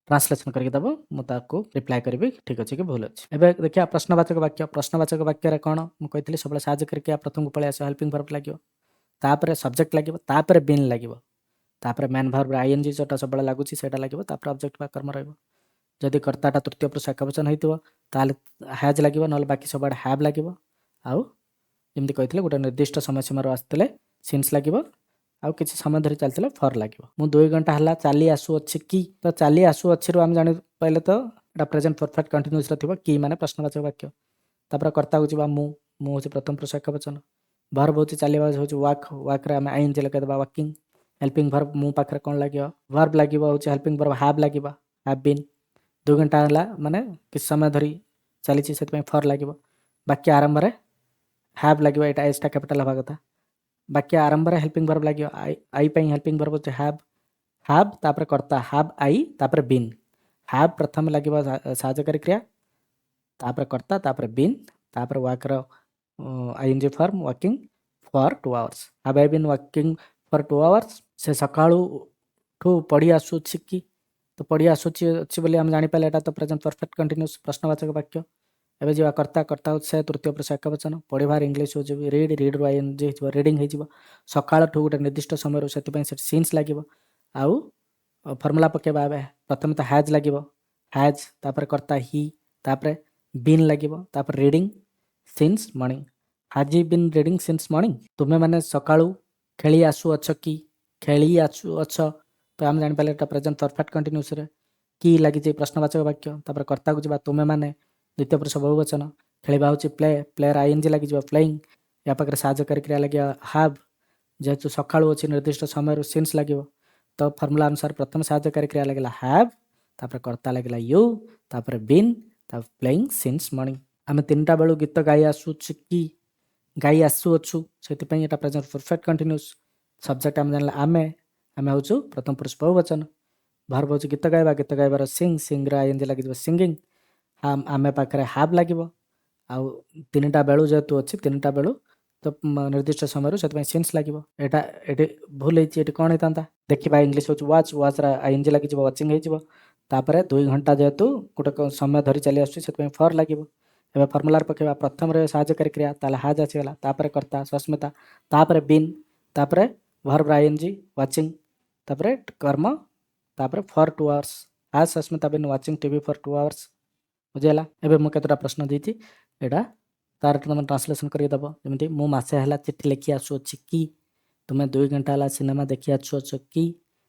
ଟ୍ରାନ୍ସଲେସନ୍ କରିକି ଦେବ, ମୁଁ ତାକୁ ରିପ୍ଲାଏ କରିବି ଠିକ୍ ଅଛି କି ଭୁଲ ଅଛି। ଏବେ ଦେଖିବା ପ୍ରଶ୍ନବାଚକ ବାକ୍ୟ। ପ୍ରଶ୍ନବାଚକ ବାକ୍ୟରେ କ'ଣ ମୁଁ କହିଥିଲି ସବୁବେଳେ ସାହାଯ୍ୟକାରୀ କ୍ରିୟା ପ୍ରଥମକୁ ପଳେଇ ଆସିବ, ହେଲ୍ପିଂ ଭର୍ବ ଲାଗିବ, ତାପରେ ସବଜେକ୍ଟ ଲାଗିବ, ତାପରେ ବିନ୍ ଲାଗିବ, ତାପରେ ମେନ୍ ଭର୍ବରେ ଆଇଏନ୍ଜି ଯେଉଁଟା ସବୁବେଳେ ଲାଗୁଛି ସେଇଟା ଲାଗିବ, ତାପରେ ଅବଜେକ୍ଟ ବା କର୍ମ ରହିବ। ଯଦି କର୍ତ୍ତାଟା ତୃତୀୟ ପୁରୁଷ ଏକବଚନ ହେଇଥିବ ତାହେଲେ ହ୍ୟାଜ୍ ଲାଗିବ, ନହେଲେ ବାକି ସବୁଆଡ଼େ ହ୍ୟାଭ୍ ଲାଗିବ। ଆଉ ଯେମିତି କହିଥିଲେ ଗୋଟେ ନିର୍ଦ୍ଦିଷ୍ଟ ସମୟସୀମାରୁ ଆସିଥିଲେ ସିନ୍ସ ଲାଗିବ, ଆଉ କିଛି ସମୟ ଧରି ଚାଲିଥିଲେ ଫର୍ ଲାଗିବ। ମୁଁ 2 ଘଣ୍ଟା ହେଲା ଚାଲି ଆସୁଅଛି କି, ତ ଚାଲି ଆସୁଅଛିରୁ ଆମେ ଜାଣିପାରିଲେ ତ ଏଇଟା ପ୍ରେଜେଣ୍ଟ ପରଫେକ୍ଟ କଣ୍ଟିନ୍ୟୁଅସ୍ର ଥିବ, କି ମାନେ ପ୍ରଶ୍ନବାଚକ ବାକ୍ୟ। ତାପରେ କର୍ତ୍ତାକୁ ଯିବା ମୁଁ ହେଉଛି ପ୍ରଥମ ପୁରୁଷ ଏକବଚନ। ଭର୍ବ ହେଉଛି ଚାଲିବା ହେଉଛି ୱାକ୍, ୱାକ୍ରେ ଆମେ ଆଇଏନ୍ଜି ଲଗାଇଦେବା ୱାକିଂ। ହେଲ୍ପିଂ ଭର୍ବ ମୁଁ ପାଖରେ କ'ଣ ଲାଗିବ, ଭର୍ବ ଲାଗିବ ହେଉଛି ହେଲ୍ପିଂ ଭର୍ବ ହ୍ୟାଭ୍ ଲାଗିବ, ହ୍ୟାଭ୍ ବିନ୍। 2 ଘଣ୍ଟା ହେଲା ମାନେ କିଛି ସମୟ ଧରି ଚାଲିଛି ସେଥିପାଇଁ ଫର୍ ଲାଗିବ। ବାକ୍ୟ ଆରମ୍ଭରେ ହ୍ୟାଭ୍ ଲାଗିବ, ଏଇଟା ଏସ୍ଟା କ୍ୟାପିଟାଲ ହେବା କଥା। ବାକ୍ୟ ଆରମ୍ଭରେ ହେଲ୍ପିଂ ଭର୍ବ ଲାଗିବ, ଆଇ ପାଇଁ ହେଲ୍ପିଂ ଭର୍ବ ହେଉଛି ହ୍ୟାଭ୍, ହ୍ୟାଭ୍ ତାପରେ କର୍ତ୍ତା ହ୍ୟାଭ୍ ଆଇ ତାପରେ ବିନ୍। ହ୍ୟାଭ୍ ପ୍ରଥମେ ଲାଗିବ ସାହାଯ୍ୟକାରୀ କ୍ରିୟା, ତାପରେ କର୍ତ୍ତା, ତାପରେ ବିନ୍, ତାପରେ ୱାକ୍ର ING form walking for 2 hours। Have I been walking for 2 hours। ସେ ସକାଳୁଠୁ ପଢ଼ି ଆସୁଛି କି, ତ ପଢ଼ି ଆସୁଛି ଅଛି ବୋଲି ଆମେ ଜାଣିପାରିଲେ ଏଇଟା ତ ପ୍ରେଜେଣ୍ଟ ପରଫେକ୍ଟ କଣ୍ଟିନ୍ୟୁଅସ୍ ପ୍ରଶ୍ନବାଚକ ବାକ୍ୟ। ଏବେ ଯିବା କର୍ତ୍ତା, କର୍ତ୍ତା ହେଉଛି ସେ ତୃତୀୟ ପୁରୁଷ ଏକବଚନ। ପଢ଼ିବାର ଇଂଲିଶ ହେଉଛି ରିଡ୍, ରିଡ୍ରୁ ଆଇଏନ୍ଜି ହେଇଯିବ, ରିଡ଼ିଂ ହେଇଯିବ। ସକାଳଠୁ ଗୋଟେ ନିର୍ଦ୍ଦିଷ୍ଟ ସମୟରୁ ସେଥିପାଇଁ ସେଠି ସିନ୍ସ ଲାଗିବ। ଆଉ ଫର୍ମୁଲା ପକାଇବା ଏବେ ପ୍ରଥମେ ତ ହ୍ୟାଜ୍ ଲାଗିବ, ହ୍ୟାଜ୍ ତାପରେ କର୍ତ୍ତା ହି, ତାପରେ ବିନ୍ ଲାଗିବ, ତାପରେ reading since morning. Has he been reading since morning. ତୁମେମାନେ ସକାଳୁ ଖେଳି ଆସୁଅଛ କି, ଖେଳି ଆସୁଅଛ, ତ ଆମେ ଜାଣିପାରିଲେ ଏଇଟା ପ୍ରେଜେଣ୍ଟ ପରଫେକ୍ଟ କଣ୍ଟିନ୍ୟୁଅସ୍ରେ କି ଲାଗିଛି ପ୍ରଶ୍ନବାଚକ ବାକ୍ୟ। ତାପରେ କର୍ତ୍ତାକୁ ଯିବା ତୁମେମାନେ ଦ୍ୱିତୀୟ ପୁରୁଷ ବହୁବଚନ। ଖେଳିବା ହେଉଛି ପ୍ଲେ, ପ୍ଲେର ଆଇଏନ୍ଜି ଲାଗିଯିବ ପ୍ଲେଇଂ। ୟା ପାଖରେ ସାହାଯ୍ୟକାରୀ କ୍ରିୟା ଲାଗିବ ହ୍ୟାଭ୍, ଯେହେତୁ ସକାଳୁ ଅଛି ନିର୍ଦ୍ଦିଷ୍ଟ ସମୟରୁ ସିନ୍ସ ଲାଗିବ, ତ ଫର୍ମୁଲା ଅନୁସାରେ ପ୍ରଥମେ ସାହାଯ୍ୟକାରୀ କ୍ରିୟା ଲାଗିଲା ହ୍ୟାଭ୍, ତାପରେ କର୍ତ୍ତା ଲାଗିଲା ୟୁ, ତାପରେ ବିନ୍, ତାପରେ ପ୍ଲେଇଂ ସିନ୍ସ ମର୍ଣ୍ଣିଂ। ଆମେ 3ଟା ବେଳୁ ଗୀତ ଗାଇ ଆସୁଛୁ କି, ଗାଇ ଆସୁଅଛୁ, ସେଥିପାଇଁ ଏଇଟା ପ୍ରେଜେଣ୍ଟ ପରଫେକ୍ଟ କଣ୍ଟିନ୍ୟୁଅସ୍। ସବଜେକ୍ଟ ଆମେ ଜାଣିଲା ଆମେ ହେଉଛୁ ପ୍ରଥମ ପୁରୁଷ ବହୁବଚନ। ଭର୍ବ ହେଉଛି ଗୀତ ଗାଇବା, ଗୀତ ଗାଇବାର ସିଂ, ସିଂର ଆଇଏନ୍ଜି ଲାଗିଯିବ ସିଙ୍ଗିଂ। ଆମେ ପାଖରେ ହ୍ୟାଭ୍ ଲାଗିବ, ଆଉ 3ଟା ବେଳୁ ଯେହେତୁ ଅଛି 3ଟା ବେଳୁ ତ ନିର୍ଦ୍ଦିଷ୍ଟ ସମୟରୁ ସେଥିପାଇଁ ସିନ୍ସ ଲାଗିବ। ଏଠି ଭୁଲ ହେଇଛି, ଏଠି କ'ଣ ହେଇଥାନ୍ତା ଦେଖିବା। ଇଂଲିଶ ହେଉଛି ୱାଚ୍, ୱାଚ୍ର ଆଇଏନ୍ଜି ଲାଗିଯିବ ୱାଚିଂ ହେଇଯିବ। ତାପରେ 2 ଘଣ୍ଟା ଯେହେତୁ ଗୋଟେ ସମୟ ଧରି ଚାଲି ଆସୁଛି ସେଥିପାଇଁ ଫର୍ ଲାଗିବ। ଏବେ ଫର୍ମୁଲାର ପକାଇବା, ପ୍ରଥମରେ ସାହାଯ୍ୟକାରୀ କ୍ରିୟା ତାହେଲେ ହାଜ୍ ଆସିଗଲା, ତାପରେ କର୍ତ୍ତା ସସ୍ମିତା, ତାପରେ ବିନ୍, ତାପରେ ଭର୍ବ ଆଇଏନ୍ଜି ୱାଚିଂ, ତାପରେ କର୍ମ, ତାପରେ for 2 hours। Has Sasmita been watching TV for 2 hours। ବୁଝିଗଲା। ଏବେ ମୁଁ କେତେଟା ପ୍ରଶ୍ନ ଦେଇଛି ଏଇଟା ତାର ତୁମେ ଟ୍ରାନ୍ସଲେସନ୍ କରିକି ଦେବ। ଯେମିତି ମୁଁ ମାସେ ହେଲା ଚିଠି ଲେଖି ଆସୁଅଛି କି, ତୁମେ 2 ଘଣ୍ଟା ହେଲା ସିନେମା ଦେଖି ଆସୁଅଛ କି,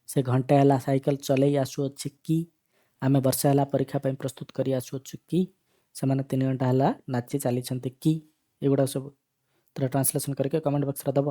ସେ ଘଣ୍ଟେ ହେଲା ସାଇକେଲ ଚଲେଇ ଆସୁଅଛି କି, ଆମେ ବର୍ଷେ ହେଲା ପରୀକ୍ଷା ପାଇଁ ପ୍ରସ୍ତୁତ କରି ଆସୁଅଛୁ କି, ସେମାନେ 3 ଘଣ୍ଟା ହେଲା ନାଚି ଚାଲିଛନ୍ତି କି, ଏଗୁଡ଼ାକ ସବୁ। ତ ଟ୍ରାନ୍ସଲେସନ୍ କରିକି କମେଣ୍ଟ ବକ୍ସରେ ଦେବ।